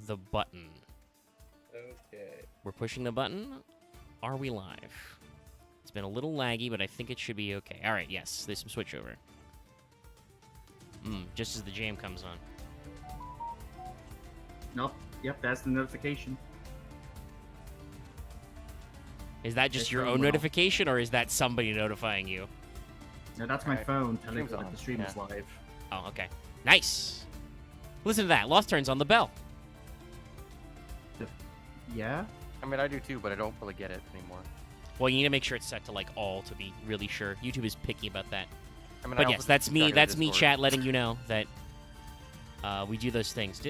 the button. Okay. We're pushing the button. Are we live? It's been a little laggy, but I think it should be okay. All right, yes, there's some switchover. Just as the jam comes on. Nope. Yep, that's the notification. Is that just It's your going own well. notification, or is that somebody notifying you? No, that's my Alright. phone telling me Stream's that on, the stream is yeah. live. Oh, okay. Nice. Listen to that. Lost turns on the bell. Yeah? I mean, I do too, but I don't really get it anymore. Well, you need to make sure it's set to like all to be really sure. YouTube is picky about that. I mean, But I yes, also that's keep me. track of That's me, Discord. chat, letting you know that we do those things.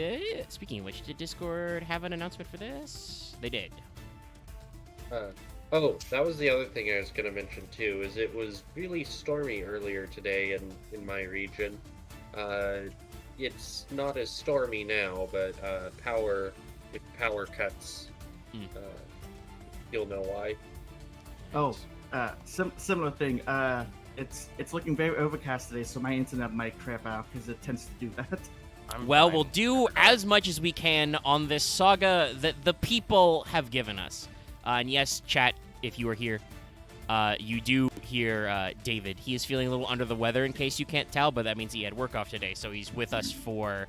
Speaking of which, did Discord have an announcement for this? They did. Oh, that was the other thing I was going to mention too. Is it was really stormy earlier today in my region. It's not as stormy now, but power cuts. You'll know why. Oh, similar thing. It's looking very overcast today, so my internet might crap out because it tends to do that. Well, we'll do as much as we can on this saga that the people have given us. And yes, chat, if you are here, you do hear David. He is feeling a little under the weather in case you can't tell, but that means he had work off today, so he's with us for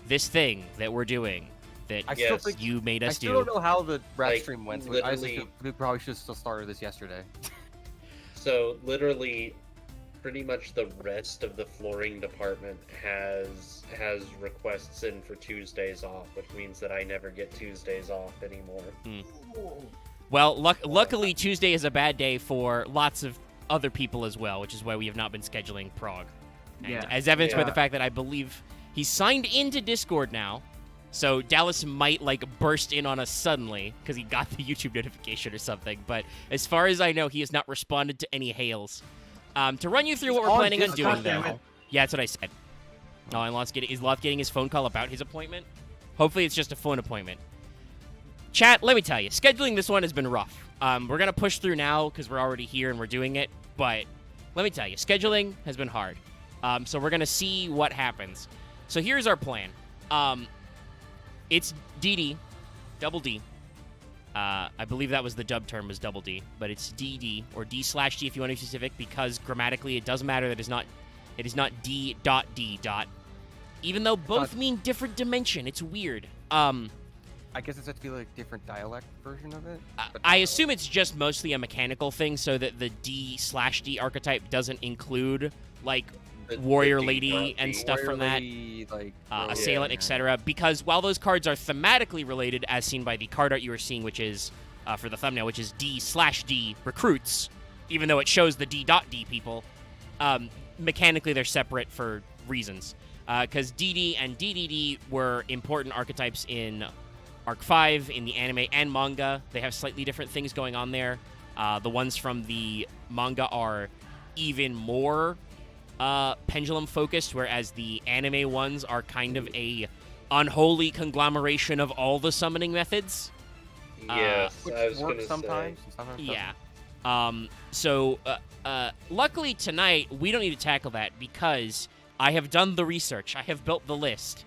this thing that we're doing that I still think you made I us still do. don't know how the rap Like, stream went. literally- We probably should have still started this yesterday. So literally, pretty much the rest of the flooring department has requests in for Tuesdays off, which means that I never get Tuesdays off anymore. Well, luckily Tuesday is a bad day for lots of other people as well, which is why we have not been scheduling Prague. And Yeah. as evidenced by Yeah. the fact that I believe he's signed into Discord now, so Dallas might like burst in on us suddenly because he got the YouTube notification or something. But as far as I know, he has not responded to any hails. To run you through what we're on planning on Discord, doing, damn though. it. Yeah, that's what I said. Oh, and is Loth getting his phone call about his appointment? Hopefully it's just a phone appointment. Chat, let me tell you, scheduling this one has been rough. We're going to push through now because we're already here and we're doing it. But let me tell you, scheduling has been hard. So we're going to see what happens. So here's our plan. It's DD, double D. I believe that was the dub term was double D, but it's DD or D/D if you want to be specific, because grammatically it doesn't matter that it is not D dot D dot. Even though both mean different dimension, it's weird. I guess it's supposed to be like different dialect version of it. but- I assume it's just mostly a mechanical thing, so that the D/D archetype doesn't include like The warrior D lady dot and D. stuff from that. Lady, like Assailant, yeah. etc. Because while those cards are thematically related, as seen by the card art you were seeing, which is for the thumbnail, which is D/D recruits, even though it shows the D.D people, mechanically they're separate for reasons. Because DD and DDD were important archetypes in Arc 5 in the anime and manga. They have slightly different things going on there. The ones from the manga are even more pendulum focused, whereas the anime ones are kind of a unholy conglomeration of all the summoning methods. Yes, Which I was going works to sometimes. say. And sometimes doesn't. Yeah. So luckily tonight we don't need to tackle that because I have done the research. I have built the list.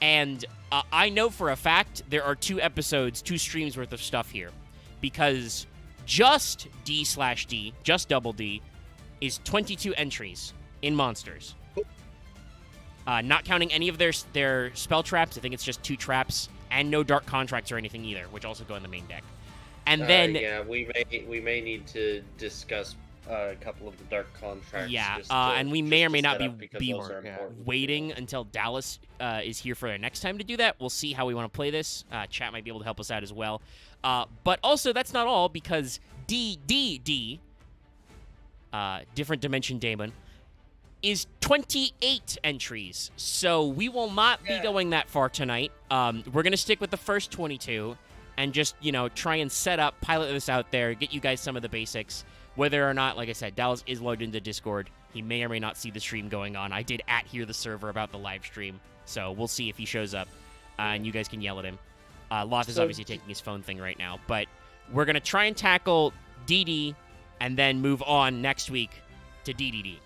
And I know for a fact there are 2 streams worth of stuff here. Because just D/D, just double D, is 22 entries in monsters. Not counting any of their spell traps. I think it's just 2 traps. And no dark contracts or anything either, which also go in the main deck. And then... yeah, we may need to discuss a couple of the dark contracts. Yeah, just to- and we may just or may to not set be- up because be those are yeah, important. waiting until Dallas is here for their next time to do that. We'll see how we want to play this. Chat might be able to help us out as well. But also, that's not all, because DDD, Different Dimension Daemon, is 28 entries. So we will not be going that far tonight. We're going to stick with the first 22 and just, try and pilot this out there, get you guys some of the basics. Whether or not, like I said, Dallas is logged into Discord. He may or may not see the stream going on. I did @hear the server about the live stream, so we'll see if he shows up, and you guys can yell at him. Loth is So- obviously taking his phone thing right now, but we're going to try and tackle DD and then move on next week to DDD.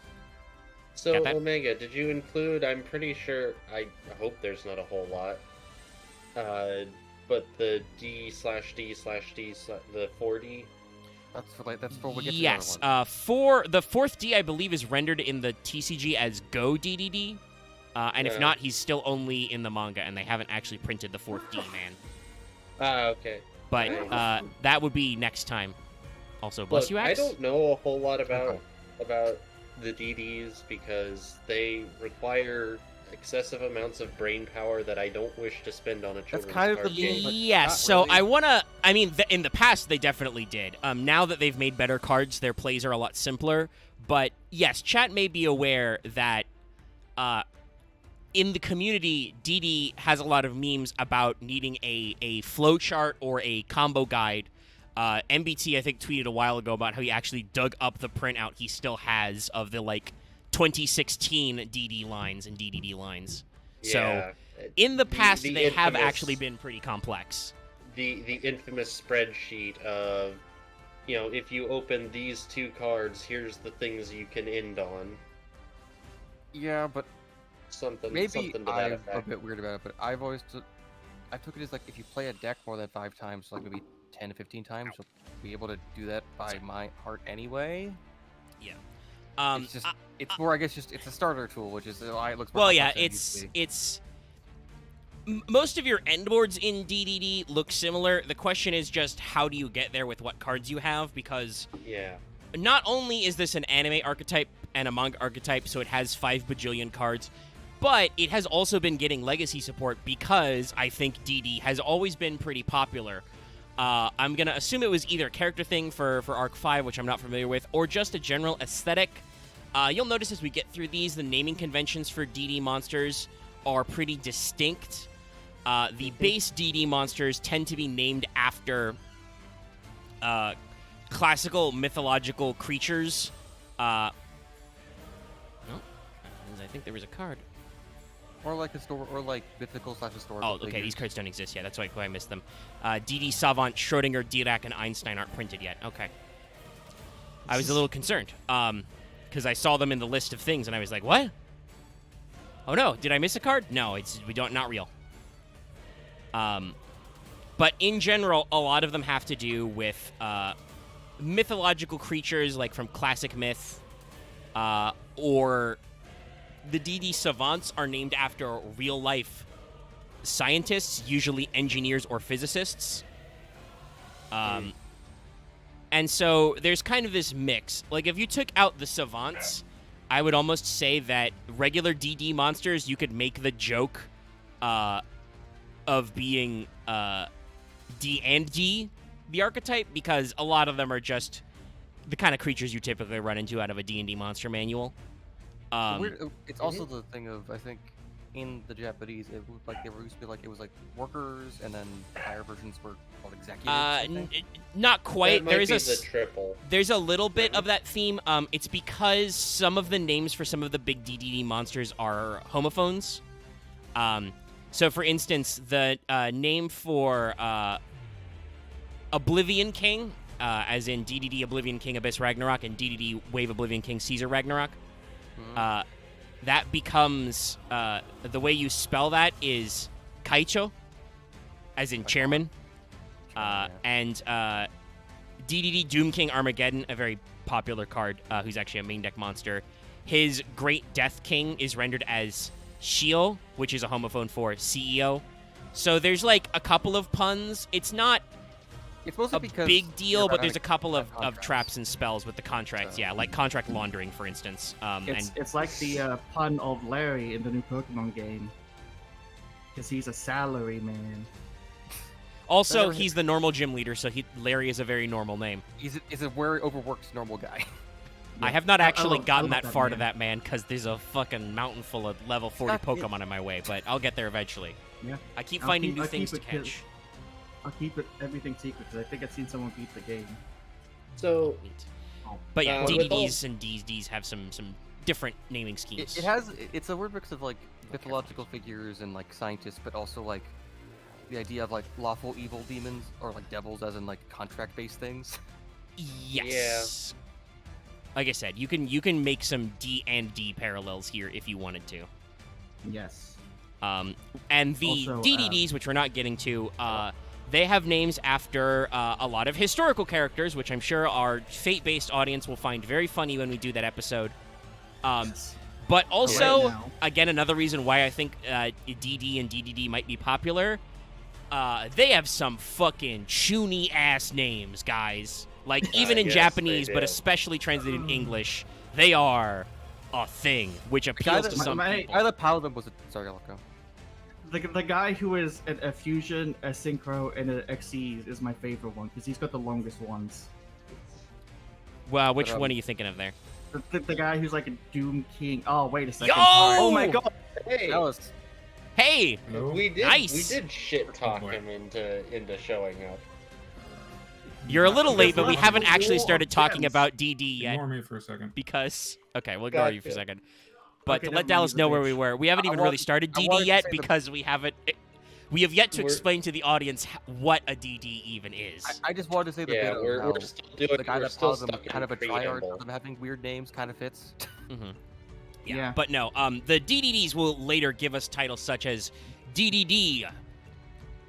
So, Got that? Omega, did you include, I'm pretty sure, I hope there's not a whole lot, But the D/D/D, the 4D. That's for we get to Yes. the other one. For the fourth D, I believe, is rendered in the TCG as Go DDD. And if Yeah. not, he's still only in the manga, and they haven't actually printed the fourth D, man. Okay. But Nice. that would be next time. Also, bless Look, you, I Axe. don't know a whole lot Okay. about the DDs because they require excessive amounts of brain power that I don't wish to spend on a children's kind of the card game. game, but Yes, not so really. I wanna. I mean, in the past they definitely did. Now that they've made better cards, their plays are a lot simpler. But yes, chat may be aware that, in the community, DD has a lot of memes about needing a flow chart or a combo guide. MBT I think tweeted a while ago about how he actually dug up the printout he still has of the 2016 DD lines and DDD lines. So Yeah. in the past, the they have infamous- actually been pretty complex. the infamous spreadsheet of, if you open these two cards, here's the things you can end on. Yeah, but Something maybe to that I'm a effect. bit weird about it. But I took it as like if you play a deck more than 5 times, like maybe 10 to 15 times, you'll be able to do that by my heart anyway. It's just it's more, I guess, it's a starter tool, which is why it looks more Well, yeah, complex than it used to be. most of your end boards in DDD look similar. The question is just how do you get there with what cards you have, because Yeah. not only is this an anime archetype and a manga archetype, so it has 5 bajillion cards, but it has also been getting legacy support because I think DD has always been pretty popular. I'm going to assume it was either a character thing for Arc 5, which I'm not familiar with, or just a general aesthetic. You'll notice as we get through these, the naming conventions for DD monsters are pretty distinct. The base DD monsters tend to be named after classical mythological creatures. No, I think there was a card. Or like mythical / historical. Oh, okay, figures. these cards don't exist yet. That's why I missed them. DD Savant, Schrodinger, Dirac, and Einstein aren't printed yet. Okay. I was a little concerned, because I saw them in the list of things, and I was like, what? Oh no, did I miss a card? No, not real. But in general, a lot of them have to do with mythological creatures, like from classic myth, or the DD Savants are named after real-life scientists, usually engineers or physicists. And so there's kind of this mix. Like, if you took out the Savants, I would almost say that regular DD monsters, you could make the joke of being D and D, the archetype, because a lot of them are just the kind of creatures you typically run into out of a D&D monster manual. It's also the thing of, I think, in the Japanese, it was like they were used to be like, it was like workers, and then higher versions were called executives. I think. Not quite. That There might is be the triple. There's a little bit of that theme. It's because some of the names for some of the big DDD monsters are homophones. So, for instance, the name for Oblivion King, as in DDD Oblivion King Abyss Ragnarok and DDD Wave Oblivion King Caesar Ragnarok, that becomes, the way you spell that is Kaicho, as in chairman. And DDD Doom King Armageddon, a very popular card, who's actually a main deck monster. His Great Death King is rendered as Shio, which is a homophone for CEO. So there's like a couple of puns. It's not It's mostly a because big deal, you're but about there's a to couple have of contracts. traps and spells with the contracts. So- Yeah, like contract laundering, for instance. It's like the pun of Larry in the new Pokemon game. Because he's a salary man. Also, Whatever. he's the normal gym leader, so Larry is a very normal name. He's a very overworked normal guy. I have not actually I gotten love that that far to man. that man because there's a fucking mountain full of level 40 not- Pokemon in my way, but I'll get there eventually. Yeah. I keep I'll finding keep- new I'll things to keep it catch. I'll keep everything secret because I think I've seen someone beat the game. So, Neat. But yeah, with all- DDDs and DDs have some different naming schemes. It's a weird mix of like mythological figures and like scientists, but also like the idea of like lawful evil demons or like devils, as in like contract-based things. Yes. Like I said, you can make some D and D parallels here if you wanted to. Yes. And the Also, DDDs, which we're not getting to, they have names after a lot of historical characters, which I'm sure our Fate-based audience will find very funny when we do that episode. But also, now. again, another reason why I think DD and DDD might be popular, they have some fucking choony-ass names, guys. Like, even in Yes, Japanese, they but do. especially translated in English, they are a thing, which appeals to some people. Either Paladin was a... Sorry, I'll go. The guy who is a fusion, a synchro, and an XE is my favorite one because he's got the longest ones. Well, which But, one are you thinking of there? The guy who's like a Doom King. Oh, wait a second. Yo! Oh my god. Hey, That was... Hey! we did Nice. shit talk him into showing up. You're a little late, but we Because haven't we're actually all started talking friends. about DD yet Ignore me for a second. because... Okay, we'll ignore you for a Gotcha. second. But Okay, to never let mind, Dallas he's a know where bitch. we were, we haven't I even want- really started I DD wanted to yet say the- because we haven't... We have yet to We're- explain to the audience what a DD even is. I just wanted to say the Yeah, bit of we're how still doing. the guy we're that still Paladin stuck was kind in of a tryhard, preamble. them having weird names kind of fits. Mm-hmm. Yeah. But no, the DDDs will later give us titles such as DDD,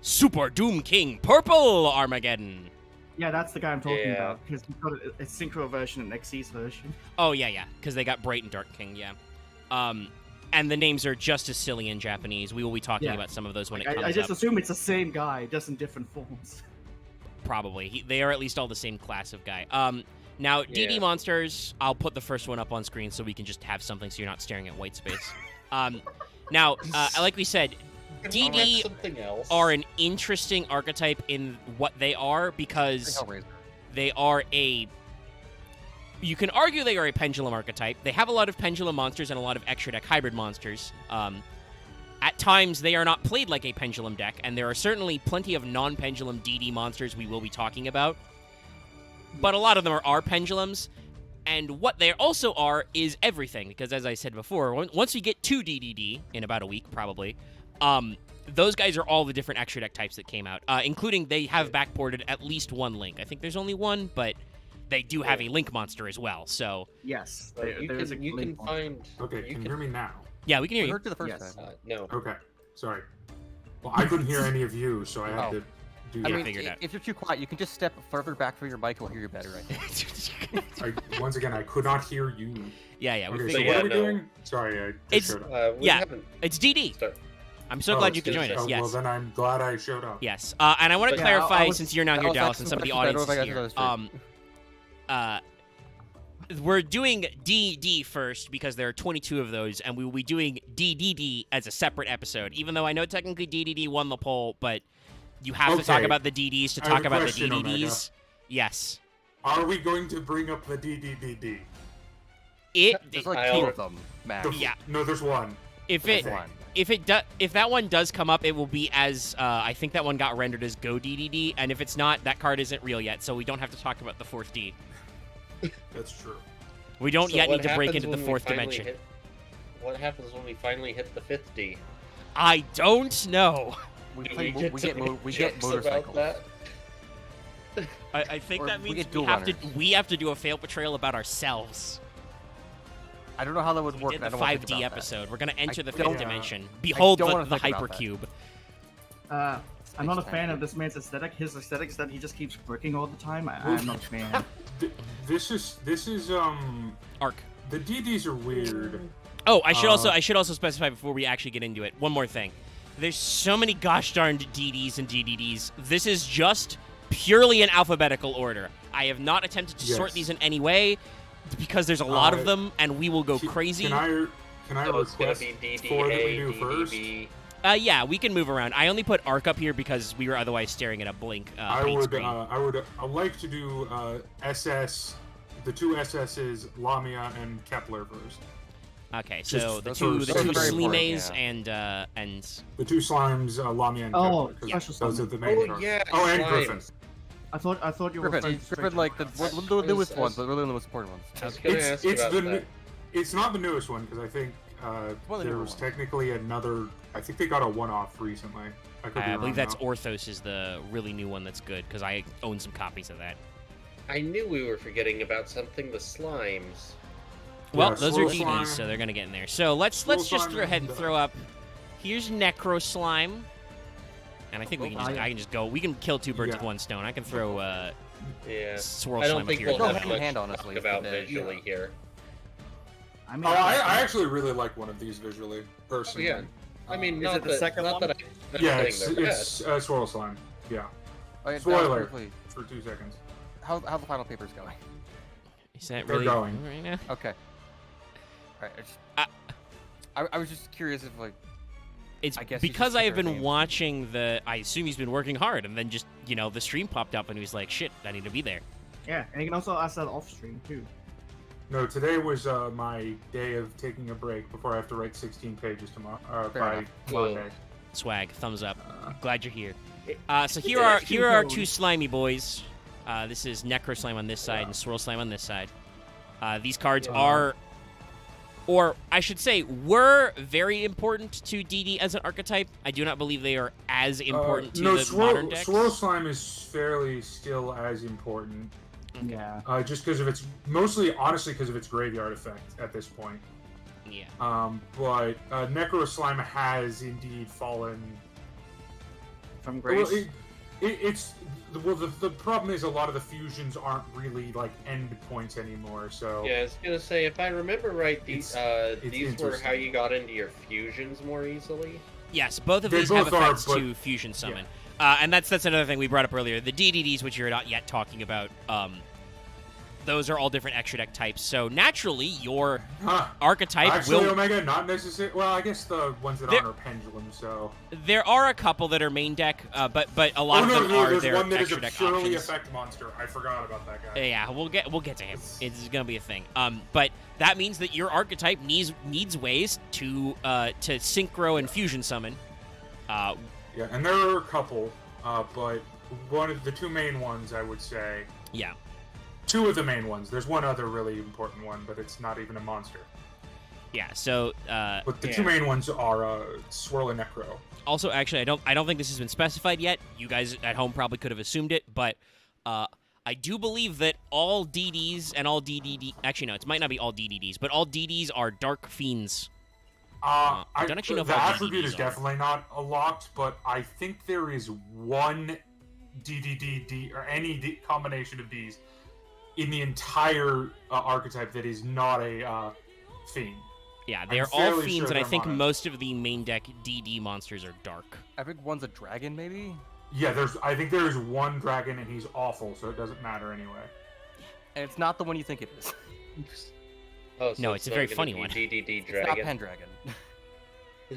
Super Doom King, Purple Armageddon. Yeah, that's the guy I'm talking Yeah. about because he's got a synchro version and XE's version. Oh, yeah, because they got Bright and Dark King, yeah. And the names are just as silly in Japanese. We will be talking Yeah. about some of those when it I comes just up. assume it's the same guy, just in different forms. Probably. They are at least all the same class of guy. Now, DD Yeah. monsters, I'll put the first one up on screen so we can just have something so you're not staring at white space. Now, like we said, DD something else. are an interesting archetype in what they are because Hellraiser. they are a... You can argue they are a pendulum archetype. They have a lot of pendulum monsters and a lot of extra deck hybrid monsters. At times, they are not played like a pendulum deck, and there are certainly plenty of non-pendulum DD monsters we will be talking about. But a lot of them are pendulums, and what they also are is everything, because as I said before, once we get to DDD, in about a week probably, those guys are all the different extra deck types that came out, including they have backported at least one Link. I think there's only one, but they do have a Link monster as well, so... Yes, You there is a can, you link can on. find. Okay, you can you can, hear me now? Yeah, we can hear We you. heard you the first Yes. time. No. Okay, sorry. Well, I couldn't hear any of you, so I had Oh. to do I that. mean, figured out. if you're too quiet, you can just step further back from your mic. We'll hear you better, I think. Once again, I could not hear you. yeah, we Okay, so figured what it are out. we no. doing? Sorry, I just It's- showed up. We Yeah. haven't It's DD. start- I'm so Oh, glad it's you could just- join us, oh, yes. Well, then I'm glad I showed up. Yes, and I want to But- Yeah, clarify, I was- since you're now that here, was Dallas, actually and some of the much better audience if I is got here. to those We're doing DD first because there are 22 of those, and we will be doing DDD as a separate episode. Even though I know technically DDD won the poll, but you have to talk Okay. about the DDs to I have talk a about the question, DDDs. Yes. Are we going to bring up the DDDD? There's like I'll- two of them, Max. Yeah. No, there's one. If Okay. it One. if that one does come up, it will be as I think that one got rendered as Go DDD, and if it's not, that card isn't real yet, so we don't have to talk about the fourth D. That's true. We don't So yet what need to break happens into the when we fourth finally dimension. What happens when we finally hit the 5th D? I don't know. We, Do play, we we to get, make we get jokes about motorcycles. that? I think Or that we means get we dual have to runners. we have to do a fail portrayal about ourselves. I don't know how that would We work. did and I the don't wanna 5D think about that. episode. We're gonna enter the don't- fifth dimension. Behold don't the wanna think about that. hypercube. I'm not a fan of this man's aesthetic. His aesthetic is that he just keeps bricking all the time. I'm not a fan. This is Arc. the DDs are weird. Oh, I should Uh, also specify before we actually get into it. One more thing. There's so many gosh darned DDs and DDDs. This is just purely in alphabetical order. I have not attempted to sort Yes. these in any way because there's a lot of them and we will go crazy. Can I So it's gonna request be for that we DDA, do first? DDB. Yeah, we can move around. I only put Arc up here because we were otherwise staring at a blink I paint would screen. I'd like to do SS, the two SSs, Lamia and Kepler first. Okay, so the those two are the very two important, Slimes yeah. and The two slimes, Lamia and Oh, Kepler. 'cause special those are summon. the main Oh cards. yeah. Oh, and slimes. Griffin. I thought you were Griffin, referring to Griffin, like the newest ones, but really the most important ones. I was gonna ask you It's about the that. it's not the newest one because I think one of the there newer was ones. technically another. I think they got a one-off recently. I could be I wrong, believe that's though. Orthos is the really new one that's good because I own some copies of that. I knew we were forgetting about something. The slimes. Well, Yeah, those are Swirl DDs, Slime. so they're gonna get in there. So let's Swirl just Slime go ahead and and, throw up Here's Necro Slime. And I think we can just, Oh, yeah. I can just go. We can kill two birds with Yeah. one stone. I can throw Yeah. Swirl I Slime don't up think here. we'll Go have hand in much hand, to honestly, talk about but, visually here. I mean, I actually really like one of these visually, Oh, personally. yeah. I mean, Is not it the that, second not one? that I'm Yeah, saying it's, they're it's bad. Swirl Slime. Yeah, Oh, yeah, Spoiler. briefly, for 2 seconds. how the final paper's going? Is that They're really going. right now? Okay. All right. I was just curious if like It's I guess he's because just I have been comparing names. watching the. I assume he's been working hard, and then just the stream popped up, and he was like, "Shit, I need to be there." Yeah, and you can also ask that off stream too. No, today was my day of taking a break before I have to write 16 pages tomorrow Fair by enough. Monday. Swag, thumbs up. Uh, Glad you're here. So it's here are actually here are going. two slimy boys. This is Necro Slime on this side Yeah. and Swirl Slime on this side. These cards Yeah. are, or I should say, were very important to DD as an archetype. I do not believe they are as important to no, the modern decks. Swirl Slime is fairly still as important, Yeah. just because of its honestly, because of its graveyard effect at this point. Yeah. But Necro Slime has indeed fallen. From Well, Grace. the problem is a lot of the fusions aren't really like end points anymore. So Yeah, I was gonna say, if I remember right, these it's these were interesting. how you got into your fusions more easily. Yes, both of They these have both are, effects but- to fusion summon. And that's another thing we brought up earlier. The DDDs, which you're not yet talking about, those are all different extra deck types. So naturally, your Huh. archetype Actually, will. Omega, not necessary. Well, I guess the ones that There- aren't are pendulum. So There are a couple that are main deck, but a lot of them are there's their one that is extra a deck purely options. effect monster. I forgot about that guy. Yeah, we'll get to him. It's gonna be a thing. But that means that your archetype needs ways to synchro and fusion summon. Yeah, and there are a couple, but one of the two main ones, I would say. Yeah. Two of the main ones. There's one other really important one, but it's not even a monster. Yeah. So But the two main ones are Swirl and Necro. also, actually, I don't think this has been specified yet. You guys at home probably could have assumed it, but I do believe that all DDs and all DDD. Actually, no, it might not be all DDDs, but all DDs are Dark Fiends. I don't actually know if the all attribute DDDs is are. definitely not a locked, but I think there is one DDD or any combination of Ds in the entire archetype that is not a fiend. Yeah, they're all fairly fiends, sure and I they're think mono. most of the main deck DD monsters are dark. I think one's a dragon maybe, Yeah, I think there is one dragon and he's awful, so it doesn't matter anyway. and it's not the one you think it is. Oh, so No, it's a very not gonna funny be one. DDD It's not Dragon. Pendragon.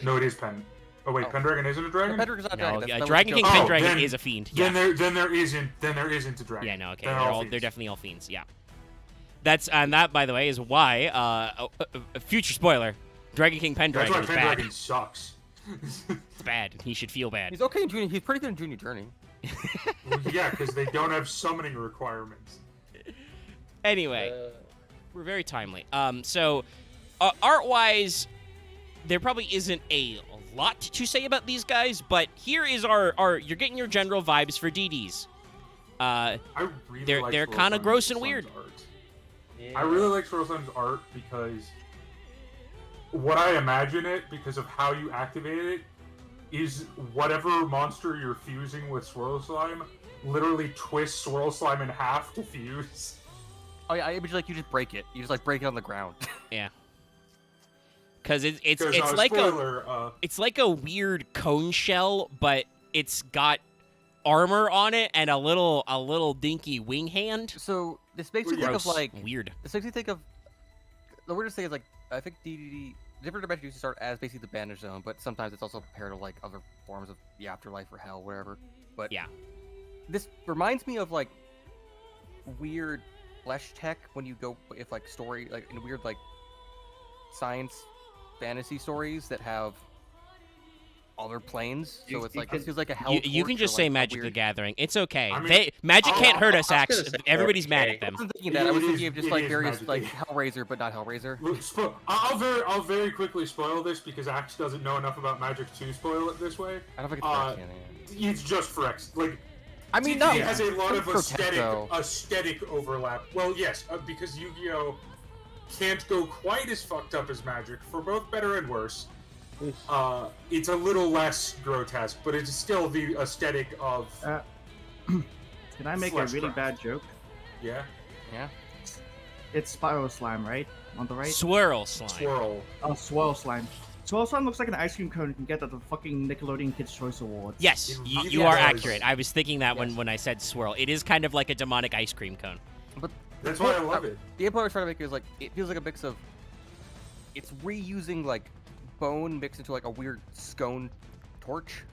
No, it is Pen. Oh wait, Oh. Pendragon isn't a dragon. Pendragon's not dragon. No, that's- yeah, that was Dragon a King joke. Oh, Pendragon then- is a fiend. Yeah. Then there isn't a dragon. Yeah, no, okay. They're all They're fiends. definitely all fiends. Yeah. And that, by the way, is why future spoiler: Dragon King That's Pendragon why is bad. Pendragon sucks. It's bad. He should feel bad. He's okay in Junior. He's pretty good in Junior Journey. Yeah, because they don't have summoning requirements. Anyway, we're very timely. So art-wise, there probably isn't a lot to say about these guys, but here is our you're getting your general vibes for DDs. I really They're- like they're Swirl kinda Slime's gross and weird. art. Yeah. I really like Swirl Slime's art because what I imagine it, because of how you activate it, is whatever monster you're fusing with Swirl Slime literally twists Swirl Slime in half to fuse. Oh yeah, I like you just break it. You just like break it on the ground. Yeah. Because it's Because, like spoiler, it's like a weird cone shell, but it's got armor on it and a little dinky wing hand. So this makes me think Gross. of like Weird. this makes me think of the weirdest thing is like I think DDD different dimensions used to start as basically the Banish Zone, but sometimes it's also paired to like other forms of the afterlife or hell, whatever. But Yeah. this reminds me of like weird flesh tech when you go if like story like in weird like science fantasy stories that have other planes. So You- it's you like can- this feels like a hell. You can torch just or, say like, a Magic the weird... Gathering. It's okay. I mean- Magic Oh, can't hurt I us, was gonna Axe. say, Everybody's mad okay. at I them. wasn't thinking that. I was It thinking is- of just it like is various Magic like the- Hellraiser, but not Hellraiser. Look, I'll very quickly spoil this because Axe doesn't know enough about Magic to spoil it this way. I don't think it's Uh, Dark Cannon. It's just for X. Like, I mean, DD no. has a lot of Protect, though. aesthetic overlap. Well, yes, because Yu-Gi-Oh can't go quite as fucked up as Magic for both better and worse. It's a little less grotesque, but it's still the aesthetic of Can I make a really Fleshcraft. bad joke? yeah, Yeah. It's Spiral Slime, right? On the right? Swirl slime. swirl. Oh, Swirl Slime. Swirl Slime looks like an ice cream cone you can get at the fucking Nickelodeon Kids' Choice Awards. Yes, It you, really you are does. accurate. I was thinking that Yes. when I said swirl. It is kind of like a demonic ice cream cone. But That's why I love it. the point I was trying to make is like it feels like a mix of. It's reusing like bone mixed into like a weird scone torch.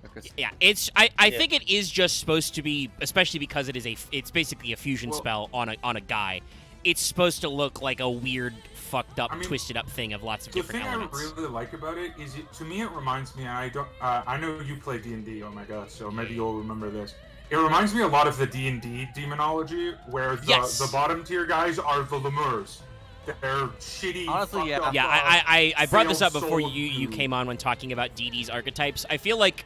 Like a, Yeah, I Yeah. think it is just supposed to be, especially because it's basically a fusion Well- spell on a guy. It's supposed to look like a weird, fucked up, I mean, twisted up thing of lots of The different thing elements. I really like about it is, to me, it reminds me. I don't. I know you play D&D. Oh my god! So maybe you'll remember this. It reminds me a lot of the D&D demonology, where Yes. the bottom tier guys are the lemurs. They're shitty. Honestly, fucked yeah. up, Yeah, I brought this up failed before soul you dude. came on when talking about DD's archetypes. I feel like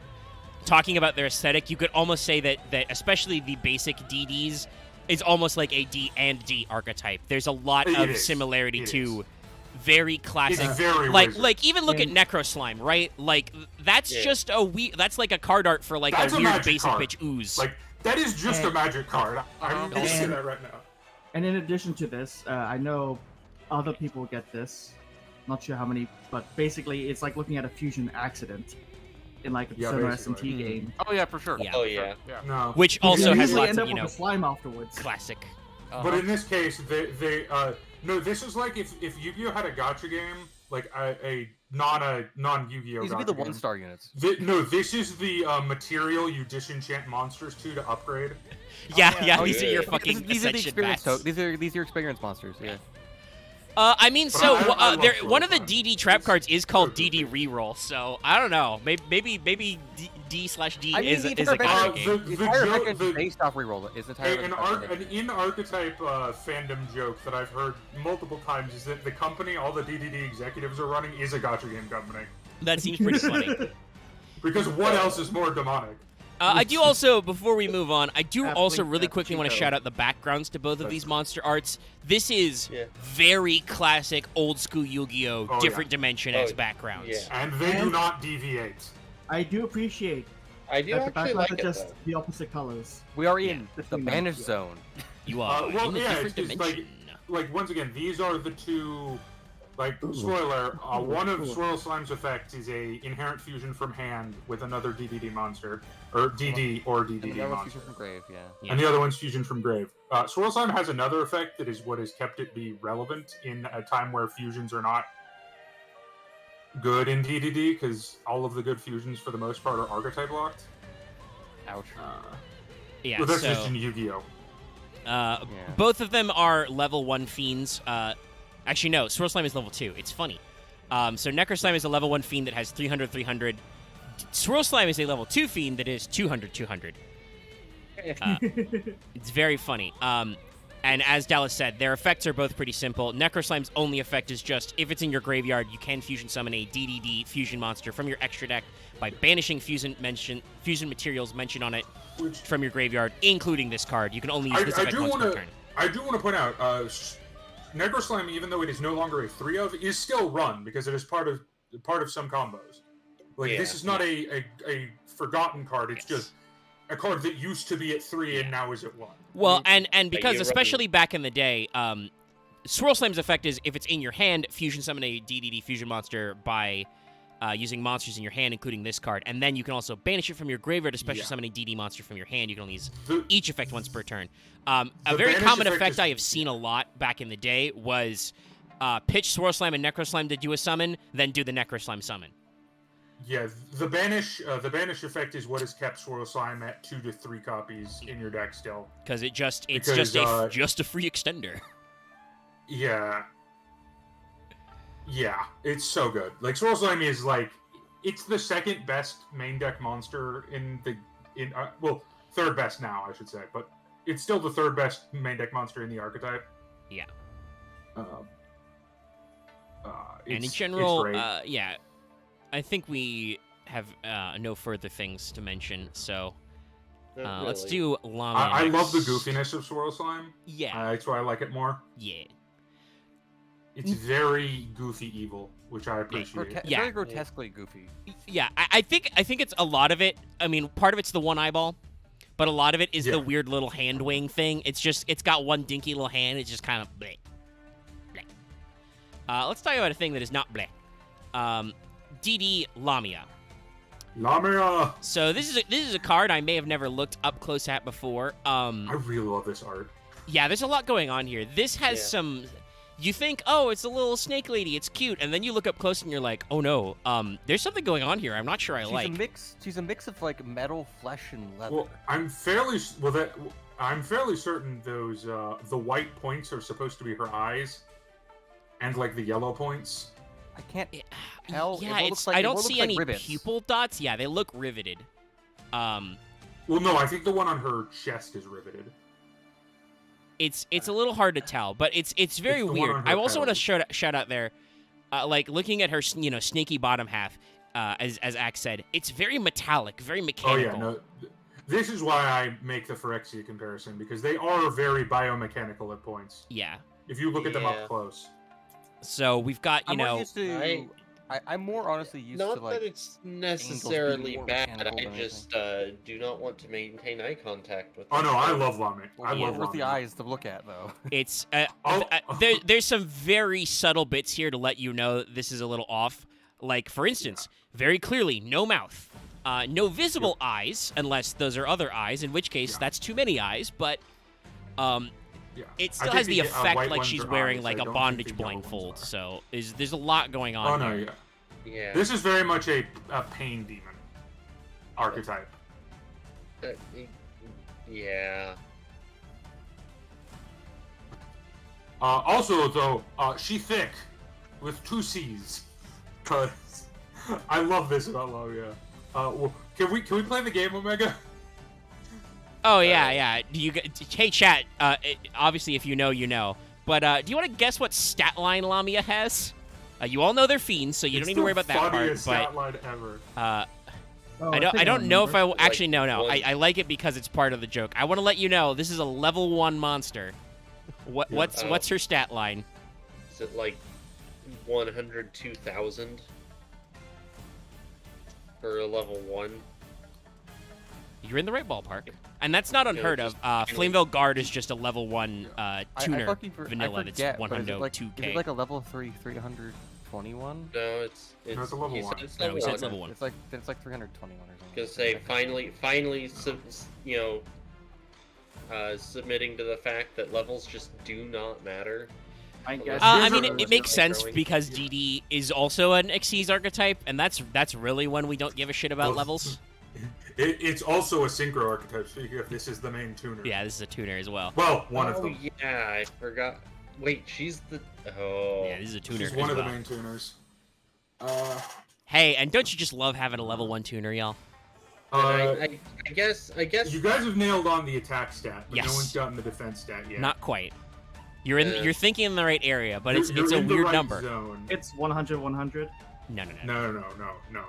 talking about their aesthetic, you could almost say that especially the basic DDs is almost like a D and D archetype. There's a lot It of is. similarity It to very classic. It's very like wizard. like even look at And- Necro Slime, right? Like that's Yeah. just that's like a card art for like That's a a weird magic basic card. bitch ooze. Like that is just a And- magic card. I'm gonna say And- that right now. And in addition to this, I know other people get this. Not sure how many, but basically it's like looking at a fusion accident in like a Yeah, Persona basically. S&T Mhm. game. oh yeah, for sure. Yeah. Oh for sure, yeah. Yeah. No. Which You also has usually lots end of, up you with know, a slime afterwards. classic. But in this case, no. This is like if Yu-Gi-Oh had a gacha game, like a non-Yu-Gi-Oh. These would be gacha the game. one-star units. No, this is the material you disenchant monsters to upgrade. Yeah, yeah. yeah, Oh, these are yeah. your These- fucking These are the ascension experience. bats. These are your experience monsters. Yeah. I mean, But so I love there, Swirl one of the Slime. DD trap cards is called so DD goofy. Reroll, so I don't know. Maybe D/D I mean, is the a entire gacha mechanic- game. the The entire joke- mechanic the- is based off reroll. It's entirely An in-archetype fandom joke that I've heard multiple times is that the company all the DDD executives are running is a gacha game company. That seems pretty funny. Because what else is more demonic? I do also, before we move on, I do also Athlete's really quickly want to Chico. shout out the backgrounds to both of these monster arts. This is Yeah. very classic old school Yu-Gi-Oh! Oh, Different dimension as Oh, backgrounds. yeah. And they do And- not deviate. I do appreciate I do that the actually backgrounds like are it just though. the opposite colors. We are Yeah. in the Between banished them. zone. You are Well, in a yeah, different it's like- dimension. Like once again, these are the two. Like spoiler, one of Swirl Slime's effects is a inherent fusion from hand with another DDD monster, or DD or And DDD the other one's monster. fusion from grave. Yeah. Yeah. And the other one's fusion from grave. Swirl Slime has another effect that is what has kept it be relevant in a time where fusions are not good in DDD, because all of the good fusions for the most part are archetype locked. Ouch. Yeah, Well, that's so just in Yu-Gi-Oh. Yeah. both of them are level 1 fiends. Actually, no, Swirl Slime is level 2. It's funny. So Necro Slime is a level 1 fiend that has 300, 300. Swirl Slime is a level 2 fiend that is 200, 200. It's very funny. And as Dallas said, their effects are both pretty simple. Necro Slime's only effect is just, if it's in your graveyard, you can fusion summon a DDD fusion monster from your extra deck by banishing fusion materials mentioned on it Which from your graveyard, incrading this card. You can only use this I effect do once per want turn. to. I do want to point out, Negro Slime, even though it is no longer a 3 of, is still run because it is part of some combos. Like Yeah. this is not a forgotten card. It's Yes. just a card that used to be at 3 and now is at 1. Well, and because you're especially back in the day, Swirl Slime's effect is if it's in your hand, fusion summon a DDD fusion monster by using monsters in your hand, including this card, and then you can also banish it from your graveyard to special Yeah. summon a DD monster from your hand. You can only use The- each effect once per turn. A The very banish common effect effect is- I have seen a lot back in the day was pitch Swirl Slime and Necro Slime to do a summon, then do the Necro Slime summon. Yeah, the banish effect is what has kept Swirl Slime at 2 to 3 copies in your deck still. Because it's Because, just a free extender. Yeah. Yeah, it's so good. Like Swirl Slime is like it's the second best main deck monster well, third best now, I should say, but it's still the third best main deck monster in the archetype. Yeah. It's, And in it's general, great. yeah, I think we have no further things to mention. So Not let's really. do Llama. I love the next. goofiness of Swirl Slime. Yeah, That's why I like it more. yeah. It's very goofy evil, which I appreciate. Yeah. Very grotesquely goofy. Yeah, I think it's a lot of it. I mean, part of it's the one eyeball, but a lot of it is the weird little hand wing thing. It's got one dinky little hand. It's just kind of bleh. Bleh. Let's talk about a thing that is not bleh. DD Lamia. Lamia! So this is a card I may have never looked up close at before. I really love this art. Yeah, there's a lot going on here. This has some. You think, oh, it's a little snake lady, it's cute, and then you look up close and you're like, oh no, there's something going on here. I'm not sure I like. She's a mix of like metal, flesh, and leather. Well, I'm fairly certain those the white points are supposed to be her eyes, and like the yellow points. I can't tell. Yeah, I don't see any rivets. pupil dots. Yeah, they look riveted. Well, no, I think the one on her chest is riveted. It's a little hard to tell, but it's very weird. I also want to shout out there, like looking at her, snaky bottom half, as Axe said, it's very metallic, very mechanical. Oh yeah, no, this is why I make the Phyrexia comparison, because they are very biomechanical at points. Yeah. If you look at them up close. So we've got, I'm more honestly used to like. Not that it's necessarily bad. I just do not want to maintain eye contact with them. Oh no, I love Lamia. I love with the eyes to look at though. It's there's some very subtle bits here to let you know that this is a little off. Like for instance, very clearly no mouth, no visible eyes unless those are other eyes, in which case that's too many eyes. But it still has the effect like she's wearing like a bondage blindfold. So there's a lot going on. Oh no, yeah. This is very much a pain demon archetype. Yeah. Also, though, she thick with 2 C's. Cause I love this about Lamia. Can we play the game, Omega? Oh yeah. Hey chat. Obviously, if you know, you know. But do you want to guess what stat line Lamia has? You all know they're fiends, so you don't need to worry about that part. Funniest stat line ever. I don't know if I actually no. I like it because it's part of the joke. I want to let you know this is a level 1 monster. What's her stat line? Is it like 102,000 for a level 1? You're in the right ballpark. And that's not unheard of. Flameville Guard is just a level 1 tuner vanilla. It's 102k. Is it like a level 321? No, it's a level 1. It's level 1. It's like 321 or something. Because they finally, submitting to the fact that levels just do not matter. I guess. I mean, it makes sense because DD is also an Xyz archetype, and that's really when we don't give a shit about levels. It's also a synchro archetype, speaking of this is the main tuner. Yeah, this is a tuner as well. Well, one of them. Yeah, I forgot. Wait, she's the... Oh. Yeah, this is a tuner She's one of the main tuners. Hey, and don't you just love having a level 1 tuner, y'all? I guess... You guys have nailed on the attack stat, but yes. No one's gotten the defense stat yet. Not quite. You're thinking in the right area, but it's you're a in the weird right number. Zone. It's 100, 100. No. No.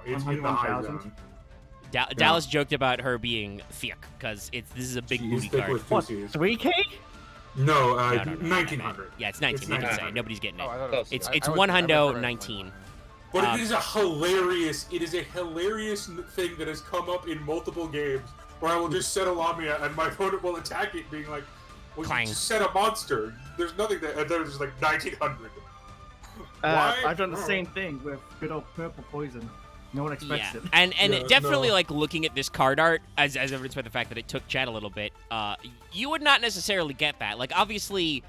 It's in the high zone. Dallas joked about her being thick because this is a big booty card. What, 3K? No, No, 1900. Yeah, it's 19. You can say nobody's getting it. Oh, It's 119. But it is a hilarious thing that has come up in multiple games where I will just set a Lamia and my opponent will attack it, being like, "Well, Clang. you just set a monster. There's nothing that." And they're just like 1900. Why? I've done the same thing with good old purple poison. No one expects it. And definitely like looking at this card art as evidenced by the fact that it took chat a little bit, you would not necessarily get that. Like obviously,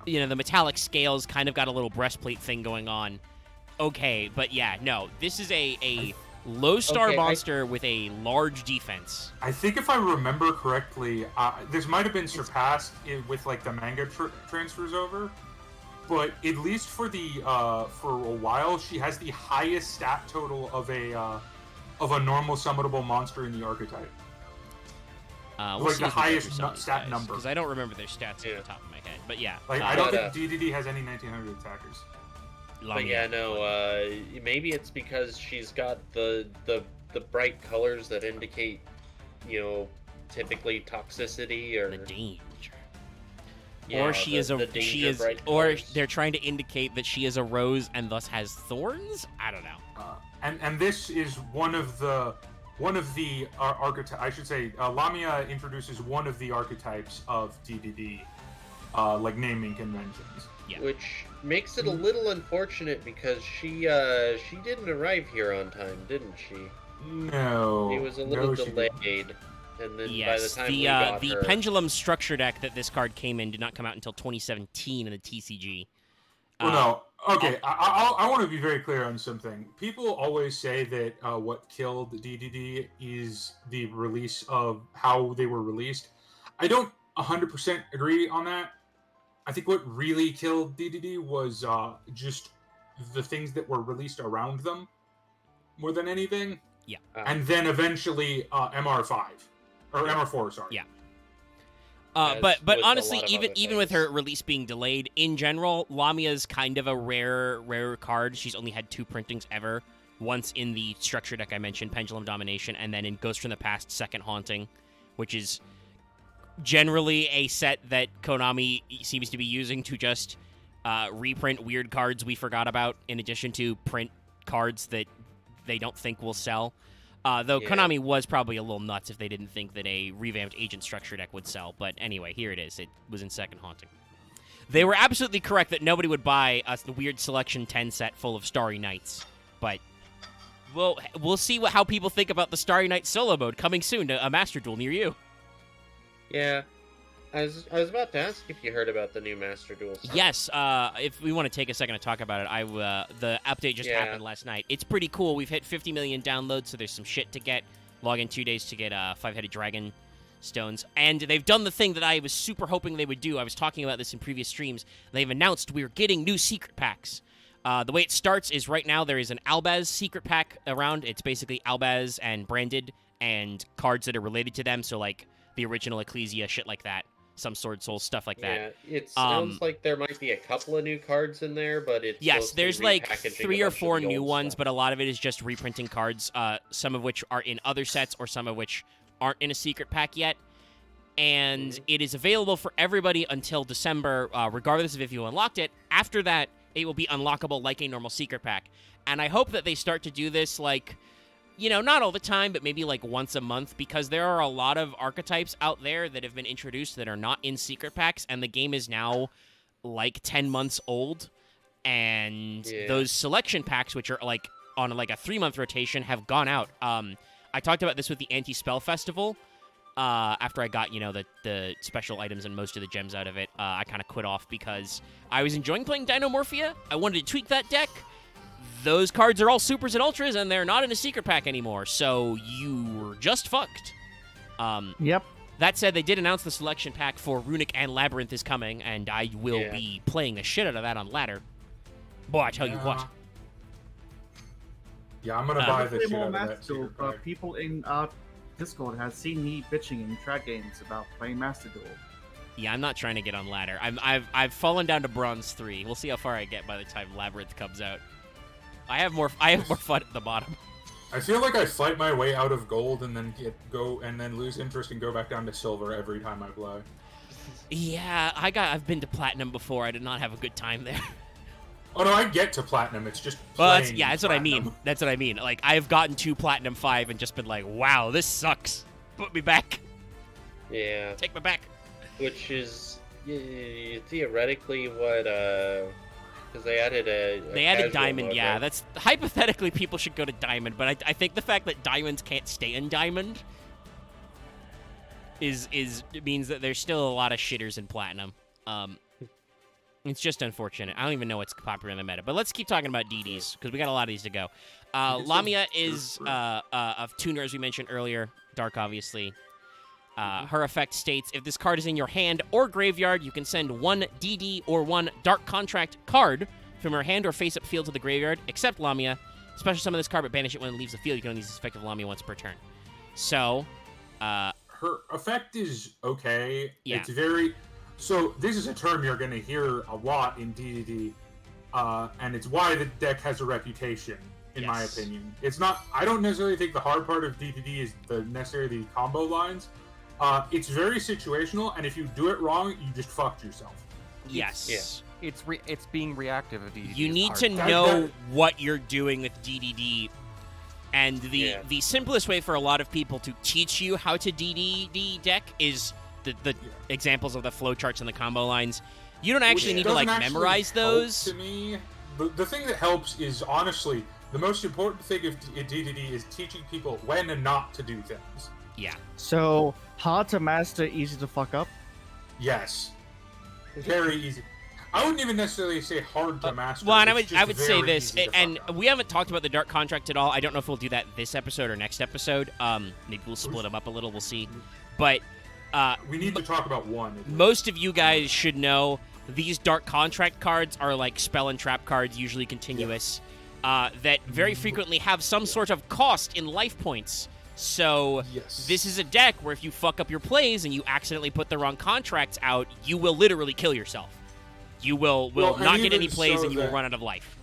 the metallic scales kind of got a little breastplate thing going on. Okay, but yeah, no, this is a low star monster with a large defense. I think if I remember correctly, this might have been surpassed with like the manga transfers over. But at least for a while, she has the highest stat total of a normal summonable monster in the archetype. We'll like the highest stat number. Because I don't remember their stats off the top of my head. But yeah. Like I don't think DDD has any 1900 attackers. But yeah, no. Maybe it's because she's got the bright colors that indicate, typically toxicity or the danger. Yeah, or she is the a she danger is, bright or colors. they're trying to indicate that she is a rose and thus has thorns. I don't know. And this is one of the archetypes. I should say, Lamia introduces one of the archetypes of DDD, like naming conventions. Yeah. Which makes it a little unfortunate because she didn't arrive here on time, didn't she? No, She was a little she didn't. delayed, and then by the Yes, time we got the her, pendulum structure deck that this card came in did not come out until 2017 in the TCG. Well, no. Okay, I want to be very clear on something. People always say that what killed DDD is the release of how they were released. I don't 100% agree on that. I think what really killed DDD was just the things that were released around them more than anything. Yeah. And then eventually MR5 or MR4, sorry. Yeah. As But with a honestly, lot of even other with her things. release being delayed, in general, Lamia's kind of a rare card. She's only had 2 printings ever. Once in the structure deck I mentioned, Pendulum Domination, and then in Ghost from the Past, Second Haunting, which is generally a set that Konami seems to be using to just reprint weird cards we forgot about, in addition to print cards that they don't think will sell. Though Yeah. Konami was probably a little nuts if they didn't think that a revamped Agent structure deck would sell. But anyway, here it is. It was in Second Haunting. They were absolutely correct that nobody would buy the weird Selection 10 set full of Starry Nights. But we'll see how people think about the Starry Night solo mode coming soon to a Master Duel near you. Yeah, I was about to ask if you heard about the new Master Duel stuff. Yes, if we want to take a second to talk about it, the update just happened last night. It's pretty cool. We've hit 50 million downloads, so there's some shit to get. Log in 2 days to get 5-headed dragon stones. And they've done the thing that I was super hoping they would do. I was talking about this in previous streams. They've announced we're getting new secret packs. The way it starts is right now there is an Albaz secret pack around. It's basically Albaz and branded and cards that are related to them, so like the original Ecclesia, shit like that. Some Sword Soul, stuff like that. Yeah, it sounds like there might be a couple of new cards in there, but it's Yes, mostly there's like repackaging 3 a or bunch of 4 the new old ones, stuff. but a lot of it is just reprinting cards, some of which are in other sets or some of which aren't in a secret pack yet. And it is available for everybody until December, regardless of if you unlocked it. After that, it will be unlockable like a normal secret pack. And I hope that they start to do this like, you know, not all the time, but maybe like once a month, because there are a lot of archetypes out there that have been introduced that are not in secret packs, and the game is now like 10 months old. And those selection packs, which are like on like a 3-month rotation, have gone out. I talked about this with the Anti-Spell Festival. After I got, you know, the special items and most of the gems out of it, I kind of quit off because I was enjoying playing Dinomorphia. I wanted to tweak that deck. Those cards are all supers and ultras, and they're not in a secret pack anymore, so you were just fucked. Yep. That said, they did announce the selection pack for Runic and Labyrinth is coming, and I will be playing the shit out of that on ladder. Boy, I tell you what. Yeah, I'm gonna buy the Hopefully shit more out of that Master Duel, secret pack. people in Discord has seen me bitching in trad games about playing Master Duel. Yeah, I'm not trying to get on ladder. I've fallen down to bronze 3. We'll see how far I get by the time Labyrinth comes out. I have more fun at the bottom. I feel like I fight my way out of gold and then lose interest and go back down to silver every time I play. Yeah, I've been to platinum before. I did not have a good time there. Oh no, I get to platinum. It's just Well, playing that's what I mean. platinum. That's what I mean. Like, I've gotten to platinum 5 and just been like, wow, this sucks. Put me back. Yeah, Take me back. which is theoretically what because they added a They added casual diamond. mode, Yeah, right? that's hypothetically people should go to diamond, but I think the fact that diamonds can't stay in diamond it means that there's still a lot of shitters in platinum. It's just unfortunate. I don't even know what's popular in the meta. But let's keep talking about DDs, because we got a lot of these to go. Lamia is of tuner, as we mentioned earlier. Dark, obviously. Her effect states, if this card is in your hand or graveyard, you can send 1 DD or 1 Dark Contract card from your hand or face-up field to the graveyard, except Lamia. Special summon this card, but banish it when it leaves the field. You can only use this effect of Lamia once per turn. So, her effect is okay. Yeah. It's very... So, this is a term you're going to hear a lot in DDD, and it's why the deck has a reputation, in my opinion. It's not... I don't necessarily think the hard part of DDD is necessarily the combo lines. It's very situational, and if you do it wrong, you just fucked yourself. Yes. It's being reactive of DDD. You is need hard. to know what you're doing with DDD, and the simplest way for a lot of people to teach you how to DDD deck is the examples of the flowcharts and the combo lines. You don't actually need to like memorize those. To me, the thing that helps is honestly the most important thing of DDD is teaching people when and not to do things. Yeah. So hard to master, easy to fuck up. Yes, very easy. I wouldn't even necessarily say hard to master. Well, and it's I would just say very this, easy to and fuck up. we haven't talked about the Dark Contract at all. I don't know if we'll do that this episode or next episode. Maybe we'll split them up a little. We'll see. But we need to talk about one. most of you guys should know these Dark Contract cards are like spell and trap cards, usually continuous, that very frequently have some sort of cost in life points. So this is a deck where if you fuck up your plays and you accidentally put the wrong contracts out, you will literally kill yourself. You will not get any plays and you will run out of life.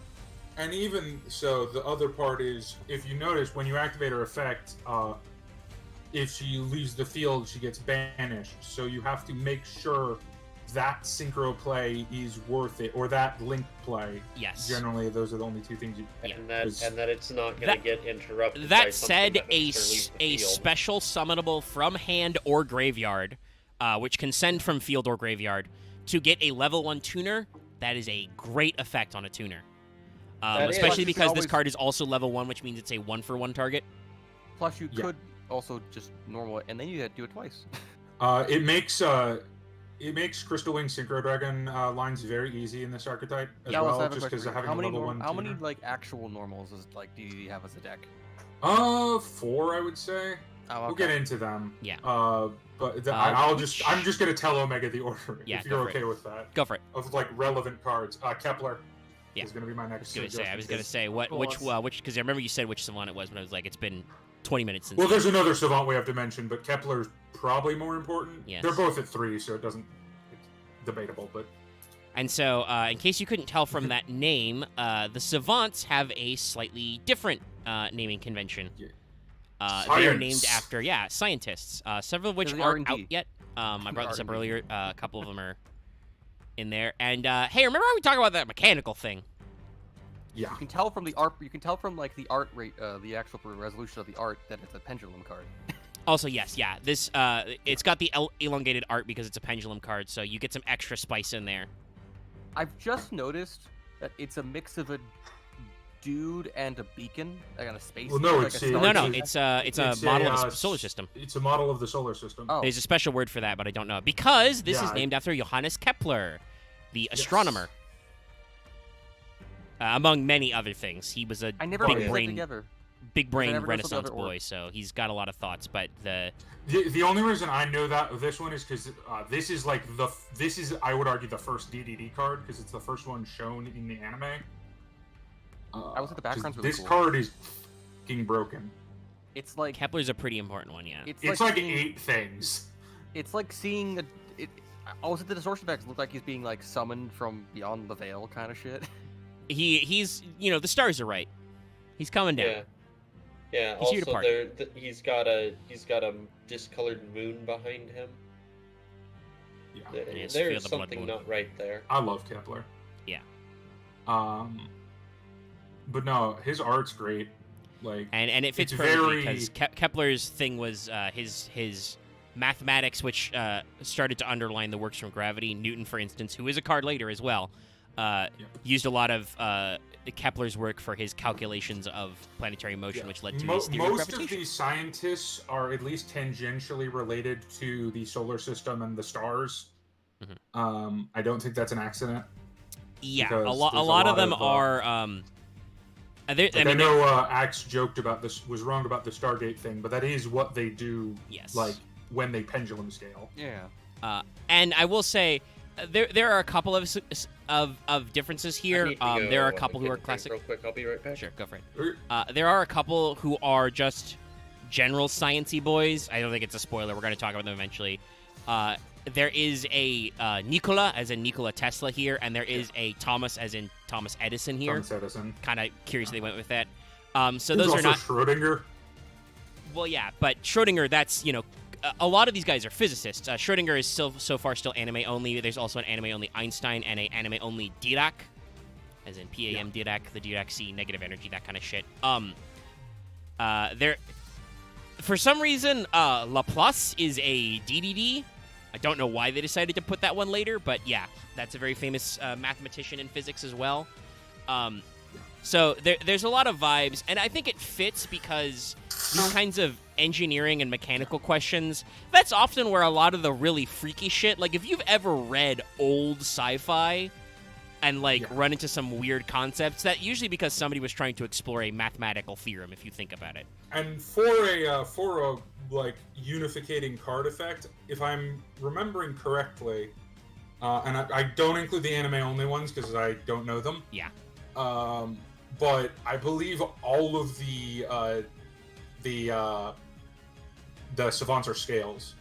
And even so, the other part is, if you notice, when you activate her effect, if she leaves the field, she gets banished. So you have to make sure that synchro play is worth it, or that link play. Yes. Generally, those are the only two things you. And that it's not going to get interrupted. by That something said, that a makes her leave the field. special summonable from hand or graveyard, which can send from field or graveyard, to get a level 1 tuner, that is a great effect on a tuner. Especially because this card is also level 1, which means it's a 1-for-1 target. Plus, you could also just normal it, and then you had to do it twice. It makes Crystal Wing Synchro Dragon lines very easy in this archetype as well, just because of having a level 1 How many tuner. like actual normals does like DDD have as a deck? 4, I would say. Oh, okay. We'll get into them. Yeah. But I'm just gonna tell Omega the order Yeah, if go you're for okay it. with that. Go for it. Of like relevant cards, Kepler Yeah. is gonna be my next. I was gonna say which because I remember you said which savant it was, but I was like, it's been 20 minutes since. Well, there's another savant we have to mention, but Kepler's probably more important. Yes. They're both at 3, so it's debatable, but. And so, in case you couldn't tell from that name, the savants have a slightly different naming convention. Yeah. They are named after scientists, several of which They're aren't out R&D. yet. I brought this up R&D. earlier. A couple of them are in there. And hey, remember how we talked about that mechanical thing? Yeah. You can tell from the art. You can tell from like the art rate, the actual resolution of the art that it's a pendulum card. Also, yes, this it's got the elongated art because it's a pendulum card, so you get some extra spice in there. I've just noticed that it's a mix of a dude and a beacon, like on a space. Well, no, like it's a a- star No, ship. it's a model of the solar system. It's a model of the solar system. Oh, There's a special word for that, but I don't know it because this is Yeah, named after Johannes Kepler, the astronomer. Among many other things, he was a I never big put that brain together. big-brain never noticed Renaissance the other boy, word. so he's got a lot of thoughts. But The only reason I know that this one is because this is I would argue the first DDD card because it's the first one shown in the anime. I would say the background's really This cool. card is fucking broken. It's like Kepler's a pretty important one, yeah. It's like seeing, 8 things. It's like seeing a. It, also, the distortion effects look like he's being like summoned from beyond the veil, kind of shit. He's the stars are right. He's coming down. Yeah. Yeah. He's here to Also, party. he's got a discolored moon behind him. Yeah, Yes, feel There's the blood something moon. not right there. I love Kepler. Yeah. But no, his art's great. Like, And it fits It's perfectly very- because Kepler's thing was his mathematics, which started to underline the works from gravity. Newton, for instance, who is a card later as well, used a lot of Kepler's work for his calculations of planetary motion, which led to his theory of most of gravitation. these scientists are at least tangentially related to the solar system and the stars. Mhm. I don't think that's an accident. Yeah, because a lot there's of them are. I know Axe joked about this, was wrong about the Stargate thing, but that is what they do. Yes. Like when they pendulum scale. Yeah. And I will say, there are a couple of differences I here. need to There are a go couple who get are a drink classic. Real quick, I'll be right back. Sure, go for it. Er, There are a couple who are just general sciencey boys. I don't think it's a spoiler. We're going to talk about them eventually. There is a Nikola, as in Nikola Tesla here, and there is a Thomas, as in Thomas Edison here. Thomas Edison. Kind of curious they went with that. So There's those are also not. Schrodinger. Well, yeah, but Schrodinger, that's a lot of these guys are physicists. Schrodinger is still so far still anime only. There's also an anime only Einstein and a anime only Dirac, as in PAM Dirac, the Dirac C, negative energy, that kind of shit. There, for some reason, Laplace is a DDD. I don't know why they decided to put that one later, but yeah, that's a very famous mathematician in physics as well. So there's a lot of vibes, and I think it fits because these kinds of engineering and mechanical questions, that's often where a lot of the really freaky shit, like if you've ever read old sci-fi and run into some weird concepts, that usually because somebody was trying to explore a mathematical theorem, if you think about it. And for a unificating card effect, if I'm remembering correctly, and I don't include the anime only ones because I don't know them. Yeah. But I believe all of the savants are scales.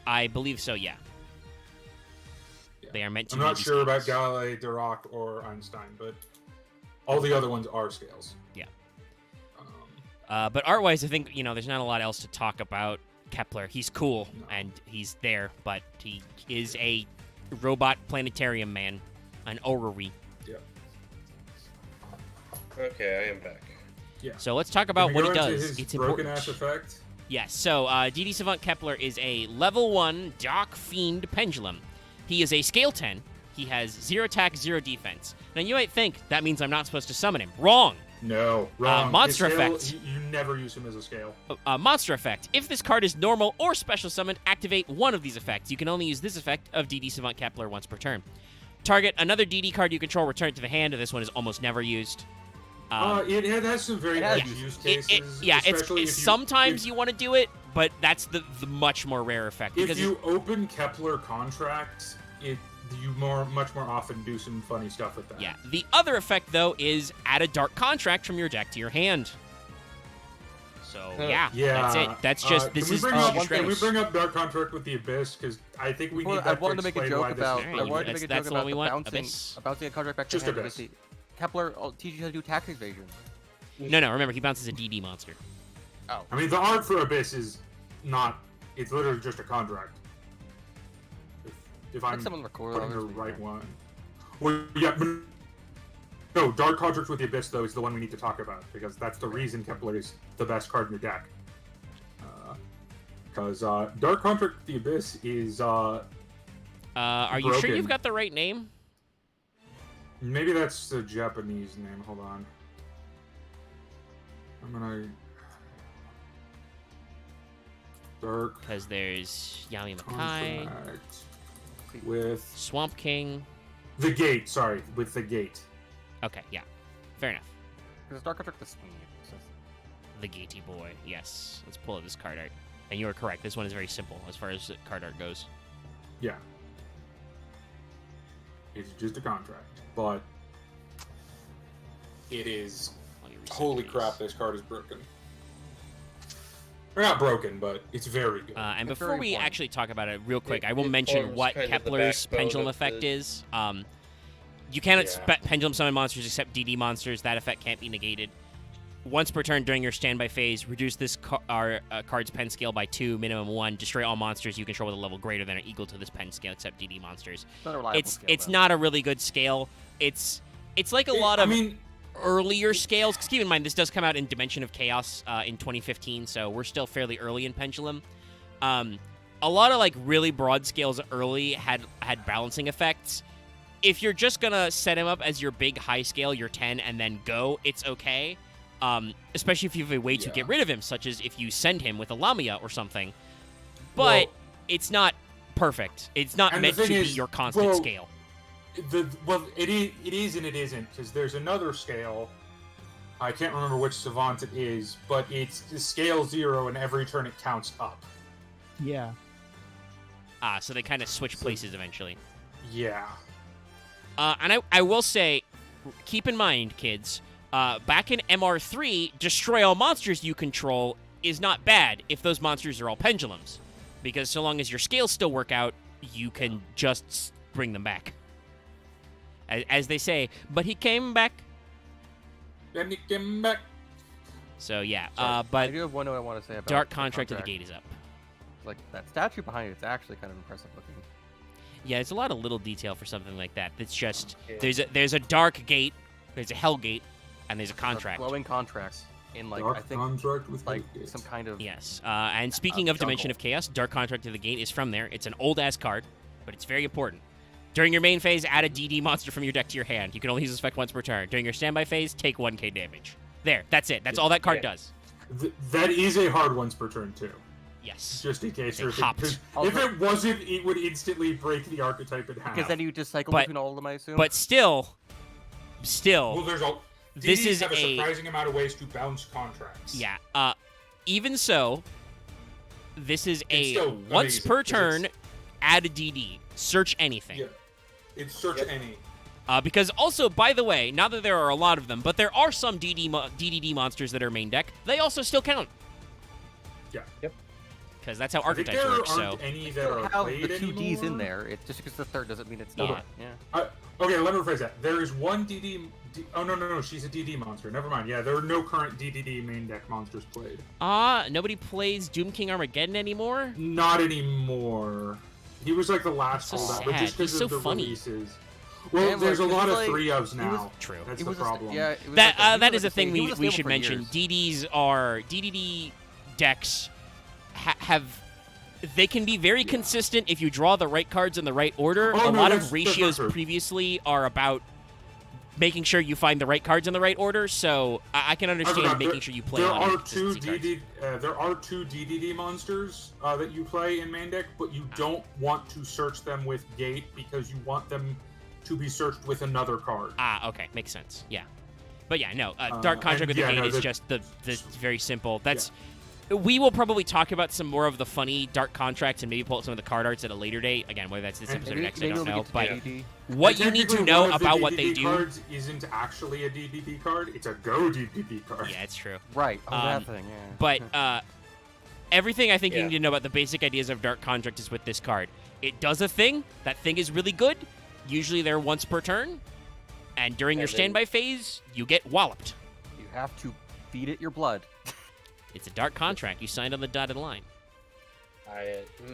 I believe so, yeah. They are meant to I'm be not sure about scales. Galilei, Dirac, or Einstein, but all the other ones are scales. Yeah. But art-wise, I think, there's not a lot else to talk about Kepler. He's cool, and he's there, but he is a robot planetarium man, an orrery. Yeah. Okay, I am back. Yeah. So let's talk about what he does. His It's broken important. ass effect. Yes, so DD Savant Kepler is a level 1 Dark Fiend Pendulum. He is a scale 10. He has 0 attack, 0 defense. Now you might think that means I'm not supposed to summon him. Wrong! No, wrong. Monster His scale, effect. You never use him as a scale. Monster effect. If this card is normal or special summoned, activate one of these effects. You can only use this effect of DD Savant Kepler once per turn. Target another DD card you control, return it to the hand. This one is almost never used. It has some very edgy use cases. especially if sometimes you want to do it, but that's the much more rare effect. If you open Kepler contracts, you much more often do some funny stuff with that. Yeah. The other effect, though, is add a dark contract from your deck to your hand. So, yeah, that's it. That's just, Can we bring up Dark Contract with the Abyss? Because I think we need that I wanted to make a joke about. Right, I wanted to make a that's joke the one about we the want, bouncing, Abyss. bouncing a contract back to Just hand. Abyss. Kepler teaches you how to do tax evasion. No, remember, he bounces a DD monster. Oh. I mean, the art for Abyss is not. It's literally just a contract. If I'm someone record putting the others, right one. Well, yeah. No, Dark Contract with the Abyss, though, is the one we need to talk about. Because that's the reason Kepler is the best card in your deck. Because Dark Contract with the Abyss is. Are you sure you've got the right name? Maybe that's the Japanese name. Hold on. I'm gonna. Dark. Because there's Yami Makai, Contract with Swamp King. the Gate. Sorry, with the Gate. Okay, yeah. Fair enough. Because Dark Contract is swinging. The Gatey boy. Yes. Let's pull up this card art. And you are correct. This one is very simple as far as card art goes. Yeah. It's just a contract, but it is. Holy crap! This card is broken. Or not broken, but it's very good. And It's before very we important. actually talk about it real quick, I will it mention forms what kind of the Kepler's backbone pendulum of effect the- is. You cannot pendulum summon monsters except DD monsters. That effect can't be negated. Once per turn during your standby phase, reduce this card's pen scale by 2, minimum 1. Destroy all monsters you control with a level greater than or equal to this pen scale except DD monsters. It's not a reliable It's scale, though. not a really good scale. It's like a lot of earlier scales. 'Cause keep in mind, this does come out in Dimension of Chaos in 2015, so we're still fairly early in Pendulum. A lot of like really broad scales early had balancing effects. If you're just gonna set him up as your big high scale, your 10, and then go, it's okay. Especially if you have a way to get rid of him, such as if you send him with a Lamia or something. But it's not perfect. It's not meant to be your constant scale. It is and it isn't, because there's another scale. I can't remember which savant it is, but it's scale 0, and every turn it counts up. Yeah. So they kind of switch places eventually. Yeah. And I will say, keep in mind, kids, back in MR3, destroy all monsters you control is not bad if those monsters are all pendulums. Because so long as your scales still work out, you can just bring them back. As they say, but he came back. And he came back. So yeah, I but do have one note I want to say about Dark the Contract of the Gate is up. Like that statue behind it, it's actually kind of impressive looking. Yeah, it's a lot of little detail for something like that. It's just Yeah. there's a dark gate, there's a hell gate, and there's a A contract. glowing contract in like Dark I think contract with like Gates. some kind of Yes. And speaking of Dimension jungle. of Chaos, Dark Contract to the Gate is from there. It's an old-ass card, but it's very important. During your main phase, add a DD monster from your deck to your hand. You can only use this effect once per turn. During your standby phase, take 1k damage. There, that's it. That's all that card Yeah. does. That is a hard once per turn too. Yes. Just in case They you're hopped. thinking, 'cause if it wasn't, it would instantly break the archetype in half. because then you just cycle But- between all of them, I assume. But still, well, there's a This DDs is have a a- surprising amount of ways to bounce contracts. yeah. Even so, this is It's a still once amazing, per 'cause turn, it's- add a DD. Search anything. Yeah. It's search Yep. any. Because also, by the way, not that there are a lot of them, but there are some DDD monsters that are main deck. They also still count. Yeah. Yep. Because that's how I think archetypes there work. So aren't any that Still are have played the two Ds in anymore. there. It just because the third doesn't mean it's Yeah. not. Yeah. Okay, let me rephrase that. There is one oh no, she's a DD monster. Never mind. Yeah, there are no current DDD main deck monsters played. nobody plays Doom King Armageddon anymore. Not anymore. He was like the last That's so holdout, but just sad. because He's of so the funny. releases. Well, Yeah, there's a like, lot he's of like- 3-ofs he now. was- True. That's It the was problem. yeah. It was That like that he is was a thing he was we stable should for mention. years. DDs are DDD decks have. They can be very consistent if you draw the right cards in the right order. Oh, a no, lot that's of ratios true. previously are about making sure you find the right cards in the right order. So I can understand forgot, making sure you play There on are consistency two cards. there are two DDD monsters that you play in main deck, but you don't want to search them with Gate because you want them to be searched with another card. Okay, makes sense. Yeah, but yeah, no. Dark Contract and with the yeah, Gate no, is the- just the very simple. That's. We will probably talk about some more of the funny Dark Contracts and maybe pull up some of the card arts at a later date. Again, whether that's this episode or next, I don't know. But what you need to Technically, know one of the about what they DDD do. cards isn't actually a DDD card; it's a Go DDD card. Yeah, it's true. Right. Oh, Um, that thing. Yeah. But everything I think you Yeah. need to know about the basic ideas of Dark Contract is with this card. It does a thing. That thing is really good. Usually they're once per turn. And during your And then- standby phase, you get walloped. you have to feed it your blood. It's a Dark Contract. You signed on the dotted line.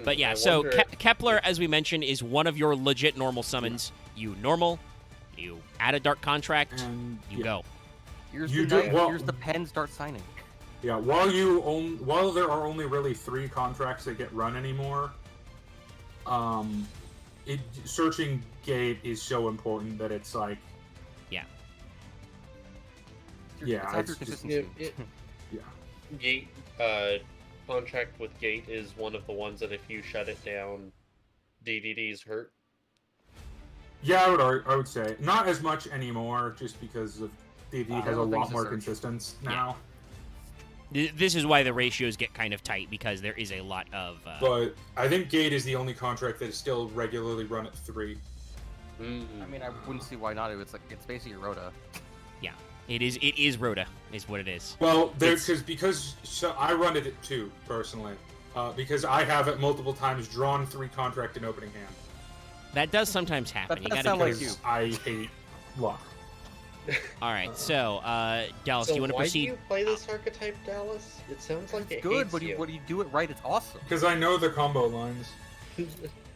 But yeah, I so wonder- Kepler, as we mentioned, is one of your legit normal summons. You normal, you add a Dark Contract, And you yeah. go. Here's You the do- night, well- here's the pen. Start signing. Yeah, while there are only really 3 contracts that get run anymore, searching Gate is so important that it's like, Yeah, It's after it's just- consistency. yeah. Gate contract with Gate is one of the ones that if you shut it down, DDDs hurt. Yeah, I would say not as much anymore, just because of DD has a Little things lot to more search. consistence now. This is why the ratios get kind of tight, because there is a lot of... But I think Gate is the only contract that is still regularly run at 3. I mean, I wouldn't see why not. It's like it's basically Rhoda. It is Rhoda, is what it is. Well, It's- because I run it at 2 personally, because I have at multiple times drawn 3 contract in opening hand. That does sometimes happen. That You does gotta sound like Because you. I hate luck. All right, so Dallas, So do you want to why proceed? do you play this archetype, Dallas? It sounds like It's it good, hates but you. when you do it right, it's awesome. Because I know the combo lines.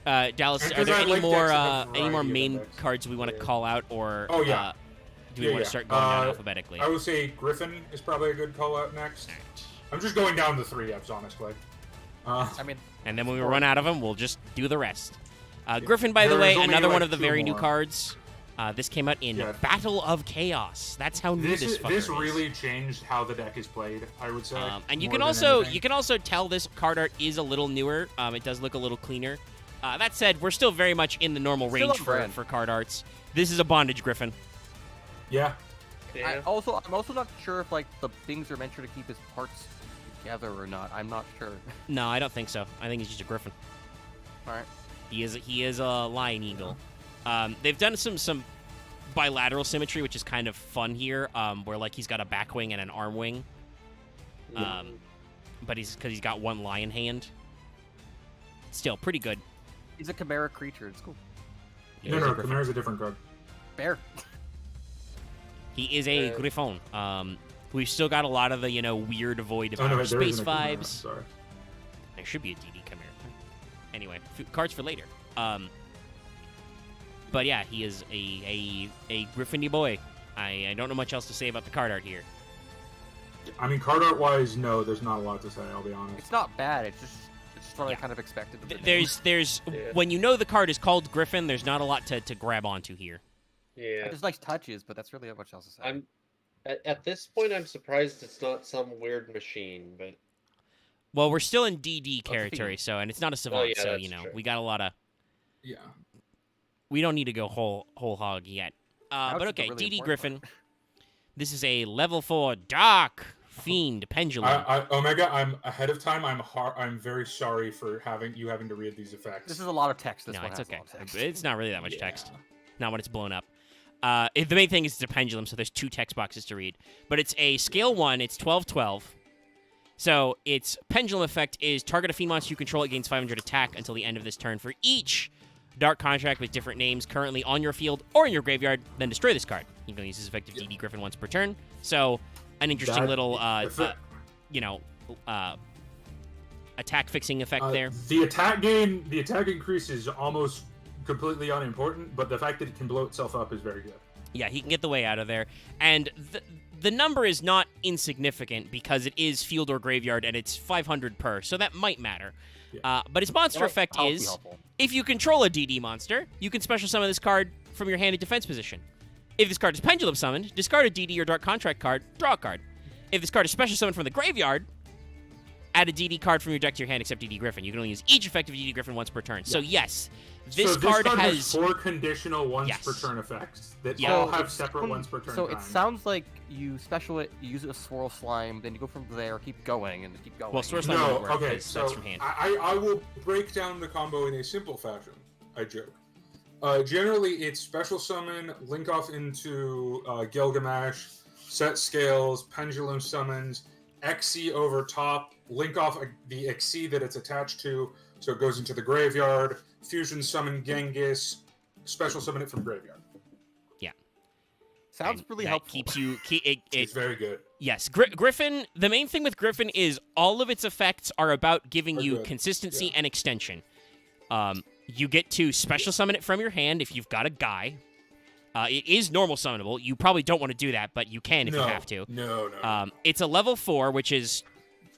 Dallas, And are 'cause there I any like more decks that have any more variety of main decks. cards we want to Yeah. call out, or Oh, yeah. do we Yeah, want to yeah. start going down alphabetically? I would say Griffin is probably a good call out next. Alright. I'm just going down to 3-Fs, honestly. I mean, And then when we run out of them, we'll just do the rest. Griffin, by the There way, is only, another one like, of the 2 very new more. cards. This came out in Yeah. Battle of Chaos. That's how new this fucker This is. really changed how the deck is played, I would say. And you more can than also anything. you can also tell this card art is a little newer. It does look a little cleaner. That said, we're still very much in the normal Still range on brand. for card arts. This is a bondage Griffin. Yeah. Yeah. I'm also not sure if like the things are meant to keep his parts together or not. I'm not sure. No, I don't think so. I think he's just a Griffin. All right. He is a lion eagle. They've done some bilateral symmetry, which is kind of fun here, where like he's got a back wing and an arm wing. Yeah. But because he's got one lion hand. Still pretty good. He's a chimera creature. It's cool. He No, is a no, Griffin. Chimera's a different card. Bear. He is a Uh, Griffon. We've still got a lot of the weird void of Oh, no, outer wait, there space isn't a Chimera, vibes. Sorry. There should be a DD Chimera. Anyway, cards for later. But yeah, he is a Griffin-y boy. I don't know much else to say about the card art here. I mean, card art wise, no, there's not a lot to say. I'll be honest. It's not bad. It's just what I kind of expected. There's when you know the card is called Griffin, there's not a lot to grab onto here. Yeah. There's nice touches, but that's really not much else to say. At this point, I'm surprised it's not some weird machine, but. Well, we're still in DD territory, and it's not a savant, so true. we got a lot of. Yeah. We don't need to go whole hog yet. But okay, really DD Griffin. This is a level 4 Dark Fiend Pendulum. Omega, I'm ahead of time. I'm very sorry for having to read these effects. This is a lot of text. No, it's okay. A lot of text. It's not really that much text. Not when it's blown up. The main thing is it's a pendulum, so there's 2 text boxes to read. But it's a scale 1. It's 12/12. So its pendulum effect is target a fiend monster you control. It gains 500 attack until the end of this turn for each dark contract with different names currently on your field or in your graveyard. Then destroy this card. You can use this effective DD Griffin once per turn. So an interesting little, attack fixing effect there. The attack increase is almost completely unimportant, but the fact that it can blow itself up is very good. Yeah, he can get the way out of there. And the number is not insignificant because it is field or graveyard, and it's 500 per, so that might matter. Yeah. But its monster effect is, if you control a DD monster, you can special summon this card from your hand in defense position. If this card is pendulum summoned, discard a DD or dark contract card, draw a card. If this card is special summoned from the graveyard, add a DD card from your deck to your hand except DD Griffin. You can only use each effective DD Griffin once per turn. Yeah. So yes, this card has 4 conditional once per turn effects that all have separate ones per turn. So it sounds like you special it, you use a Swirl Slime, then you go from there, keep going, and keep going. Well, Swirl Slime no, doesn't work. Okay, so that's from hand. I will break down the combo in a simple fashion. I joke. Generally, it's special summon, link off into Gilgamesh, set scales, pendulum summons, XC over top, link off the XC that it's attached to, so it goes into the graveyard, fusion summon Genghis, special summon it from graveyard. Yeah. Sounds really helpful. Keeps you... It's very good. Yes. Griffin, the main thing with Griffin is all of its effects are about giving you consistency and extension. You get to special summon it from your hand if you've got a guy. It is normal summonable. You probably don't want to do that, but you can if you have to. No. It's a level 4, which is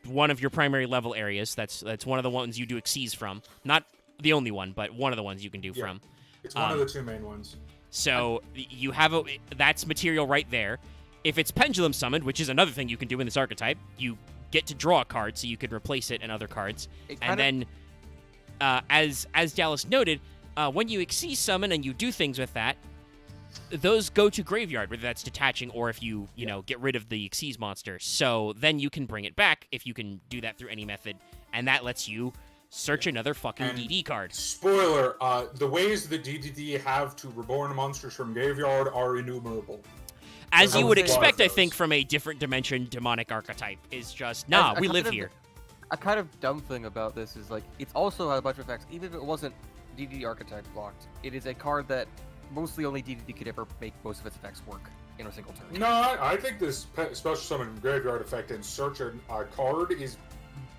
one of your primary level areas. That's one of the ones you do Xyz from. Not the only one, but one of the ones you can do from. It's one of the 2 main ones. So you have that's material right there. If it's pendulum summoned, which is another thing you can do in this archetype, you get to draw a card, so you can replace it in other cards. Then, as Dallas noted, when you Xyz summon and you do things with that, those go to graveyard, whether that's detaching or if you get rid of the Xyz monster. So then you can bring it back if you can do that through any method, and that lets you search another fucking DD card. Spoiler, the ways the DDD have to reborn monsters from graveyard are innumerable. As you would expect, I think, from a different dimension demonic archetype, is just, we live here. A kind of dumb thing about this is, like, it's also had a bunch of effects. Even if it wasn't DDD archetype blocked, it is a card that mostly only DDD could ever make most of its effects work in a single turn. No, I think this special summon graveyard effect and search a card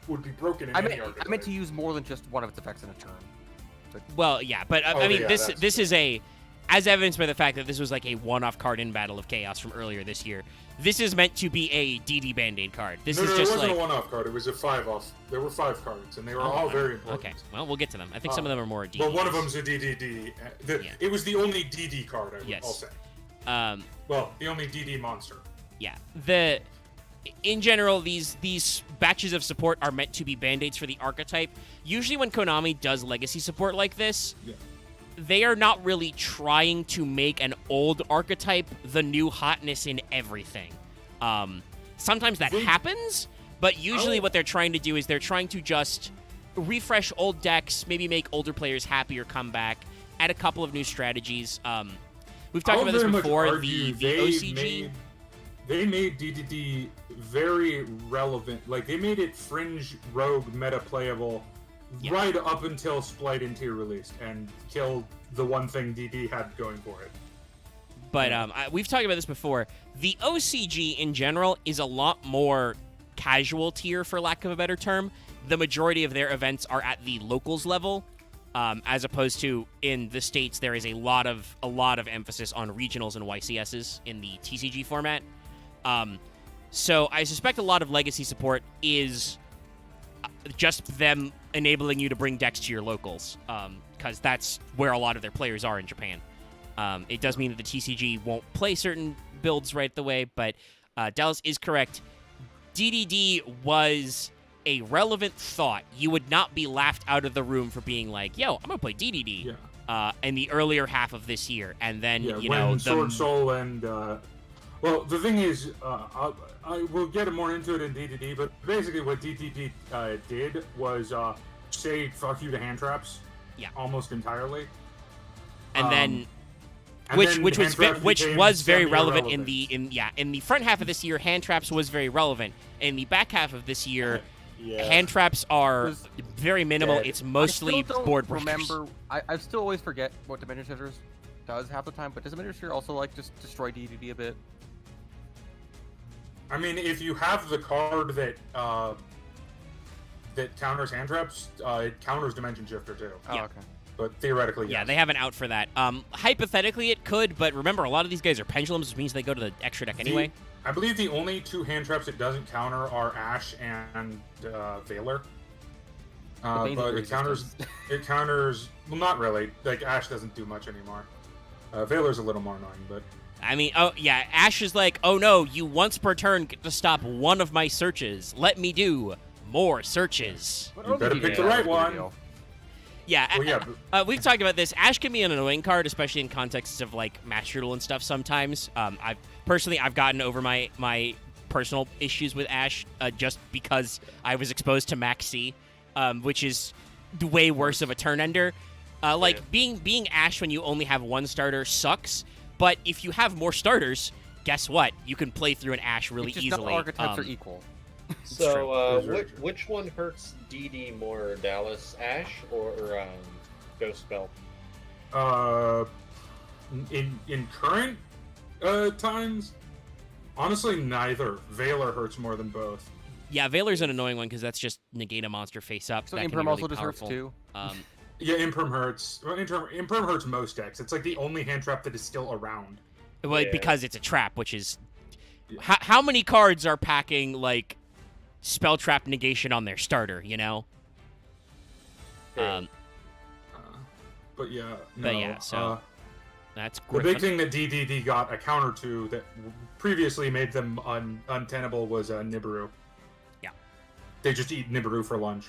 would be broken in any archetype. I meant to use more than just one of its effects in a turn. Well, yeah, but I mean, this is as evidenced by the fact that this was like a one-off card in Battle of Chaos from earlier this year. This is meant to be a DD Band-Aid card. It wasn't a one-off card. It was a 5-off. There were 5 cards, and they were all very important. Okay, well, we'll get to them. I think some of them are more DD. Well, one of them's a DDD. It was the only DD card, I'll say. Well, the only DD monster. Yeah. In general, these batches of support are meant to be Band-Aids for the archetype. Usually when Konami does legacy support like this, they are not really trying to make an old archetype the new hotness in everything. Sometimes that happens, but usually what they're trying to do is they're trying to just refresh old decks, maybe make older players happier come back, add a couple of new strategies. We've talked about this before, the OCG. They made DDD very relevant. Like, they made it fringe rogue meta playable right up until Splight and Tier released and killed the one thing DD had going for it. But we've talked about this before. The OCG in general is a lot more casual tier, for lack of a better term. the majority of their events are at the locals level, as opposed to in the States, there is a lot of emphasis on regionals and YCSs in the TCG format. So I suspect a lot of legacy support is just them enabling you to bring decks to your locals, because that's where a lot of their players are in Japan. It does mean that the TCG won't play certain builds right the way, but Dallas is correct. DDD was a relevant thought. You would not be laughed out of the room for being like, yo, I'm going to play DDD in the earlier half of this year. And then, you know... Sword Soul and... well, the thing is, I will get more into it in DDD, but basically what DDD did was say fuck you to hand traps almost entirely. And then... Which was very relevant in the front half of this year. Hand traps was very relevant. In the back half of this year, hand traps are very minimal. It's mostly board breakers. Remember, I still always forget what Dimension Shifters does half the time. But does Dimension Shifter also like just destroy DDD a bit? I mean, if you have the card that that counters hand traps, it counters Dimension Shifter too. Oh, okay. But theoretically, yeah, yes. they have an out for that. Hypothetically, it could, but remember, a lot of these guys are pendulums, which means they go to the extra deck anyway. I believe the only two hand traps it doesn't counter are Ash and Valor. But it counters. Well, not really. Like Ash doesn't do much anymore. Valor's a little more annoying, but. I mean, oh yeah, Ash is like, oh no, you once per turn get to stop one of my searches. Let me do more searches. You better pick the right one. Yeah, we've talked about this. Ash can be an annoying card, especially in contexts of like Master Duel and stuff. Sometimes, I've gotten over my personal issues with Ash just because I was exposed to Max C, which is way worse of a turn ender. Being Ash when you only have one starter sucks. But if you have more starters, guess what? You can play through an Ash really it's just easily. Not archetypes are equal. So, which one hurts DD more, Dallas? Ash or Ghost Spell? In current times, honestly, neither. Valor hurts more than both. Yeah, Valor's an annoying one because that's just negate a monster face up. So that Imperm really also just hurts powerful. too. Yeah, Imperm hurts. Well, Imperm hurts most decks. It's like the only hand trap that is still around. Well, because it's a trap, which is... How many cards are packing, like, spell trap negation on their starter, you know? But yeah, no. So that's Griffin. The big thing that DDD got a counter to that previously made them untenable was Nibiru. Yeah. They just eat Nibiru for lunch.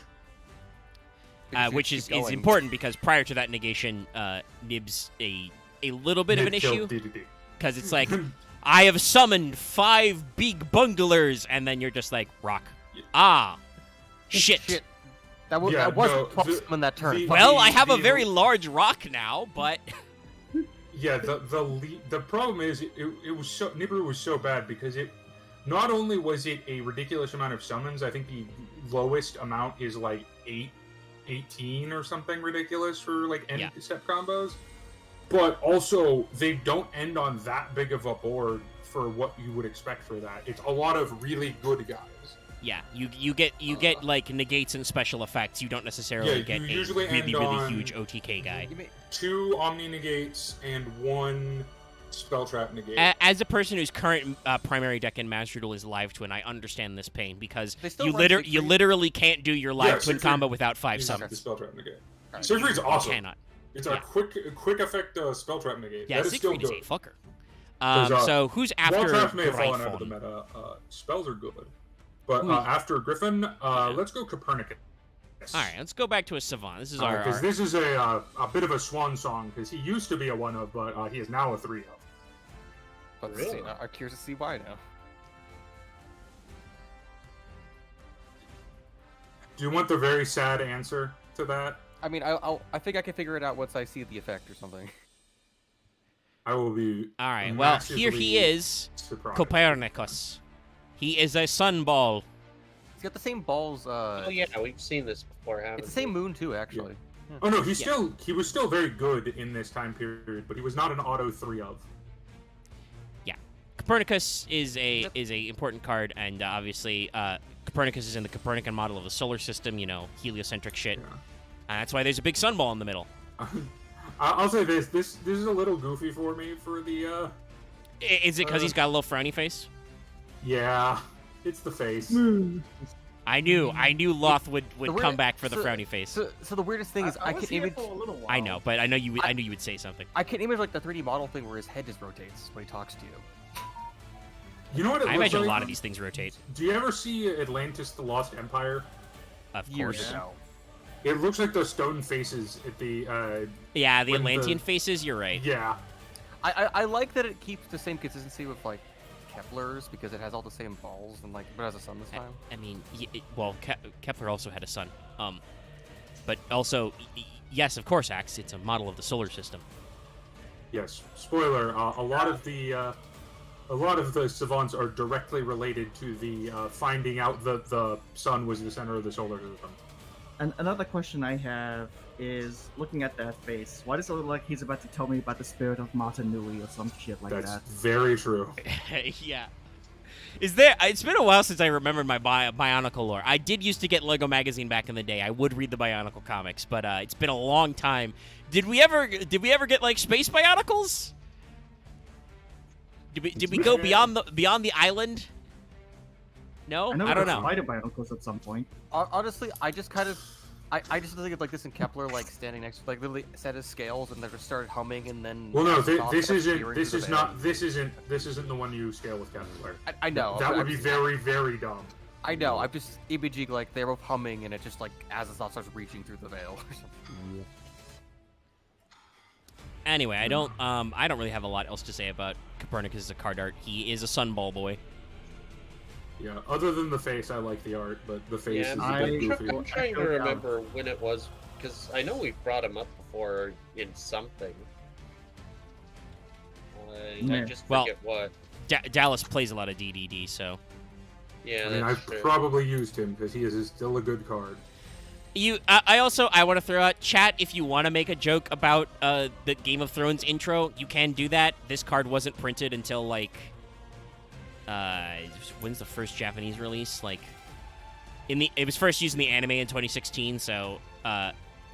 Which is important because prior to that negation, Nib's a little bit of an issue. Because it's like, I have summoned 5 big bunglers, and then you're just like, rock. Ah, shit. That was summon that turn. I have a very large rock now, but... Yeah, the problem is it was so Nibiru was so bad because it not only was it a ridiculous amount of summons. I think the lowest amount is like 18 or something ridiculous for like end step combos, but also they don't end on that big of a board for what you would expect for that. It's a lot of really good guys. Yeah, you get like negates and special effects. You don't necessarily get a really huge OTK guy. 2 Omni negates and 1 spell trap negate. As a person whose current primary deck in Master Duel is Live Twin, I understand this pain because you literally can't do your Live Twin combo without 5 summons. The spell trap negate. Siegfried's awesome. You cannot. It's a quick effect spell trap negate. Yeah, Siegfried is a fucker. So who's after Warcraft may have fallen out of the meta. Spells are good. But after Griffin, let's go Copernicus. All right, let's go back to a Savant. This is our... This is a bit of a swan song, because he used to be a 1-of, but he is now a 3-of. Really? I'm curious to see why now. Do you want the very sad answer to that? I mean, I think I can figure it out once I see the effect or something. I will be... All right, well, here he is, surprised. Copernicus. He is a sunball. He's got the same balls. Oh yeah, we've seen this before, haven't we? It's the same moon too, actually. Yeah. Oh no, he was still very good in this time period, but he was not an auto 3-of. Yeah, Copernicus is a important card, and obviously Copernicus is in the Copernican model of the solar system, you know, heliocentric shit. Yeah. That's why there's a big sun ball in the middle. I'll say this. This is a little goofy for me for the. Is it because he's got a little frowny face? Yeah, it's the face. I knew Loth would come back for the so- frowny face. So the weirdest thing is I was can here image. for a little while. I know, but I knew you would say something. I can image like the 3D model thing where his head just rotates when he talks to you. You know what it I looks imagine like? a lot of these things rotate. Do you ever see Atlantis: The Lost Empire? Of Years course. ago. It looks like those stone faces at the. Yeah, the When Atlantean the- faces. You're right. Yeah. I like that it keeps the same consistency with like Kepler's because it has all the same balls and like but it has a sun this time. I mean, Kepler also had a sun. But also, yes, of course, Axe. It's a model of the solar system. Yes. Spoiler: a lot of the savants are directly related to the finding out that the sun was the center of the solar system. And another question I have is, looking at that face, why does it look like he's about to tell me about the spirit of Martin Nui or some shit like That's that? very true. Yeah. Is there? It's been a while since I remembered my Bionicle lore. I did used to get Lego Magazine back in the day. I would read the Bionicle comics, but it's been a long time. Did we ever get like space Bionicles? Did we go beyond the island? No, I know I don't know. Spider Bionicles at some point. Honestly, I just kind of I just think of like this in Kepler like standing next to like literally set his scales and they just started humming and then. Well, no, stopped this and isn't. peering This through is the not. veil. This isn't the one you scale with Kepler. I know. That I'm would be just- very, very dumb. I know. I'm just imaging like they're both humming and it just like as the thought starts reaching through the veil. Or something. Anyway, I don't really have a lot else to say about Copernicus as a card art. He is a sunball boy. Yeah. Other than the face, I like the art, but the face Yeah, is a I- bit goofy. I'm trying to remember when it was, because I know we've brought him up before in something. I Yeah. just Well- forget what. Dallas plays a lot of DDD, so Yeah, I mean, that's I've true. probably used him because he is still a good card. I also want to throw out chat if you want to make a joke about the Game of Thrones intro, you can do that. This card wasn't printed until like when's the first Japanese release? Like it was first used in the anime in 2016, so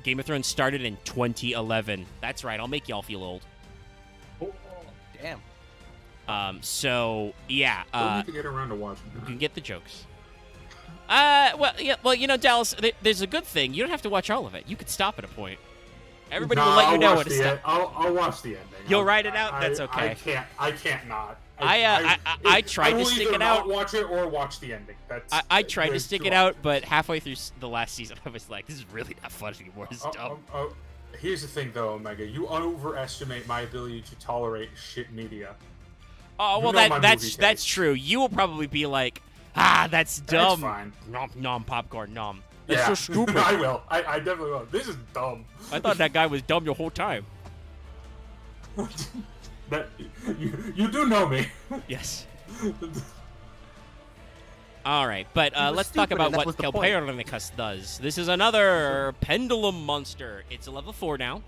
Game of Thrones started in 2011. That's right, I'll make y'all feel old. Damn. So yeah, Don't need to get around to watching you that. can get the jokes. Well, you know, Dallas, there's a good thing. You don't have to watch all of it. You could stop at a point. Everybody will Nah, let you I'll know watch when to the stop. end. I'll watch the ending. You'll I'll- write it out? That's okay. I can't not. I tried to will stick either it out. Not watch it or watch the ending. That's. I tried to there's stick two it out, options. but halfway through the last season, I was like, this is really not fun anymore. This is dumb. Here's the thing, though, Omega. You overestimate my ability to tolerate shit media. Oh, you well, know my that's movie that's taste. true. You will probably be like, that's dumb. That's fine. Nom popcorn, nom. That's Yeah, so stupid. I will. I definitely will. This is dumb. I thought that guy was dumb the whole time. That you do know me. Yes. All right, but was let's talk stupid, about and that what was the point. Copernicus does. This is another pendulum monster. It's a level 4 now.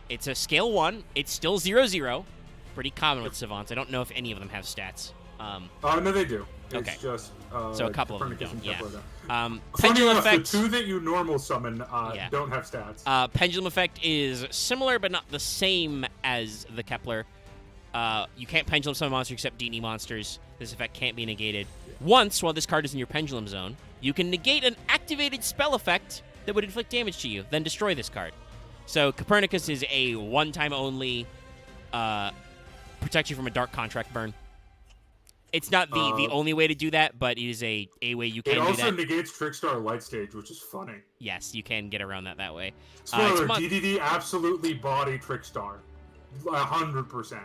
It's a scale 1. It's still 0/0. Pretty common with savants. I don't know if any of them have stats. No, they do. It's Okay. just So a couple of them Copernicus don't, and yeah. Kepler don't. Funny Pendulum enough, effect. the two that you normal summon Yeah. don't have stats. Pendulum effect is similar but not the same as the Kepler. You can't pendulum summon monsters except DD monsters. This effect can't be negated. Once, while this card is in your pendulum zone, you can negate an activated spell effect that would inflict damage to you, then destroy this card. So Copernicus is a one-time only, protect you from a dark contract burn. It's not the only way to do that, but it is a way you It can do also that. negates Trickstar Light Stage, which is funny. Yes, you can get around that way. Spoiler: mon- DDD absolutely body Trickstar, 100%.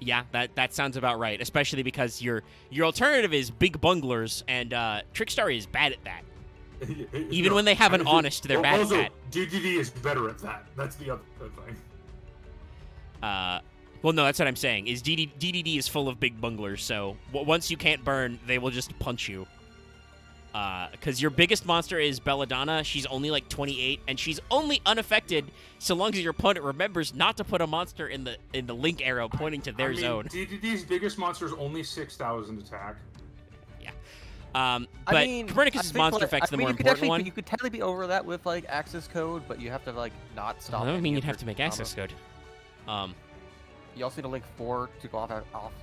Yeah, that sounds about right, especially because your alternative is big bunglers, and Trickstar is bad at that. Even when they have an honest, they're bad at also, that. DDD is better at that. That's the other thing. Well, no, that's what I'm saying, is DDD is full of big bunglers, so once you can't burn, they will just punch you. Because your biggest monster is Belladonna. She's only like 28, and she's only unaffected so long as your opponent remembers not to put a monster in the link arrow pointing to their zone. DDD's biggest monster is only 6,000 attack. But I mean, Copernicus' I think, monster like, effect's the more you could important definitely one. You could technically be over that with like access code, but you have to like not stop. I don't mean any you'd of have your to make combo. access code. You also need to link 4 to go off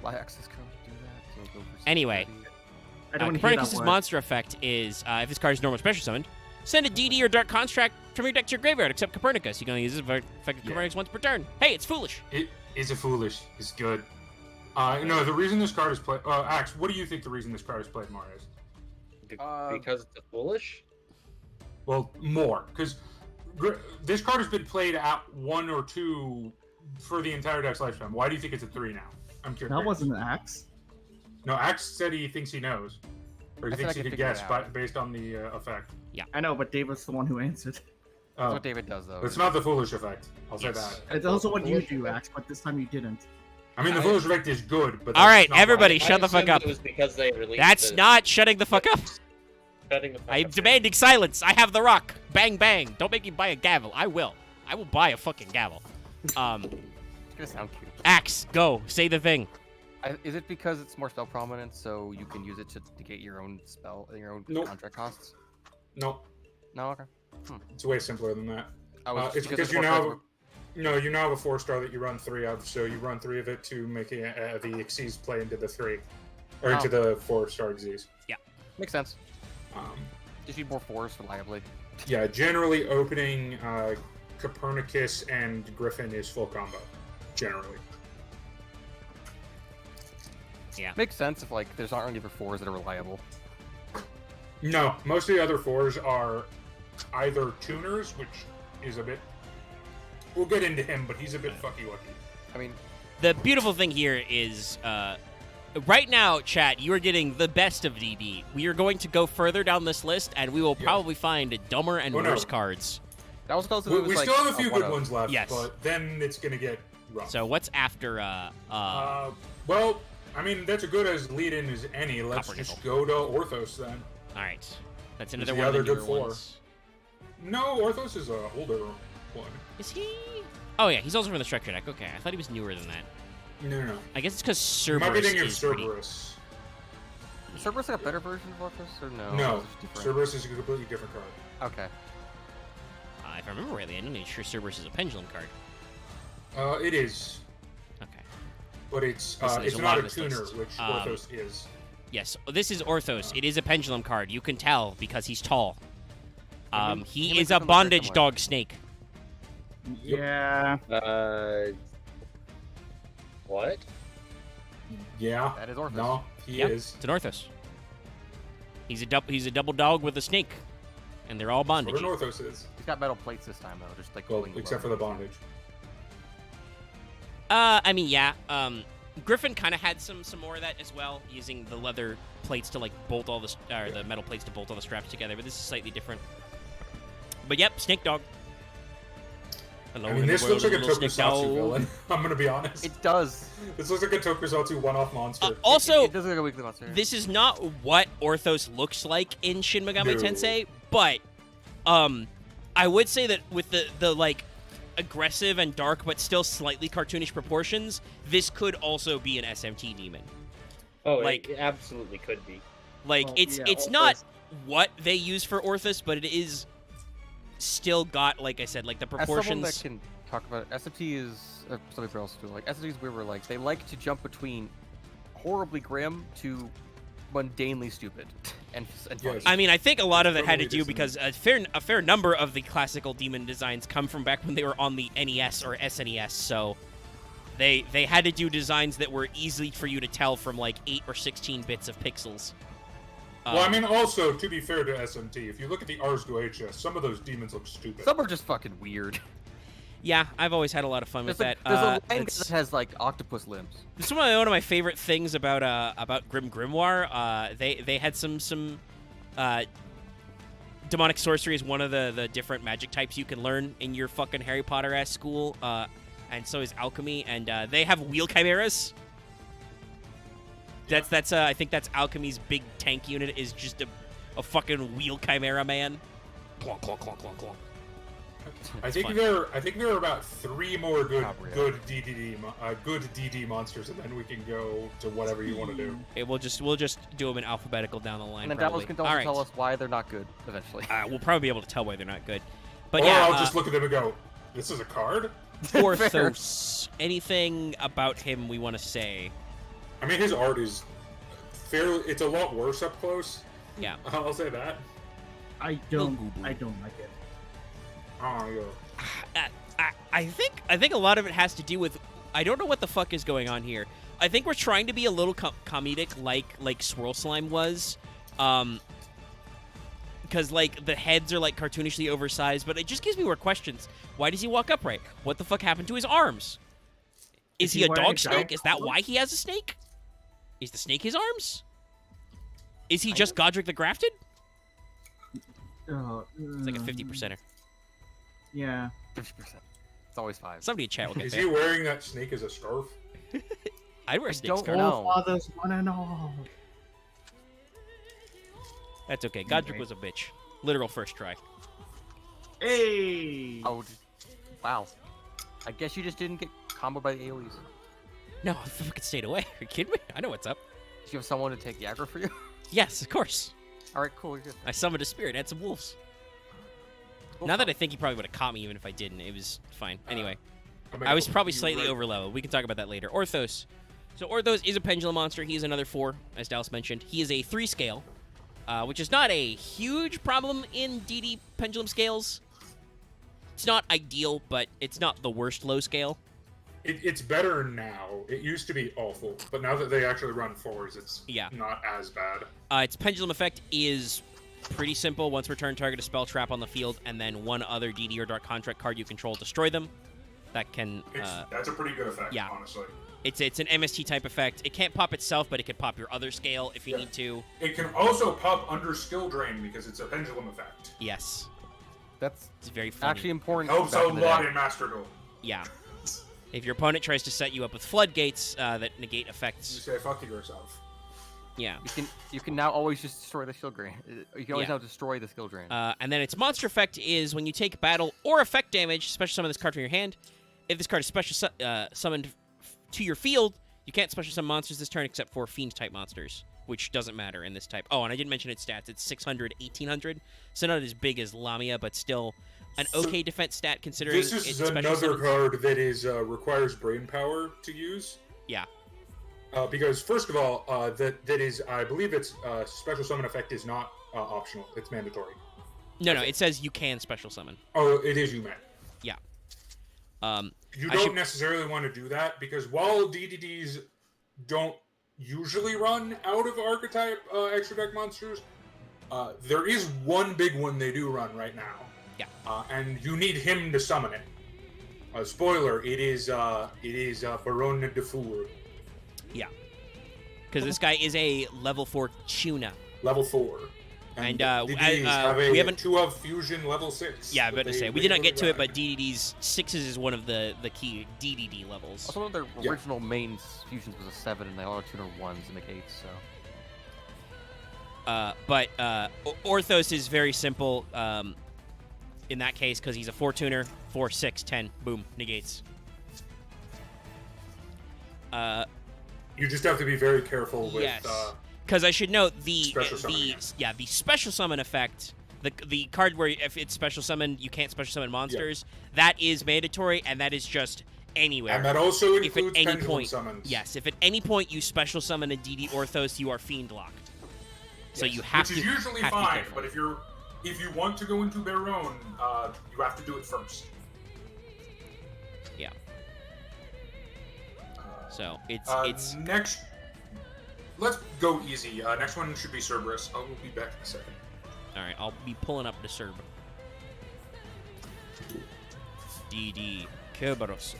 access code to do that. So go for Anyway. security. I don't want to hear that Copernicus' word. monster effect is, if this card is normal special summoned, send a DD or Dark Construct from your deck to your graveyard, except Copernicus. You can only use this effect Yeah. Copernicus once per turn. Hey, it's foolish. It is a foolish. It's good. No, the reason this card is played. Axe, what do you think the reason this card is played more is? Because it's foolish? Well, more because this card has been played at 1 or 2 for the entire deck's lifetime. Why do you think it's a 3 now? I'm curious. That wasn't an axe. No, Axe said he thinks he knows, or he I said thinks I he could could figure it guess out. based on the effect. I know, but Dave was the one who answered. That's Oh, what David does though. it's not the foolish effect. I'll say Yes. that. It's also what you Foolish do, effect. Axe, but this time you didn't. I mean, the foolish effect is good, but All that's right, not everybody, why- shut the fuck assumed up. It was because they released That's the- not shutting the fuck up. shutting the fuck I'm up. demanding silence. I have the rock. Bang, bang. Don't make me buy a gavel. I will. I will buy a fucking gavel. It's gonna sound cute. Axe, go. Say the thing. Is it because it's more spell prominent, so you can use it to negate your own Nope. contract costs? No, No, okay. it's way simpler than that. It's It's because it's you more now cards you now have a 4-star that you run 3 of, so you run 3 of it to make the Xyz play into the 3, or into the 4-star Xyz. makes sense. Um, Just need more 4s reliably. yeah, generally opening Copernicus and Griffin is full combo. Generally. Makes sense if like there's not any other 4s that are reliable. No, most of the other 4s are either tuners, which is a bit. We'll get into him, but he's a bit fucky wucky. I mean, The beautiful thing here is, right now, chat, you are getting the best of DD. We are going to go further down this list, and we will Yeah. probably find dumber and Oh, no. worse cards. that was close to We, it was, we like, still have a few good 1-0. ones left, Yes. but then it's gonna get rough. So what's after, Well, I mean that's as good as lead-in as any. Let's Copper just go to Orthos then. all right. That's Who's another the one of the other good newer 4? ones. No, Orthos is a older one. Is he? Oh, yeah, he's also from the structure deck. Okay, I thought he was newer than that. No. I guess it's because You might be Cerberus thinking of is pretty... Cerberus. Is Cerberus like a better version of Orthos or no? No, Is it different? Cerberus is a completely different card. Okay. If I remember rightly, I'm not sure Cerberus is a pendulum card. It is, Okay. but it's Listen, there's it's a lot not of a this tuner, list. which Orthos is. Yes, this is Orthos. It is a pendulum card. You can tell because he's tall. Him He and is a Griffin look very bondage similar. dog snake. Yeah. What? Yeah. That is Orthos. No, he Yep, is. it's an Orthos. He's a double dog with a snake, and they're all What bondage. an Orthos is. He's got metal plates this time though, just like Well, holding except for above the him. bondage. I mean, yeah. Griffin kind of had some more of that as well, using the leather plates to like bolt all the the metal plates to bolt all the straps together. But this is slightly different. But yep, snake dog. Hello I in mean, the this world looks like a of little snake Tokusatsu dog. villain. I'm gonna be honest. It does. This looks like a Tokusatsu one-off monster. Also, It does look like a weekly monster. this is not what Orthos looks like in Shin Megami No. Tensei, but I would say that with the like aggressive and dark but still slightly cartoonish proportions, this could also be an SMT demon. Oh, Like- it absolutely could be. Like Well, it's yeah, not Orthos- what they use for Orthos, but it is still got, like I said, like the As someone proportions. that can talk about it, SFT is something else too. Like SFT is weird. Like they like to jump between horribly grim to mundanely stupid and funny. Yes. I mean, I think a lot of that had to Totally do because a fair number of the classical demon designs come from back when they were on the NES or SNES, so they had to do designs that were easy for you to tell from like 8 or 16 bits of pixels. Well, I mean, also, to be fair to SMT, if you look at the Ars Goetia, some of those demons look stupid. Some are just fucking weird. Yeah, I've always had a lot of fun with that. There's a line it's- that has like octopus limbs. It's one of my favorite things about Grim Grimoire. They had some demonic sorcery is one of the different magic types you can learn in your fucking Harry Potter ass school. And so is alchemy, and they have wheel chimeras. That's I think that's alchemy's big tank unit is just a fucking wheel chimera man. Clonk, clonk, clonk, clonk, clonk. I think fun. there are about 3 more good Cabriolet. good DD monsters, and then we can go to whatever you want to do. We'll just do them in alphabetical down the line. And then probably. Dallas can also All right. tell us why they're not good eventually. We'll probably be able to tell why they're not good. But Or yeah, I'll just look at them and go, "This is a card." Porthos. Anything about him we want to say? I mean, his art is fairly. It's a lot worse up close. Yeah. I'll say that. I don't like it. Oh, yeah. I think a lot of it has to do with I don't know what the fuck is going on here. I think we're trying to be a little comedic like Swirl Slime was, because like the heads are like cartoonishly oversized, but it just gives me more questions. Why does he walk upright? What the fuck happened to his arms? Is he a wearing dog a snake? giant Is that collar? why he has a snake? Is the snake his arms? Is he just Godric the Grafted? It's like a 50%er. Yeah. 50%. It's always 5. Somebody in chat will get Is there. he wearing that snake as a scarf? I'd wear a snake don't scarf. know. All fathers, one and all. That's okay. Godric was a bitch. Literal first try. Hey. Oh, wow. I guess you just didn't get comboed by the AoEs. No, I fucking stayed away. Are you kidding me? I know what's up. Do you have someone to take the aggro for you? Yes, of course. All right, cool. You're good. I summoned a spirit and some wolves. Now that I think he probably would have caught me even if I didn't. It was fine. Anyway, I was probably slightly overleveled. We can talk about that later. Orthos. So Orthos is a pendulum monster. He is another 4, as Dallas mentioned. He is a 3 scale, which is not a huge problem in DD pendulum scales. It's not ideal, but it's not the worst low scale. It's better now. It used to be awful, but now that they actually run 4s, it's not as bad. Its pendulum effect is pretty simple. Once per turn, target a spell trap on the field, and then one other DD or Dark Contract card you control destroy them. That can... That's a pretty good effect, honestly. It's an MST type effect. It can't pop itself, but it can pop your other scale if you need to. It can also pop under skill drain because it's a pendulum effect. Yes. That's It's very funny. actually important. Helps back a in the lot day. in Master Duel. Yeah. If your opponent tries to set you up with floodgates that negate You effects, say fuck yourself. yeah. You can now always just destroy the skill drain. You can always Yeah. now destroy the skill drain. And then its monster effect is when you take battle or effect damage, special summon this card from your hand. If this card is special summoned to your field, you can't special summon monsters this turn except for fiend-type monsters, which doesn't matter in this type. Oh, and I didn't mention its stats. It's 600, 1800, so not as big as Lamia, but still an okay defense stat considering This is it's special another summons. card that is requires brain power to use. Yeah. Because first of all, that is I believe its special summon effect is not optional. It's mandatory. No, it says you can special summon. Oh, it is UMAT. Yeah. You I don't should- necessarily want to do that because while DDDs don't usually run out of archetype extra deck monsters, there is one big one they do run right now. Yeah. And you need him to summon it. Spoiler: it is Baron de Four, Yeah. Because this guy is a level 4 tuna. level 4. And, DDDs have a we haven't- 2 of fusion level 6. Yeah, I that better they say. We did not get to it, regularly but DDD's 6s is one of the key DDD levels. Also, one of their Yeah. original main fusions was a 7, and they all tuner 1s and make 8s. So But Orthos is very simple in that case because he's a 4 tuner, 4, 6, 10, boom, negates. You just have to be very careful with. Yes. Because I should note Special summoning. the special summon effect, the card where if it's special summoned, you can't special summon monsters. That is mandatory, and that is just anywhere. And that also if at includes any pendulum point, summons. yes, if at any point you special summon a DD Orthos, you are fiend locked. So you have Which to. is usually have to be fine, careful. but if you want to go into Baron, you have to do it first. Yeah. So it's next. Let's go easy. Next one should be Cerberus. I will be back in a second. all right. I'll be pulling up the Serb. DD Kerberos.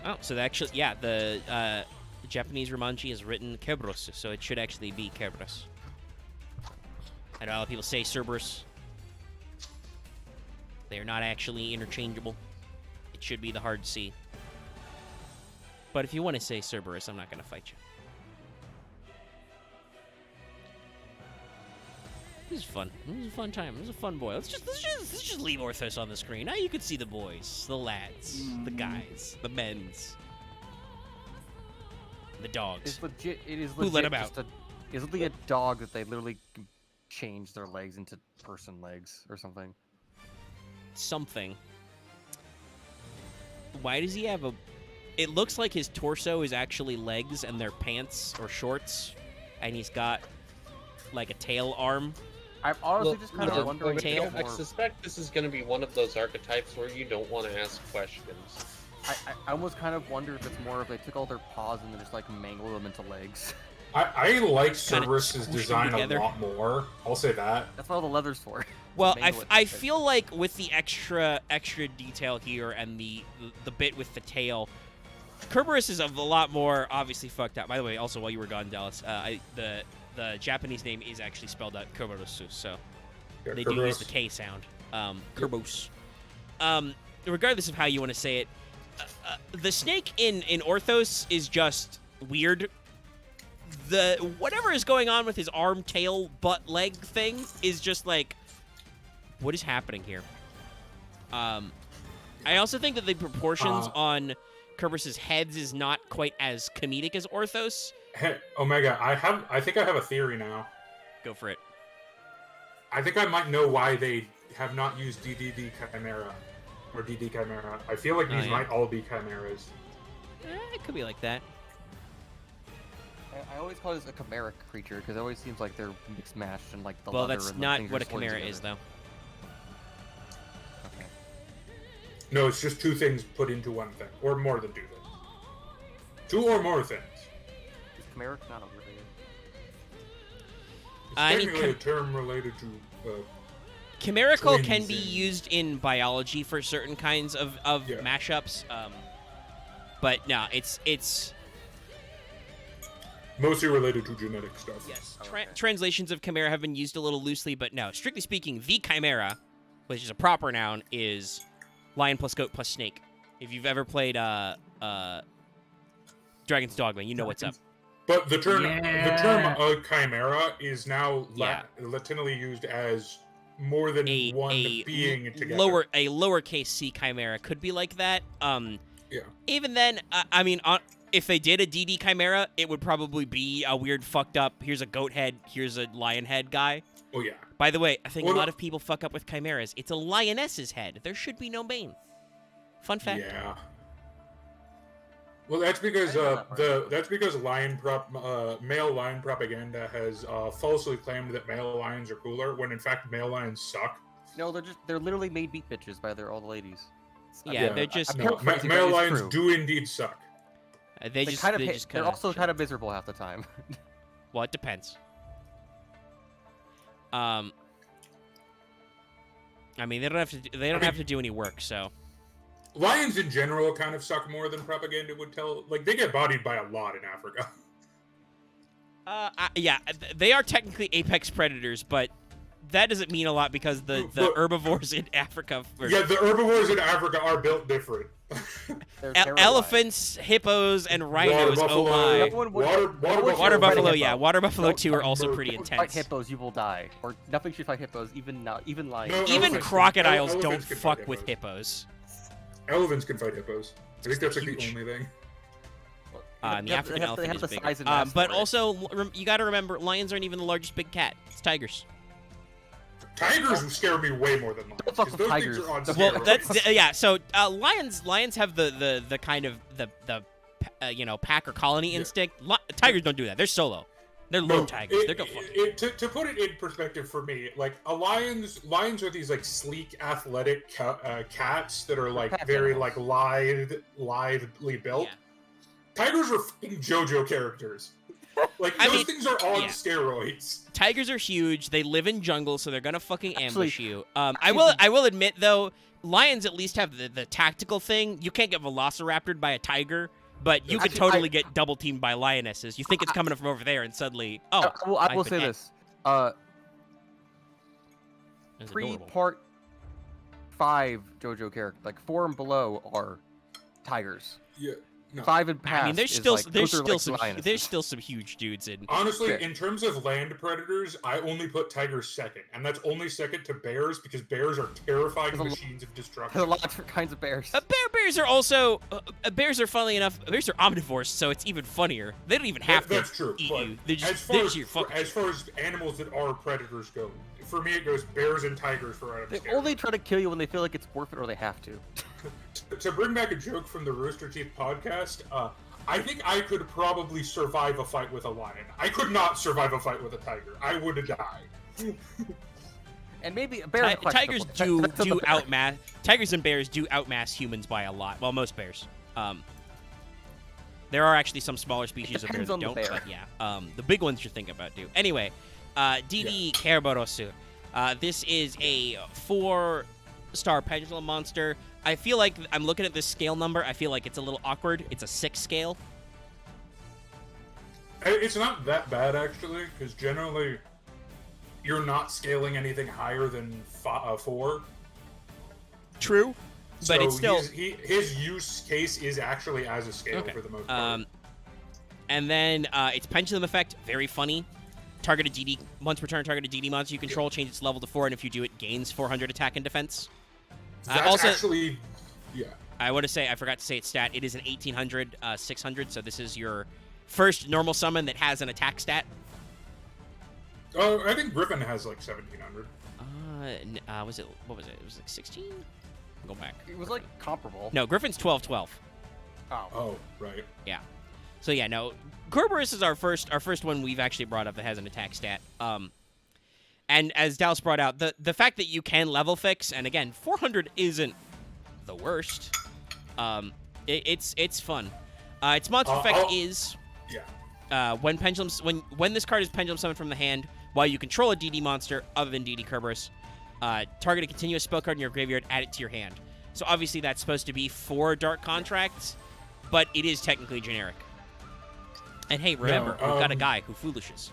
Oh, so actually, yeah, the Japanese Romanji is written Kerberos, so it should actually be Kerberos. I know a lot of people say Cerberus. They are not actually interchangeable. It should be the hard C. But if you want to say Cerberus, I'm not going to fight you. This is fun. This was a fun time. It was a fun boy. Let's just leave Orthos on the screen. Now you can see the boys, the lads, the guys, the men's, the dogs. It's legit. It is Who legit. let him out? It's literally a dog that they literally change their legs into person legs or something. Something. Why does he have a... It looks like his torso is actually legs and they're pants or shorts. And he's got, like, a tail arm. I'm honestly just kind of wondering. I suspect this is going to be one of those archetypes where you don't want to ask questions. I almost kind of wonder if it's more if they took all their paws and then just like mangled them into legs. I like Kinda Cerberus's squish them design together. a lot more. I'll say that. That's what all the leather's for. Well, Mangle it. I feel like with the extra detail here and the bit with the tail, Kerberos is a lot more obviously fucked up. By the way, also while you were gone, Dallas, the Japanese name is actually spelled out Kerberos, so Yeah, they do use the K sound. Kerbos. Regardless of how you want to say it, the snake in Orthos is just weird. Whatever is going on with his arm, tail, butt, leg thing is just like, what is happening here? I also think that the proportions on Kerberos's heads is not quite as comedic as Orthos. Hey, Omega, I think I have a theory now. Go for it. I think I might know why they have not used DDD Chimera or DD Chimera. I feel like these might all be chimeras. It could be like that. I always call this a chimeric creature because it always seems like they're mixed mashed and like the Well, leather that's and the not things what are a slurred chimera together. is, though. Okay. No, it's just two things put into one thing, or more than two things. Two or more things. Is chimeric not overrated? It's I mean, technically a term related to. Chimerical Twins can be and- used in biology for certain kinds of Yeah. mashups, but no, it's Mostly related to genetic stuff. yes. Okay. Translations of chimera have been used a little loosely, but no, strictly speaking, the chimera, which is a proper noun, is lion plus goat plus snake. If you've ever played Dragon's Dogma, you know what's up. But the term Yeah. chimera is now Yeah. Latinally used as more than one being together. A lowercase c chimera could be like that. Yeah. Even then, I mean, if they did a DD chimera, it would probably be a weird fucked up. Here's a goat head. Here's a lion head guy. Oh yeah. By the way, I think Well, a lot of people fuck up with chimeras. It's a lioness's head. There should be no mane. Fun fact. Yeah. Well, that's because I know that male lion propaganda has falsely claimed that male lions are cooler, when in fact male lions suck. No, they're literally made meat bitches by all the ladies. Yeah, they're just I'm No, paraphrasing, but male it's lions true. do indeed suck. they just kind of they hate- just they're kinda also shit. kind of miserable half the time. Well, it depends. I mean, they don't have to do any work, so. Lions in general kind of suck more than propaganda would tell. Like, they get bodied by a lot in Africa. Yeah, they are technically apex predators, but that doesn't mean a lot because the But- herbivores in Africa. Yeah, the herbivores in Africa are built different. They're terrified. Elephants, hippos, and rhinos. Water Oh buffalo, my! Everyone would- water everyone Water should fight a buffalo, hippo. yeah. Water buffalo Don't 2 are also fight- pretty Don't fight intense. hippos, you will die. Or nothing should fight hippos, even lions. No, Even elephants- crocodiles don't elephants can fight fuck with hippos. Elephants can fight hippos. I think that's like the Huge. only thing. And the African they elephant have is the bigger. size and mass But for it. also, you got to remember, lions aren't even the largest big cat. It's tigers. Tigers scare me way more than lions. Don't fuck 'cause with those tigers. things are on Well, steroids. yeah. So lions have the kind of the pack or colony Yeah. instinct. Tigers don't do that. They're solo. They're lone tigers. They're go fuck. To put it in perspective for me, like lions are these like sleek, athletic cats that are like Cat very animals. like lively built. Yeah. Tigers are fucking JoJo characters. Like I those mean, things are on yeah. steroids. Tigers are huge. They live in jungles, so they're gonna fucking Actually- ambush you. I will admit though, lions at least have the tactical thing. You can't get velociraptored by a tiger, but you could Actually, totally get double teamed by lionesses. You think it's coming from over there, and suddenly, oh, I will I've say been this. It's adorable. Pre-part 5 JoJo character, like 4 and below, are tigers. Yeah. No. 5 and past. I mean, there's is still like, there's those are still like some lionesses. there's still some huge dudes in. Honestly, Fair. in terms of land predators, I only put tigers second, and that's only second to bears because bears are terrifying There's a machines of There's destruction. a lot of different kinds of bears. Bears are also bears are funnily enough bears are omnivores, so it's even funnier. They don't even have That's to true. eat But you. They're just as far as animals that are predators go, for me it goes bears and tigers for right. They only try to kill you when they feel like it's worth it or they have to. To bring back a joke from the Rooster Teeth podcast, I think I could probably survive a fight with a lion. I could not survive a fight with a tiger. I would have died. And maybe a bear. Tigers tigers and bears do outmass humans by a lot. Well, most bears. There are actually some smaller species of bears that don't, but yeah. The big ones you're thinking about do. Anyway, DD Kerberosu. This is a 4-star pendulum monster. I feel like I'm looking at this scale number. I feel like it's a little awkward. It's a 6 scale. It's not that bad, actually, because generally you're not scaling anything higher than 4. True, but So it's still... his use case is actually as a scale for the most part. And then its pendulum effect, very funny. Targeted DD, once per turn, targeted DD monster you control, change its level to 4, and if you do it, gains 400 attack and defense. That's also, actually, yeah. I want to say, I forgot to say its stat. It is an 1800, 600, so this is your first normal summon that has an attack stat. Oh, I think Griffin has like 1700. What was it? It was like 16? Go back. It was like comparable. No, Griffin's 1212. Oh, right. Yeah. So yeah, no. Kerberos is our first one we've actually brought up that has an attack stat. And as Dallas brought out, the fact that you can level fix, and again, 400 isn't the worst. It's fun. Its monster effect is when this card is pendulum summoned from the hand while you control a DD monster other than DD Kerberos, target a continuous spell card in your graveyard, add it to your hand. So obviously that's supposed to be 4 dark contracts, but it is technically generic. And hey, remember, we've got a guy who foolishes.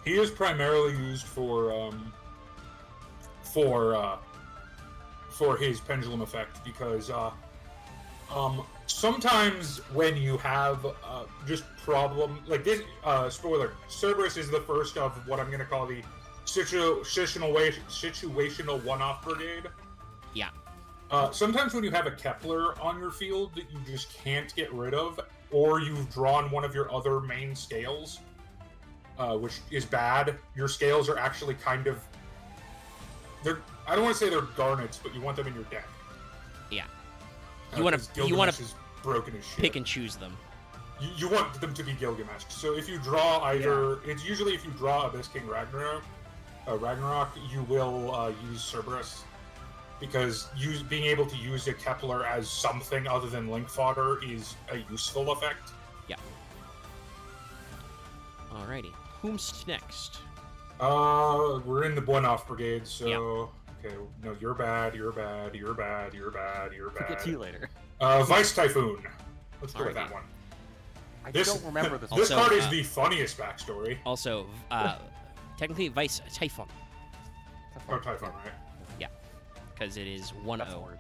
He is primarily used for his pendulum effect because sometimes when you have just problem like this, spoiler, Cerberus is the first of what I'm gonna call the situational one-off brigade. Yeah. Sometimes when you have a Kepler on your field that you just can't get rid of, or you've drawn one of your other main scales, which is bad. Your scales are actually kind of... I don't want to say they're garnets, but you want them in your deck. Yeah. You want to is broken as shit. pick and choose them. You want them to be Gilgamesh. So if you draw either... Yeah. It's usually if you draw Abyss King Ragnarok, you will use Cerberus. Because being able to use a Kepler as something other than Link fodder is a useful effect. Yeah. Alrighty. Whom's next? We're in the one-off brigade, so... Yeah. Okay, no, you're bad, you're bad, you're bad, you're bad, you're bad. We'll get to you later. Vice Typhoon. Let's go with that one. I don't remember this. This card is the funniest backstory. Also, technically Vice Typhon. Oh, Typhon, right? Yeah, because it is 1-0.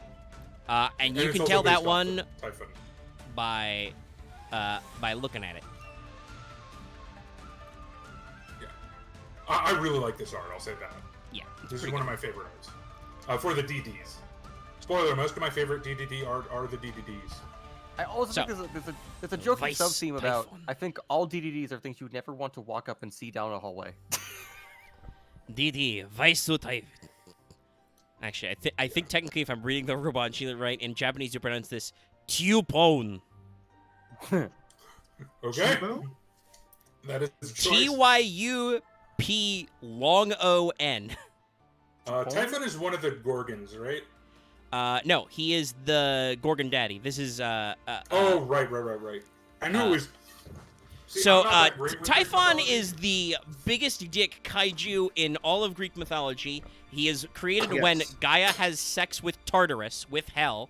That's and you can tell that one by looking at it. Yeah, I really like this art. I'll say that. Yeah, this is one of my favorite arts for the DDs. Spoiler: most of my favorite DDD art are the DDDs. I also think there's a joking sub-theme about. I think all DDDs are things you would never want to walk up and see down a hallway. DD Vice Typhon. Actually, I think technically, if I'm reading the robot and Sheila right, in Japanese you pronounce this Tyupon. Okay. That is a choice. Tyup long O-N. Typhon is one of the Gorgons, right? No, he is the Gorgon Daddy. This is right. I knew it was. See, so Typhon is the biggest dick kaiju in all of Greek mythology. He is created when Gaia has sex with Tartarus, with Hell.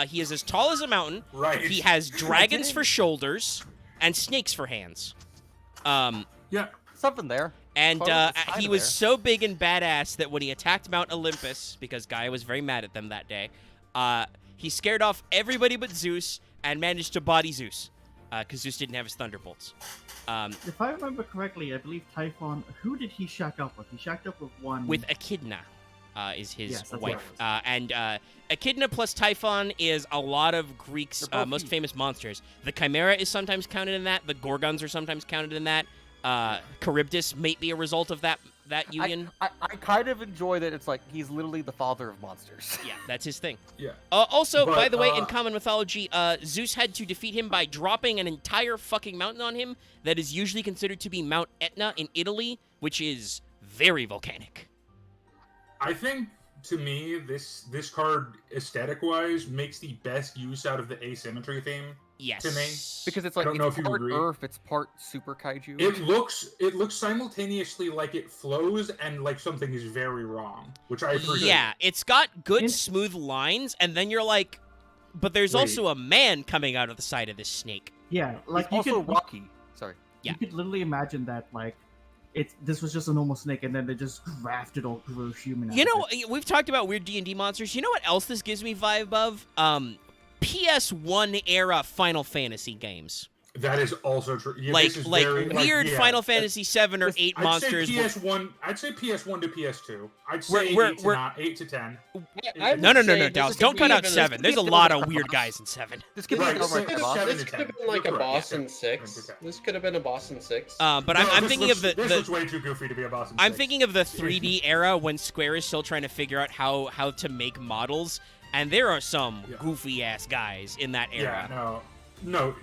He is as tall as a mountain. Right. He has dragons for shoulders and snakes for hands. Yeah. Something there. And he was so big and badass that when he attacked Mount Olympus, because Gaia was very mad at them that day, he scared off everybody but Zeus, and managed to body Zeus, because Zeus didn't have his thunderbolts. If I remember correctly, I believe Typhon. Who did he shack up with? He shacked up with one. With Echidna, is his Yes, that's wife. right. And Echidna plus Typhon is a lot of Greeks' They're both most huge. famous monsters. The Chimera is sometimes counted in that. The Gorgons are sometimes counted in that. Charybdis might be a result of that union. I kind of enjoy that it's like he's literally the father of monsters. Yeah, that's his thing. Yeah. Also, But, by the way, in common mythology, Zeus had to defeat him by dropping an entire fucking mountain on him that is usually considered to be Mount Etna in Italy, which is very volcanic. I think, to me, this card, aesthetic-wise, makes the best use out of the asymmetry theme. Yes. To me. Because it's I like don't know it's if you part agree. Earth, it's part Super Kaiju. It looks simultaneously like it flows and like something is very wrong, which I appreciate. Yeah, it's got good In- smooth lines, and then you're like, but there's Wait. also a man coming out of the side of this snake. Yeah, like He's you also could, Rocky. Sorry. Yeah. you could literally imagine that like this was just a normal snake, and then they just grafted or grew human. out You of know, it. we've talked about weird D&D monsters. You know what else this gives me vibe of? PS1 era Final Fantasy games. That is also true. Yeah, like this is like very, weird yeah. Final Fantasy 7 or 8 monsters. I'd say PS1. I'd say PS1 to PS2. I'd say We're- 8 to 10. I No, would say Dallas. this Don't could cut be out even- 7. There's a lot of weird guys in 7. This could be Right, like so- a boss. 7 This to could 10. have been like a You're correct, boss yeah. in 6. Okay. This could have been a boss in 6. But No, I'm this thinking looks, of This the looks way too goofy to be a boss. I'm thinking of the 3D era when Square is still trying to figure out how to make models, and there are some Yeah. goofy ass guys in that Yeah, era. no.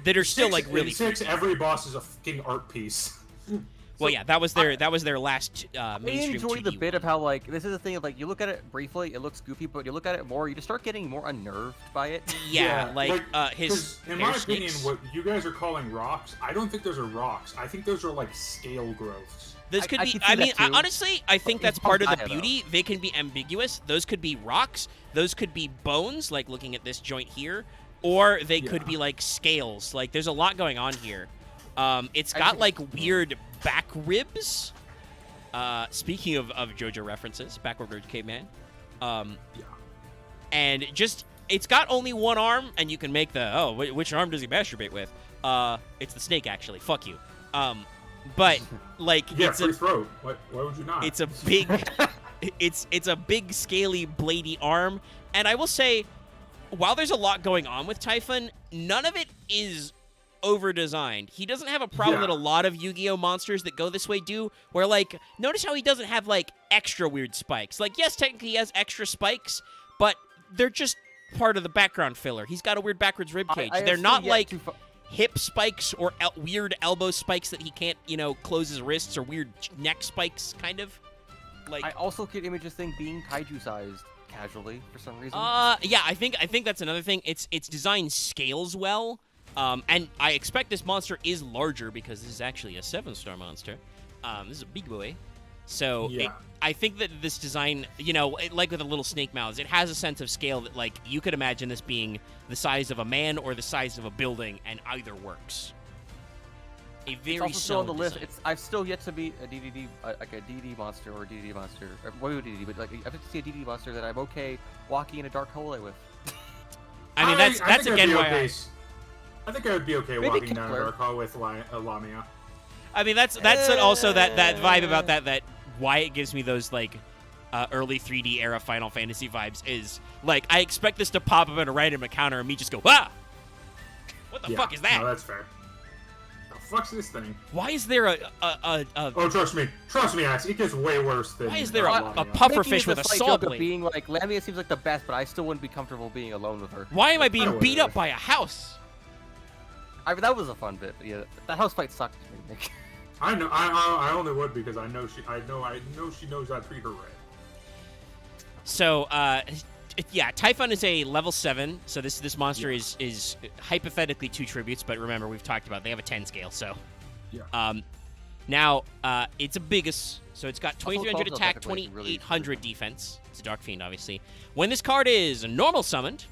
That are still, 6 like, really in 6, freaky. every boss is a fucking art piece. Well, yeah, that was their last I mainstream enjoy the 2D bit one. of how like this is the thing of like you look at it briefly, it looks goofy, but you look at it more, you just start getting more unnerved by it. Yeah, like his 'cause in hair my opinion, snakes. what you guys are calling rocks, I don't think those are rocks. I think those are like scale growths. This I- could I be. could see I that mean, too, honestly, I think but that's he's part of the Gaia, though. beauty. They can be ambiguous. Those could be rocks. Those could be bones, like looking at this joint here, or they could Yeah. be like scales. Like there's a lot going on here. It's I got think- like weird back ribs. Speaking of JoJo references, backward ribs caveman. Yeah. And just it's got only one arm, and you can make the which arm does he masturbate with? It's the snake actually. Fuck you. But like Yeah, it's free a throat. Why would you not? it's a big it's a big scaly bladey arm, and I will say, while there's a lot going on with Typhon, none of it is over designed. He doesn't have a problem Yeah. that a lot of Yu-Gi-Oh monsters that go this way do, where like notice how he doesn't have like extra weird spikes. Like yes, technically he has extra spikes, but they're just part of the background filler. He's got a weird backwards rib cage. I have They're still not yet like to hip spikes or weird elbow spikes that he can't, close his wrists, or weird neck spikes, kind of. Like, I also could image this thing being kaiju sized casually for some reason. yeah, I think that's another thing. Its design scales well, and I expect this monster is larger because this is actually a 7-star monster. This is a big boy, so Yeah. I think that this design, like with the little snake mouths, it has a sense of scale that like you could imagine this being the size of a man or the size of a building, and either works. A it's very also still on the solid list. design. I've still yet to beat a DDD, like a DD monster or a DD monster. Or, what would DD? But like I've yet to see a DD monster that I'm okay walking in a dark hallway with. I mean, that's think I'd again be why. okay. I think I would be okay Maybe walking down a Kepler. dark hall with Lamia. I mean, that's also that vibe about that why it gives me those like early 3D era Final Fantasy vibes is like I expect this to pop up in a random encounter and me just go, ah, what the Yeah, fuck is that? No, that's fair. The fuck's this thing? Why is there a Oh, trust me, Axe. It gets way worse than. Why is there a Lamia. pufferfish Making with it a slight saw joke of blade? being like Lamia seems like the best, but I still wouldn't be comfortable being alone with her. Why am I I being wouldn't beat up either. by a house? I mean, that was a fun bit. But yeah, that house fight sucked. To me, Nick. I know. I only would because I know she knows I treat her right. So, yeah, Typhon is a level 7, so this monster is hypothetically 2 tributes, but remember, we've talked about they have a 10 scale, so. Yeah. Now, it's a biggest, so it's got Also, 2300 it's also attack, technically really 2800 defense. It's a Dark Fiend, obviously. When this card is normal summoned,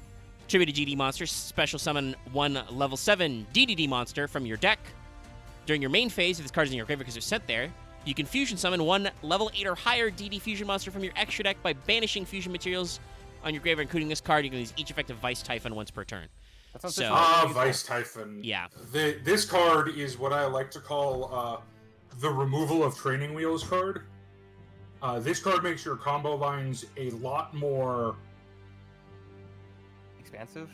tribute to GD monster, special summon 1 level 7 DDD monster from your deck. During your main phase, if this card is in your graveyard because it's sent there, you can fusion summon 1 level 8 or higher DD fusion monster from your extra deck by banishing fusion materials on your graveyard, including this card. You can use each effective Vice Typhon once per turn. So Vice Typhon. yeah. This card is what I like to call the removal of training wheels card. This card makes your combo lines a lot more Expansive?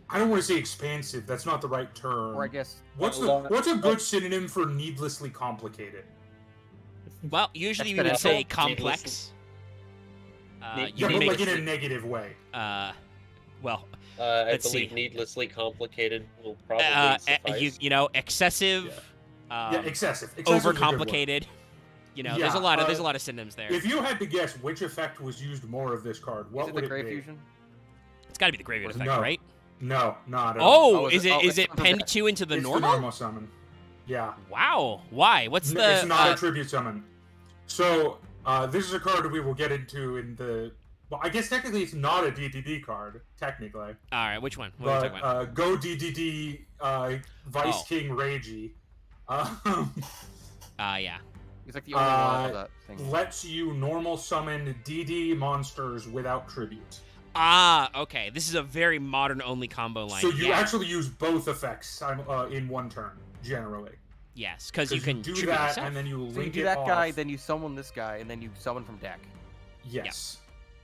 I don't want to say expansive. That's not the right term. Or I guess... What's a good synonym for needlessly complicated? Well, usually we would say complex. Yeah, but like in a negative way. Well, I let's believe see. needlessly complicated will probably suffice. you know, excessive. Yeah, excessive. Overcomplicated. You know, Yeah, there's a lot of synonyms there. If you had to guess which effect was used more of this card, what Is it would the it Grey be? Fusion? It's got to be the graveyard effect, No. right? No, not at all. Oh, is it penned 2 into the It's normal? the normal summon. Yeah. Wow. Why? What's the? It's not a tribute summon. So this is a card we will get into in the. Well, I guess technically it's not a DDD card, technically. All right, which one? What are we But talking about? Go DDD Vice King Reiji. Yeah. He's like the only one of that thing. Lets you normal summon DD monsters without tribute. Okay. This is a very modern only combo line. So you yeah. actually use both effects in one turn, generally. Yes, because you can do tribute that yourself. and then you link So you do it that off. guy, then you summon this guy, and then you summon from deck. Yes.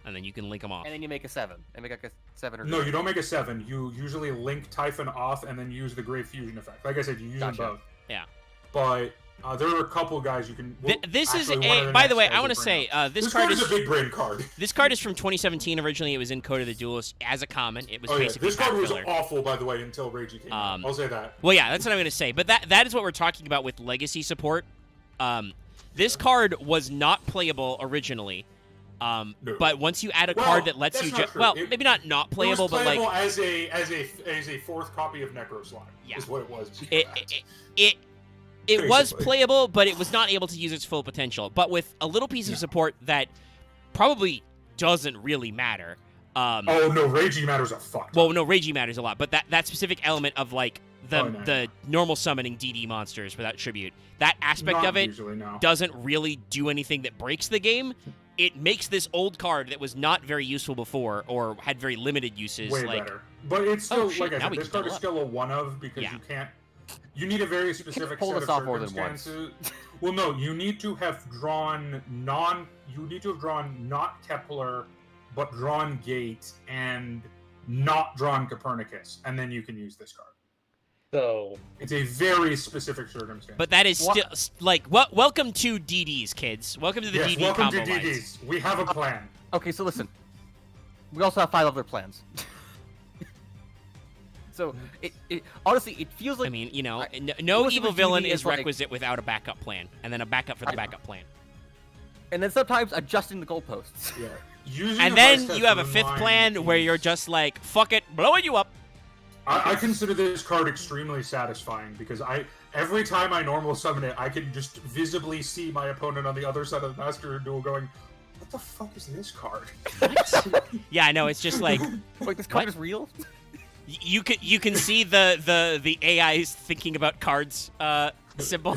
and then you can link them off. And then you make a 7. And make like a 7 or No, you don't make a 7. You usually link Typhon off and then use the Grave Fusion effect. Like I said, you use them both. Yeah. But there are a couple guys you can. Well, This is actually, one of a. the By next the way, guys I want to will say bring up. this card card is a big brain card. This card is from 2017. Originally, it was in Code of the Duelist as a common. It was basically This card pack was filler. awful, by the way, until Reiji came out. I'll say that. Well, yeah, that's what I'm going to say. But that is what we're talking about with legacy support. This card was not playable originally. No. But once you add a Well, card that lets that's you, not true. well, It- maybe not playable, It was but like playable as a fourth copy of Necro Slime. Yeah. Is what it was. it was Basically. playable, but it was not able to use its full potential. But with a little piece of support that probably doesn't really matter. Oh no, Reiji matters a fuck. Well, no, Reiji matters a lot, but that specific element of like the no. the normal summoning DD monsters without tribute, that aspect Not of it usually, no. doesn't really do anything that breaks the game. It makes this old card that was not very useful before or had very limited uses way like better. But it's still shit, like I now said, we this can card is double still a one of because Yeah. you can't. You need a very specific pull set this of off more than once. circumstances. Well, no, you need to have drawn not Kepler, but drawn Gate and not drawn Copernicus, and then you can use this card. So It's a very specific circumstance. But that is still like welcome to DDs, kids. Welcome to the yes, DD welcome combo to lines. DDs. We have a plan. Okay, so listen. We also have 5 other plans. So, it honestly, it feels like... I mean, you know, I- no most of evil the villain DD is is like- requisite without a backup plan, and then a backup for the backup plan. And then sometimes adjusting the goalposts. Yeah. Using And a then Vice you have a Typhoon fifth line plan where is- you're just like, fuck it, blowing you up. I consider this card extremely satisfying because every time I normal summon it, I can just visibly see my opponent on the other side of the Master Duel going, "What the fuck is this card?" Yeah, I know. It's just like Like, this card What? is real? you can see the AIs thinking about cards symbol.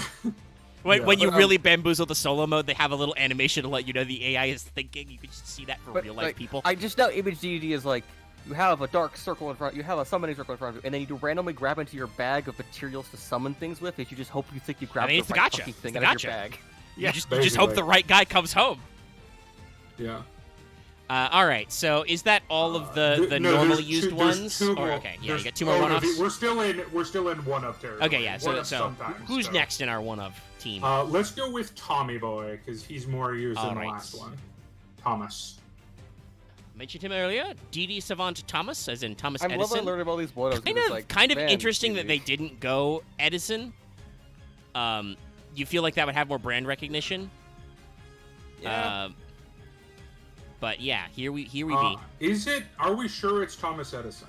When you really bamboozle the solo mode, they have a little animation to let you know the AI is thinking. You can just see that for But, real life like, people. I just know image DD is like, you have a dark circle in front, you have a summoning circle in front of you, and then you do randomly grab into your bag of materials to summon things with, and you just hope you think you grabbed it's the the right gacha. fucking thing It's the out of your gacha. bag. You just hope the right guy comes home. Yeah. All right. So is that all of the No, normally there's used two- there's ones? two Or more. okay, yeah, you There's- got two more no, one-offs. We're still in one of territory. Okay, yeah. One So of so sometimes, who's so. next in our one of team? Let's go with Tommy Boy because he's more used than the Alright. last one. Thomas. Mentioned him earlier. DD Savant Thomas, as in Thomas I'm loving Edison. learning about these what Kind of man, interesting that DD. they didn't go Edison. You feel like that would have more brand recognition. Yeah. But yeah, here we be. Are we sure it's Thomas Edison?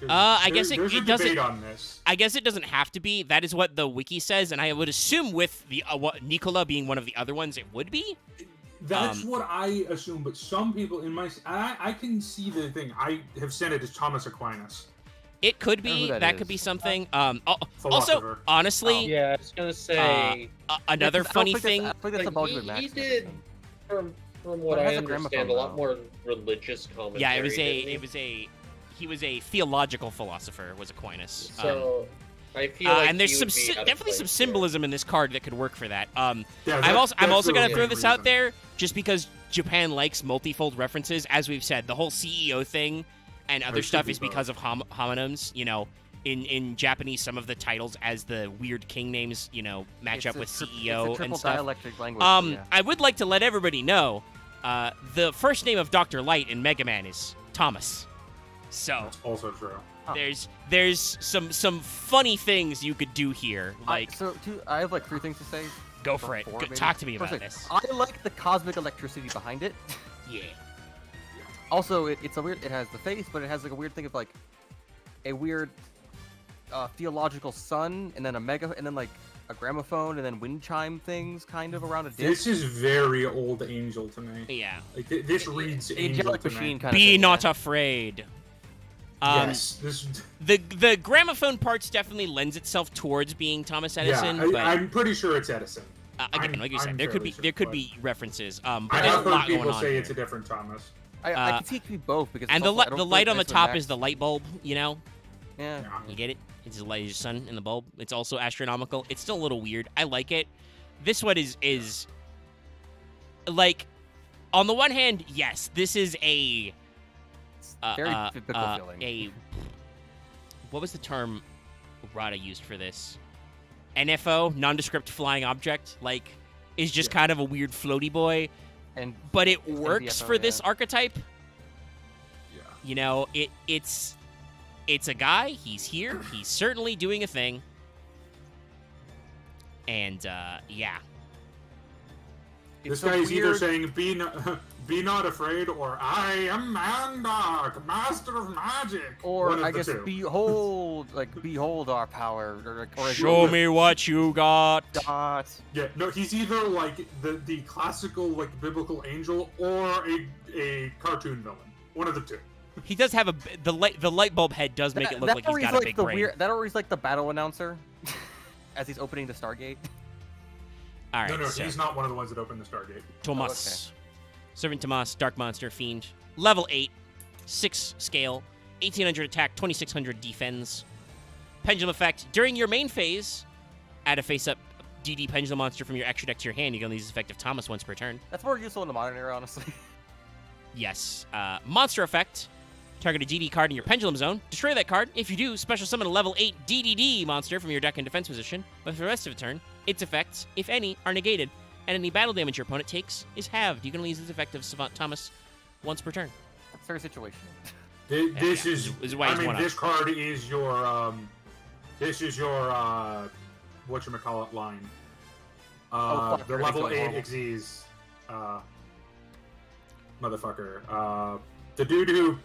'Cause I guess there's a it doesn't. debate on this. I guess it doesn't have to be. That is what the wiki says, and I would assume with the Nicola being one of the other ones, it would be. That's what I assume, but some people in my I can see the thing. I have said it as Thomas Aquinas. It could I don't know be. who that That is. could be something. Also, Philosopher. honestly, yeah, I was gonna say another funny thing. I think that's a like, Bolshevik he Max did thing. from But what it I has a understand, gramophone a lot now. more religious commentary. Yeah, it was didn't he? He was a theological philosopher, was Aquinas. So I feel like and there's he some would be out of definitely some place symbolism in this card that could work for that. Yeah, I'm also really gonna throw the this out reason. there just because Japan likes multifold references. As we've said, the whole CEO thing and other It should stuff be is because of homonyms. You know, in Japanese, some of the titles as the weird king names, you know, match up with CEO it's a and triple stuff. dialectic language. yeah. I would like to let everybody know, the first name of Dr. Light in Mega Man is Thomas. So That's also true. there's some funny things you could do here. Like, I have like 3 things to say. go for it. Four, maybe? Talk to me First about thing, this. I like the cosmic electricity behind it. Yeah. Also, it's a weird. It has the face, but it has like a weird thing of like a weird theological sun, and then a mega, and then like a gramophone, and then wind chime things kind of around a disc. This is very old Angel to me. Yeah. Like this reads Angel Angelic to machine me. kind of Be thing, not yeah. afraid. Yes, this. The gramophone parts definitely lends itself towards being Thomas Edison, Yeah, but I'm pretty sure it's Edison. again, I'm- like you said, I'm there could fairly be sure, there could but- be references. But I there's a have heard lot going people on say here. it's a different Thomas. I Uh, can see it could be both because And it's also, I don't the feel light like on the that's top Max- is the light bulb, you know? Yeah. Yeah. You get it? It's the light of the sun in the bulb. It's also astronomical. It's still a little weird. I like it. This one is like, on the one hand, yes, this is a Very biblical feeling. a what was the term Rada used for this? NFO, nondescript flying object, like is just Yeah. kind of a weird floaty boy, And but it It's works NDFO, for this yeah. archetype. Yeah. You know, it's a guy. He's here. He's certainly doing a thing. And yeah, This it's a guy is either weird- saying be not afraid, or I am Mandark, master of magic. Or One of I the guess two. behold our power, or show me what you got. dot. Yeah, no, he's either like the classical like biblical angel or a cartoon villain. One of the two. He does have the light bulb head does make it look like he's got a big brain. That always like the battle announcer as he's opening the Stargate. All right, No, so he's not one of the ones that opened the Stargate. Tomas, Servant Tomas, Dark Monster, Fiend, level 8, 6 scale, 1800 attack, 2600 defense. Pendulum effect. During your main phase, add a face-up DD Pendulum Monster from your extra deck to your hand. You can only use this effect of Thomas once per turn. That's more useful in the modern era, honestly. Yes. Monster effect. Target a DD card in your Pendulum Zone. Destroy that card. If you do, special summon a level 8 DDD monster from your deck in defense position. But for the rest of the turn, its effects, if any, are negated, and any battle damage your opponent takes is halved. You can only use this effect of Savant Thomas once per turn. It's very situational. This yeah, is. this is why I he's mean, one-up. this card is your. This is your. Whatchamacallit line. Oh, fuck, the you're level gonna kill 8 him. Xyz. Motherfucker. The dude who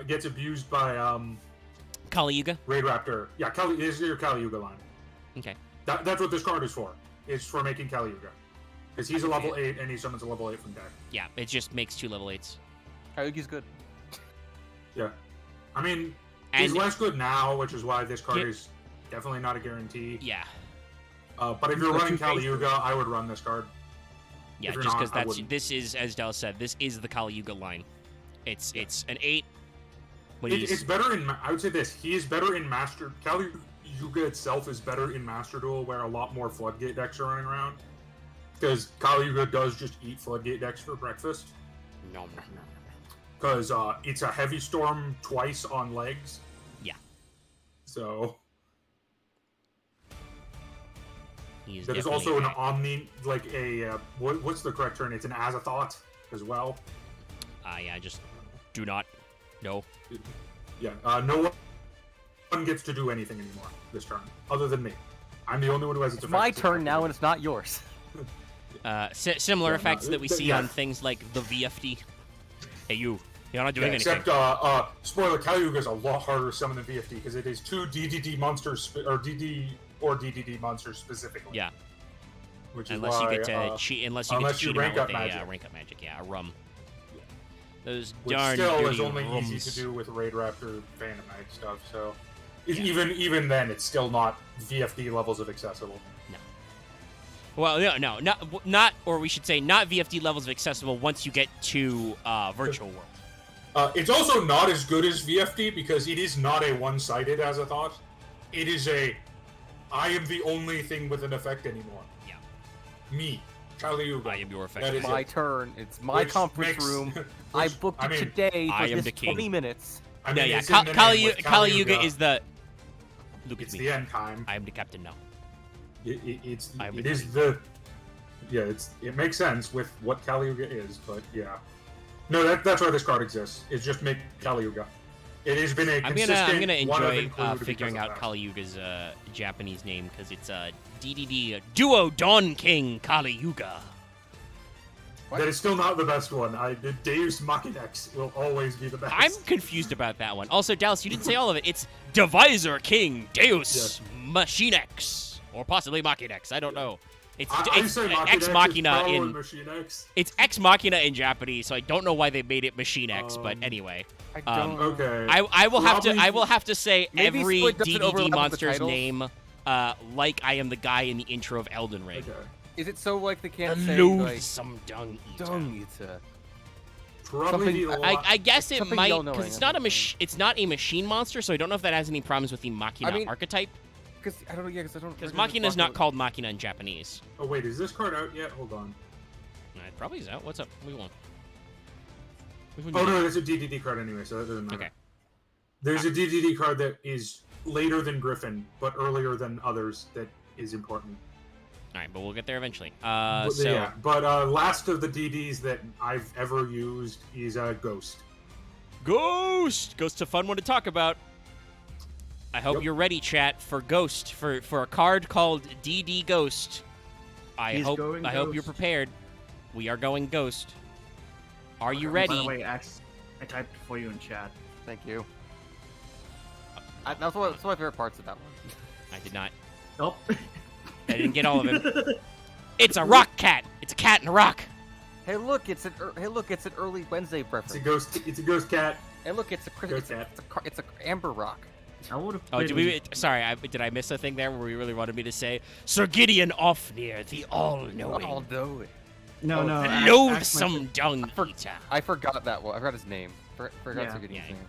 gets abused by Kali Yuga. Raid Raptor. Yeah, this is your Kali Yuga line. Okay. That's what this card is for. It's for making Kali Yuga. Because he's a level 8 and he summons a level 8 from deck. Yeah, it just makes 2 level 8s. Kayugi's good. Yeah. I mean, And he's less good now, which is why this card Yeah. is definitely not a guarantee. yeah, But if you're running Kali Yuga, I would run this card. yeah, If you're just not, because I wouldn't. this is, as Dallas said, this is the Kali Yuga line. It's an 8. When he's It's better in. I would say this. He is better in Master. Kali Yuga itself is better in Master Duel, where a lot more Floodgate decks are running around. Because Kali Yuga does just eat Floodgate decks for breakfast. no. Because it's a Heavy Storm twice on legs. Yeah. So He is there's definitely also an a- Omni, like what's the correct term? It's an Azathoth as well. yeah, just do not. No. Yeah. No one gets to do anything anymore this turn, other than me. I'm the only one who has its It's my effects. turn now, and it's not yours. Similar Yeah, effects no, that we see yeah. on things like the VFD. Hey, you're not doing Yeah, anything. except, spoiler, Kali Yuga is a lot harder to summon than VFD because it is 2 DDD monsters, or DDD monsters specifically. Yeah. Which is Unless why, you get to cheat, unless you get to unless you cheat him rank out up with a magic. rank up magic. Yeah, a rum. Those which darn still dirty is only rums. easy to do with Raid Raptor Phantom Knight stuff, so... Yeah. Even then, it's still not VFD levels of accessible. Well, no, not, or we should say, not VFD levels of accessible once you get to Virtual World. It's also not as good as VFD because it is not a one-sided as a thought. It is I am the only thing with an effect anymore. Yeah. Me, Kaliuga. I am your effect. That is My it. turn. It's my Which conference makes- room. which, I booked it today I for am this the king. 20 minutes. I mean, Yeah. it's in the name with Kali-Yuga is the. Look at It's me. the end time. I am the captain now. It I'm is the. Yeah, it makes sense with what Kali-Yuga is, but yeah. No, that's why this card exists. It's just make Kali-Yuga. It has been a I'm consistent gonna one of enjoy include figuring because out of that. Kali-Yuga's Japanese name because it's DDD Duo Dawn King Kali-Yuga. What? That is still not the best one. The Deus Machinex will always be the best. I'm confused about that one. Also, Dallas, you didn't say all of it. It's Divisor King Deus Machinex, or possibly Machinex. I don't know. It's I say Machinex Ex Machina is probably in Machine X. it's Ex Machina in Japanese, so I don't know why they made it Machine X. But anyway, I don't. Okay. I will have to Probably- say Maybe every so it doesn't overlap with DDD the monster's titles. name, like I am the guy in the intro of Elden Ring. Okay. Is it so like they can't say Hello, like some dung eater. dung eater? Probably Something- I guess it Something might y'all knowing, because it's I not a think. it's not a machine monster, so I don't know if that has any problems with the Machina I mean, archetype. Because I don't know. Yeah, because I don't. Because recognize Machina is the not fuck- called Machina in Japanese. Oh wait, is this card out yet? Hold on. It probably is out. What's up? Which one? Which one Oh you no, got? it's a DDD card anyway, so that doesn't matter. Okay. There's a DDD card that is later than Griffin, but earlier than others that is important. All right, but we'll get there eventually. But, So yeah, but last of the DDs that I've ever used is Ghost. Ghost's a fun one to talk about. I hope Yep. you're ready, chat, for Ghost for a card called DD Ghost. I He's hope going you're Ghost. prepared. We are going Ghost. Are you By ready? the way, Ax, I typed it for you in chat. Thank you. That's one of my favorite parts of that one. I did not. Nope. I didn't get all of him. It's a rock cat. It's a cat in a rock. Hey, look, it's an early Wednesday It's a preference. ghost. It's a ghost cat. Hey, look, it's a Ghost cat. it's a amber rock. I would have. Oh, did we? Sorry, did I miss a thing there where we really wanted me to say Sir Gideon Offnear, the all-knowing, I'll know it. No, no. Ax loathsome mentioned- dung eater? I forgot that one. I forgot his name. Forgot Yeah. Sir Gideon's Yeah. name.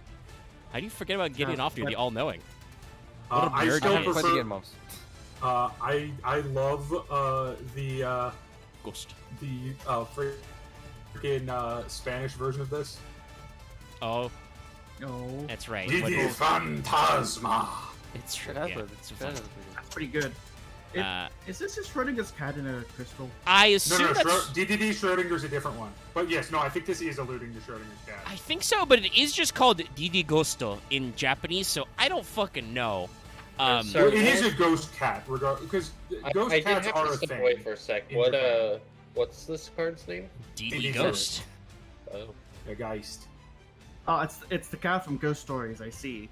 How do you forget about Gideon Offnear, but- the all-knowing? What a I nerd still he I is. haven't played the prefer. game most. I love the Ghost. freaking Spanish version of this. Oh, No, that's right. Didi What- Fantasma. It's true. That's Yeah, what- it's that's fun. what- that's pretty good. It, Uh, is this a Schrodinger's cat in a crystal? I No, assume no, that's. DDD Schrodinger's a different one. But yes, no, I think this is alluding to Schrodinger's cat. I think so, but it is just called Didi Gosto in Japanese, so I don't fucking know. So- Well, it is a ghost cat, because ghost I did cats have are to a step thing. away for a sec. in What Japan. what's this card's name? Didi Didi Ghost. Oh, A Geist. Oh, it's the cat from Ghost Stories. I see.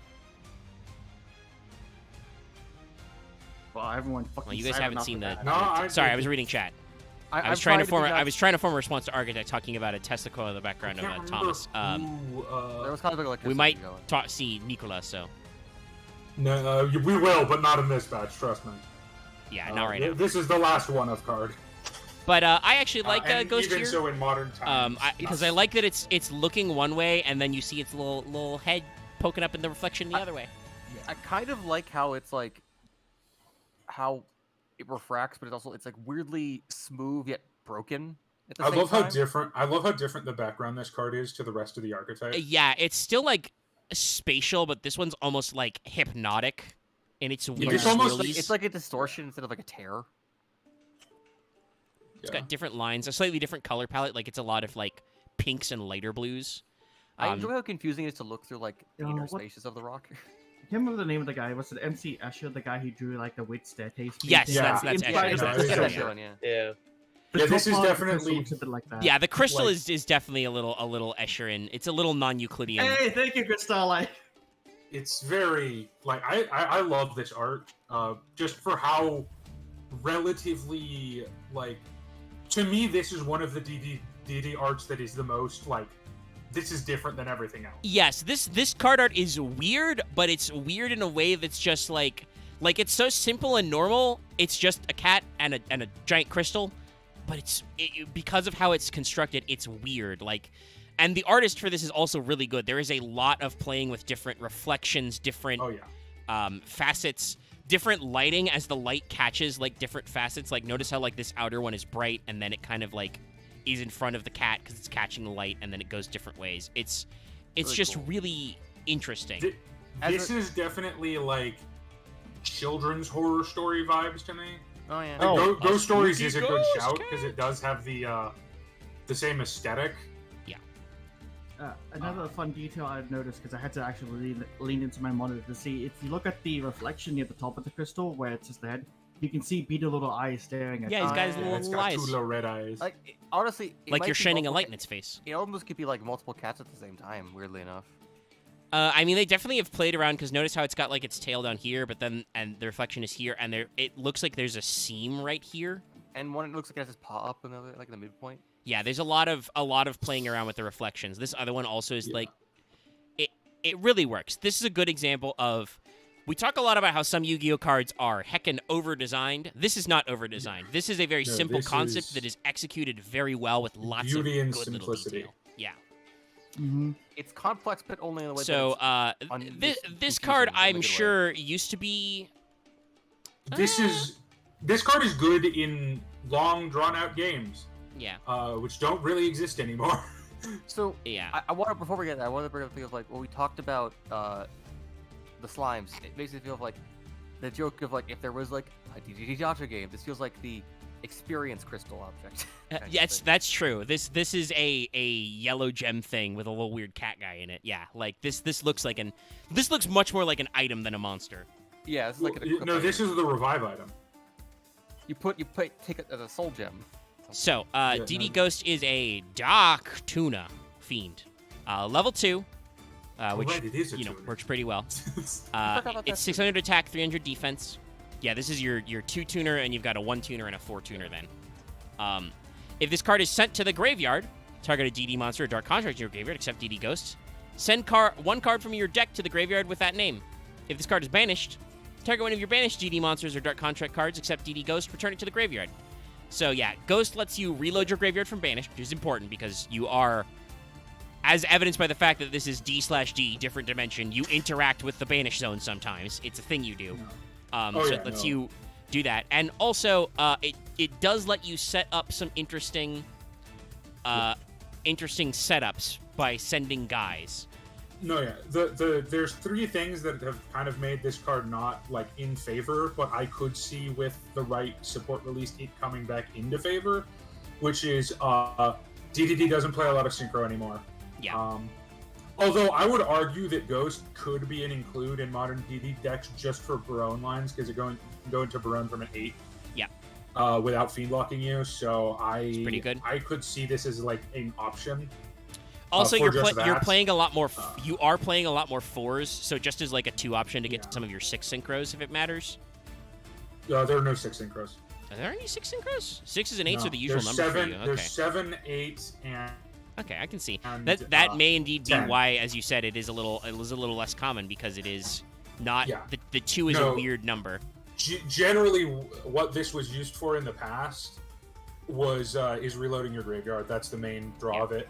Well, everyone fucking. Well, you guys silent haven't after seen that. that. No, I Sorry, I was reading chat. I I'm was trying to think form. I that's- was trying to form a response to Architect talking about a testicle in the background of Can't remember Thomas. who, There was kind of like We might see Nicola. So No, we will, but not in this batch. Trust me. yeah, not right now. This is the last one of card. But I actually like and Ghost even here. so in modern times. Because I like that it's looking one way, and then you see its little head poking up in the reflection the other way. I kind of like how it's like how it refracts, but it's like weirdly smooth yet broken at the I same love time. how different the background this card is to the rest of the archetype. Yeah, it's still like spatial, but this one's almost like hypnotic, and it's weird. it's almost Like, swirlies. it's like a distortion instead of like a tear. It's got different lines, a slightly different color palette. Like it's a lot of like pinks and lighter blues. I enjoy how confusing it is to look through like the Oh, inner what- spaces of the rock. I can't remember the name of the guy. Was it MC Escher, the guy who drew like the weird staircase? Yes, painting? that's The Escher, inside that's of the Escher, crystal. yeah. yeah. The Yeah, top this is part of the crystal definitely- looks a bit like that. Yeah, the crystal Like- is definitely a little Escherin. It's a little non-Euclidean. Hey, thank you, Crystal. It's very like I love this art just for how relatively like to me this is one of the DD arts that is the most like this is different than everything else. Yes, this card art is weird, but it's weird in a way that's just like it's so simple and normal. It's just a cat and a giant crystal, but because of how it's constructed, it's weird. Like And the artist for this is also really good. There is a lot of playing with different reflections, different facets, different lighting as the light catches like different facets. Like notice how like this outer one is bright and then it kind of like is in front of the cat because it's catching the light and then it goes different ways. It's Really just cool. really interesting. This is definitely like children's horror story vibes to me. Oh yeah. Like, Ghost Stories spooky is a good ghost shout cat. because it does have the same aesthetic. Another fun detail I've noticed, because I had to actually lean into my monitor to see, if you look at the reflection near the top of the crystal, where it's just the head, you can see beady little eyes staring at Yeah, he's you. got his yeah, little It's got eyes. two little red eyes. Like honestly, it Like might you're be shining a multiple light ca- in its face. It almost could be like multiple cats at the same time. Weirdly enough. I mean, they definitely have played around because notice how it's got like its tail down here, but then and the reflection is here, and it looks like there's a seam right here. And one looks like it has his paw up in the like the midpoint. Yeah, there's a lot of playing around with the reflections. This other one also is like, it really works. This is a good example of. We talk a lot about how some Yu-Gi-Oh cards are heckin' over-designed. This is not over-designed. This is a very simple this concept is that is executed very well with lots of beauty and good little simplicity. detail. Yeah. Mm-hmm. It's complex, but only in the way So that it's this confusing card, in a I'm good way. sure, used to be. This card is good in long, drawn-out games, Yeah. which don't really exist anymore. So Yeah. I want to before we get there, I want to bring up the thing of like when we talked about the slimes. It makes me feel like the joke of like if there was like a DDD Gacha game, this feels like the experience crystal object. kind of Yes, thing. that's true. This is a yellow gem thing with a little weird cat guy in it. Yeah, like this looks like this looks much more like an item than a monster. Yeah, this is like No, this is the revive item. you take it as a soul gem. So, Yeah, DD no. Ghost is a Dark Tuna Fiend, level 2, which Right, it is a you know tuner. works pretty well. forgot about that It's 600 attack, 300 defense. Yeah, this is your 2 tuner, and you've got a 1 tuner and a 4 tuner then. If this card is sent to the graveyard, target a DD monster or dark construct in your graveyard, except DD Ghost. Send one card from your deck to the graveyard with that name. If this card is banished, target one of your banished DD monsters or dark contract cards, except DD Ghost, return it to the graveyard. So yeah, Ghost lets you reload your graveyard from banished, which is important because you are, as evidenced by the fact that this is D/D, different dimension, you interact with the banished zone sometimes. It's a thing you do. So it lets you do that. And also, it does let you set up some interesting setups by sending guys. No, yeah. There's 3 things that have kind of made this card not like in favor, but I could see with the right support release it coming back into favor, which is DDD doesn't play a lot of synchro anymore. Yeah. Although I would argue that Ghost could be an include in modern DD decks just for Barone lines because it can go into Barone from an 8. Yeah. Without fiend locking you, so It's pretty good. I could see this as like an option. Also, for you're just that. playing a lot more. You are playing a lot more 4s, so just as like a 2 option to get to some of your 6 synchros if it matters. There are no 6 synchros. Are there any 6 synchros? 6s and 8s No, are the usual there's number 7, for you. There's Okay. 7, 8, and Okay, I can see and, that may indeed be 10. why, as you said, it was a little less common because it is not Yeah. the 2 is a No. weird number. Generally, what this was used for in the past was is reloading your graveyard. That's the main draw of it.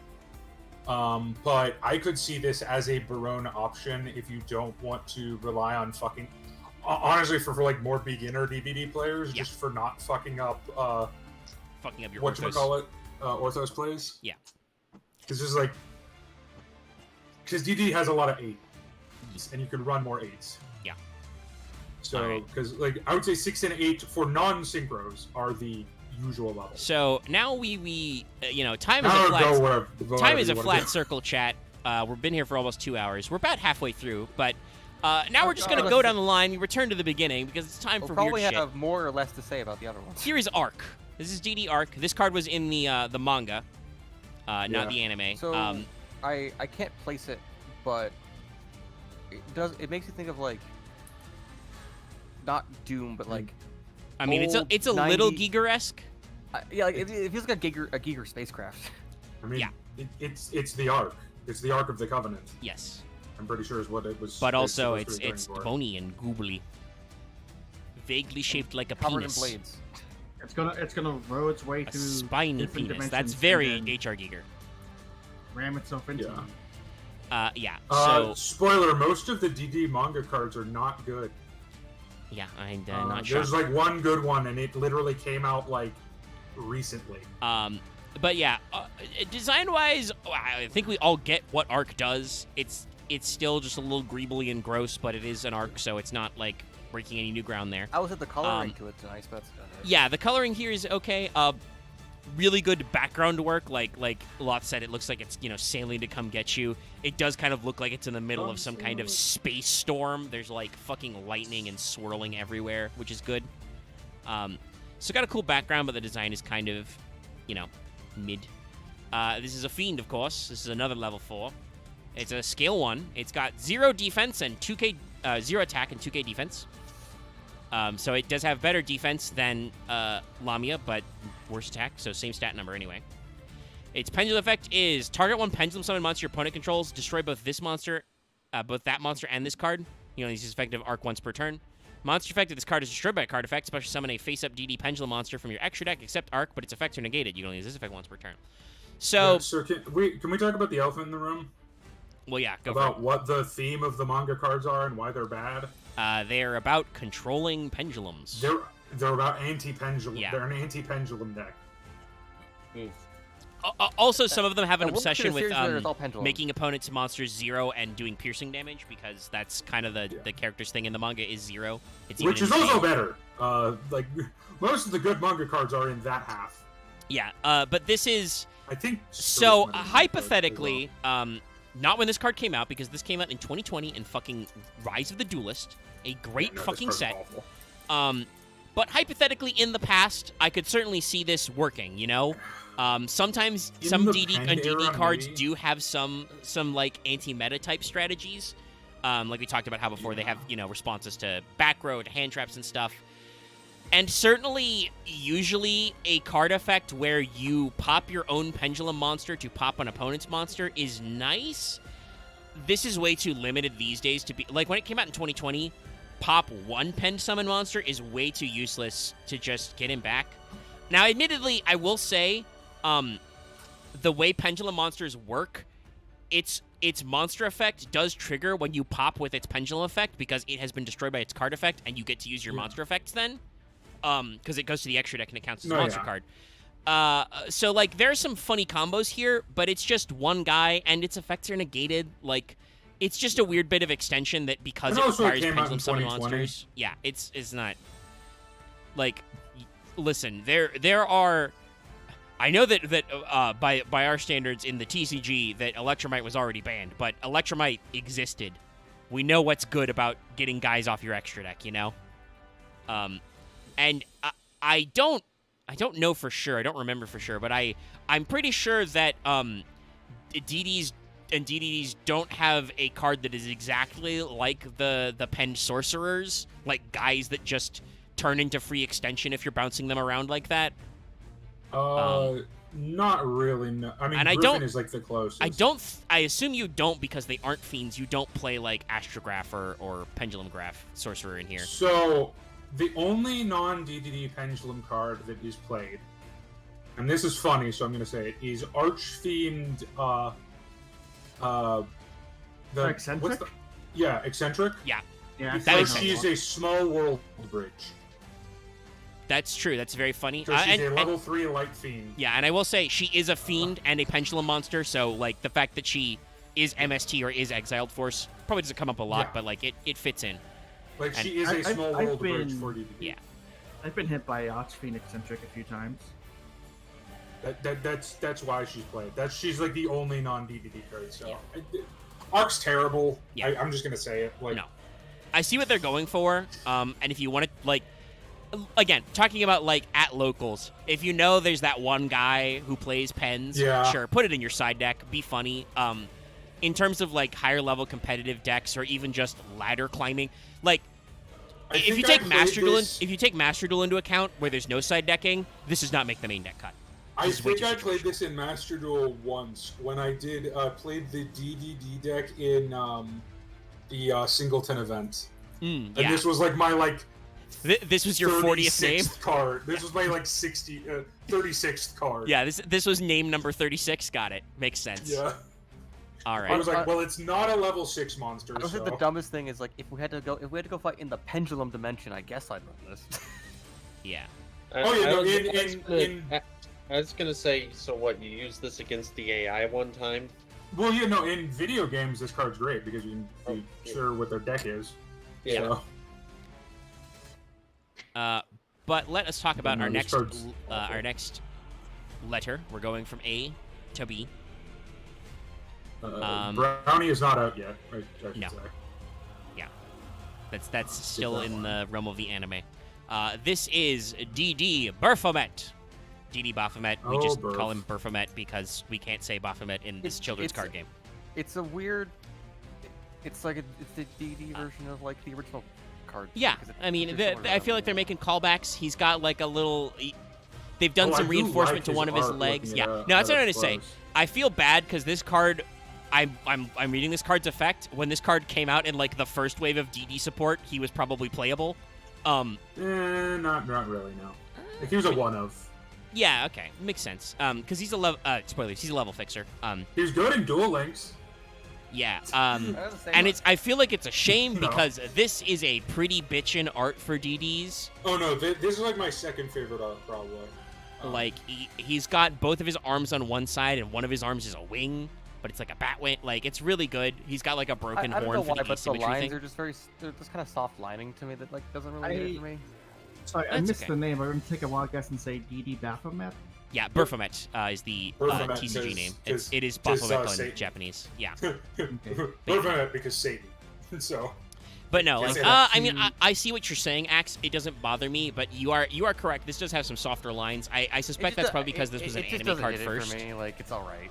But I could see this as a Barone option if you don't want to rely on fucking. Honestly, for like more beginner DBD players, Yeah. just for not fucking up. Fucking up your What you Orthos. call it? Orthos plays. Yeah. Because this is like. Because DD has a lot of 8s, and you can run more 8s. Yeah. So, Alright. because like I would say 6 and 8 for non-synchros are the usual level. So now we time is Now a go flat wherever time is you a wanna flat go. circle chat. We've been here for almost 2 hours. We're about halfway through, but now we're just God. gonna go down the line. We return to the beginning because it's time We'll for probably weird shit. have more or less to say about the other ones. Here is Arc. This is DD Arc. This card was in the manga, not Yeah. the anime. So I can't place it, but it makes you think of like not Doom, but like I mean, it's old a little 90 Giger-esque. yeah, like it feels like a Giger spacecraft. I mean, Yeah. it's the Ark. It's the Ark of the Covenant. Yes, I'm pretty sure is what it was. but also supposed to be it's going for. bony and goobly, vaguely shaped like a Covered penis. in blades. It's gonna row its way A through spiny different penis. dimensions That's and very then- HR Giger. ram itself into Yeah. them. Yeah. So Spoiler: most of the DD manga cards are not good. yeah, I'm not There's shocked. like one good one, and it literally came out like recently. But yeah, design-wise, I think we all get what Arc does. It's still just a little greebly and gross, but it is an Arc, so it's not like breaking any new ground there. I was at the coloring to it tonight, but that's about it. Yeah, the coloring here is okay. Really good background work. Like Loth said, it looks like it's sailing to come get you. It does kind of look like it's in the middle of some kind of space storm. There's like fucking lightning and swirling everywhere, which is good. So got a cool background, but the design is kind of, mid. This is a fiend, of course. This is another level 4. It's a scale 1. It's got 0 defense and 2k 0 attack and 2k defense. So it does have better defense than Lamia, but worse attack, so same stat number anyway. Its pendulum effect is target one pendulum summon monster your opponent controls, destroy both this monster, both that monster and this card. These effective arc once per turn. Monster effect of this card is destroyed by a card effect. Special summon a face-up DD pendulum monster from your extra deck, except arc, but its effects are negated. You can only use this effect once per turn. So, Sir, can we talk about the elephant in the room? well, yeah, go About for what the theme of the manga cards are and why they're bad? it. They're about controlling pendulums. They're about anti-pendulum. Yeah. They're an anti-pendulum deck. Also, some of them have an Now, what obsession with series where it's all pendulums? making opponents' monsters 0 and doing piercing damage, because that's kind of the character's thing in the manga is 0. It's Which even is in the also game. better. Like most of the good manga cards are in that half. Yeah, but this is... I think So, Spirit Money hypothetically, not when this card came out, because this came out in 2020 in fucking Rise of the Duelist, a great No, this fucking card's set. awful. But hypothetically, in the past, I could certainly see this working, Sometimes In some the DD Pen and DD era, cards maybe. do have some like anti-meta type strategies. Like we talked about how before they have, responses to back row, to hand traps and stuff. And certainly, usually, a card effect where you pop your own pendulum monster to pop an opponent's monster is nice. This is way too limited these days to be... Like, when it came out in 2020, pop one pen summon monster is way too useless to just get him back. Now, admittedly, I will say, the way pendulum monsters work, its monster effect does trigger when you pop with its pendulum effect because it has been destroyed by its card effect, and you get to use your monster effects then. Because it goes to the extra deck and it counts as a monster card. So, like, there are some funny combos here, but it's just one guy, and its effects are negated. Like, it's just a weird bit of extension that because And it also it requires came out pendulum in summon 2020. monsters. Yeah, it's not... Like, listen, there are... I know that by our standards in the TCG that Electromite was already banned, but Electromite existed. We know what's good about getting guys off your extra deck, And I don't know for sure. I don't remember for sure, but I'm pretty sure that DDs and DDDs don't have a card that is exactly like the Pen Sorcerers, like guys that just turn into free extension if you're bouncing them around like that. Not really. No. I mean, And I Griffin don't- is like the closest. I assume you don't because they aren't fiends. You don't play like Astrograph or Pendulum Graph Sorcerer in here. So, the only non-DDD pendulum card that is played, and this is funny, so I'm going to say it, is Archfiend, Eccentric? Eccentric. Yeah, Yeah, That Because makes sense. she's a small world bridge. that's true. That's very funny. So she's a And- level 3 light fiend. Yeah, and I will say she is a fiend and a pendulum monster, so like the fact that she is MST or is Exiled Force probably doesn't come up a lot, Yeah. but like it fits in. Like, And- she is a I've small world bridge been- for DDD. Yeah. I've been hit by Archfiend Eccentric a few times. That's why she's played. She's like the only non-DDD card. So Yeah. Arc's terrible. Yeah. I'm just gonna say it. Like, No. I see what they're going for, and if you want to, like, again, talking about, like, at locals, if you know there's that one guy who plays pens, Yeah. sure, put it in your side deck, be funny. In terms of, like, higher-level competitive decks or even just ladder climbing, like, I if think you I take played Master Duel, this- if you take Master Duel into account, where there's no side decking, this does not make the main deck cut. I This is way think too I played situational. this in Master Duel once when I did played the DDD deck in the Singleton event, and Yeah, this was like my this was your 40th name. 36th card. This was my 36th card. Yeah, this was name number 36. Got it. Makes sense. Yeah. All right. I was like, well, it's not a level 6 monster. I was So. the dumbest thing is like if we had to go fight in the pendulum dimension, I guess I'd run this. Yeah. Oh yeah, no, I was gonna say, so what? You use this against the AI one time? Well, yeah, no. In video games, this card's great because you can be sure what their deck is. Yeah. So. But let us talk about No, our this next card's letter. We're going from A to B. Brownie is not out yet. I should No. say. Yeah, that's still in the realm of the anime. This is DD Baphomet. DD Baphomet. We just call him Baphomet because we can't say Baphomet in this children's card game. It's a weird. It's like it's the DD version of like the original card. Yeah, I mean, I feel like they're making callbacks. He's got like a little. They've done some reinforcement to one of his legs. Yeah, no, that's what I'm gonna say. I feel bad because this card. I'm reading this card's effect. When this card came out in like the first wave of DD support, he was probably playable. Not really. No. If he was a one of. Yeah. Okay. Makes sense. Because he's a level. Spoilers. He's a level fixer. He's good in Duel Links. Yeah. And I feel like it's a shame because this is a pretty bitchin' art for DDs. Oh no, this is like my second favorite art probably. Like he's got both of his arms on one side and one of his arms is a wing. But it's like a bat wing. Like, it's really good. He's got, like, a broken I don't horn know for why, the but the asymmetry lines thing. are just they're just kind of soft lining to me that, like, doesn't really get it for me. Sorry, I That's missed okay. the name. I'm going to take a wild guess and say DD Baphomet. Yeah, Baphomet is the Baphomet TCG name. because- It is because, Baphomet in Satan. Japanese. Yeah. Baphomet because Satan. So. But no, Can't like, say that. I mean, I see what you're saying, Axe. It doesn't bother me, but you are correct. This does have some softer lines. I suspect that's probably because this was an anime card first. For me. Like, it's all right.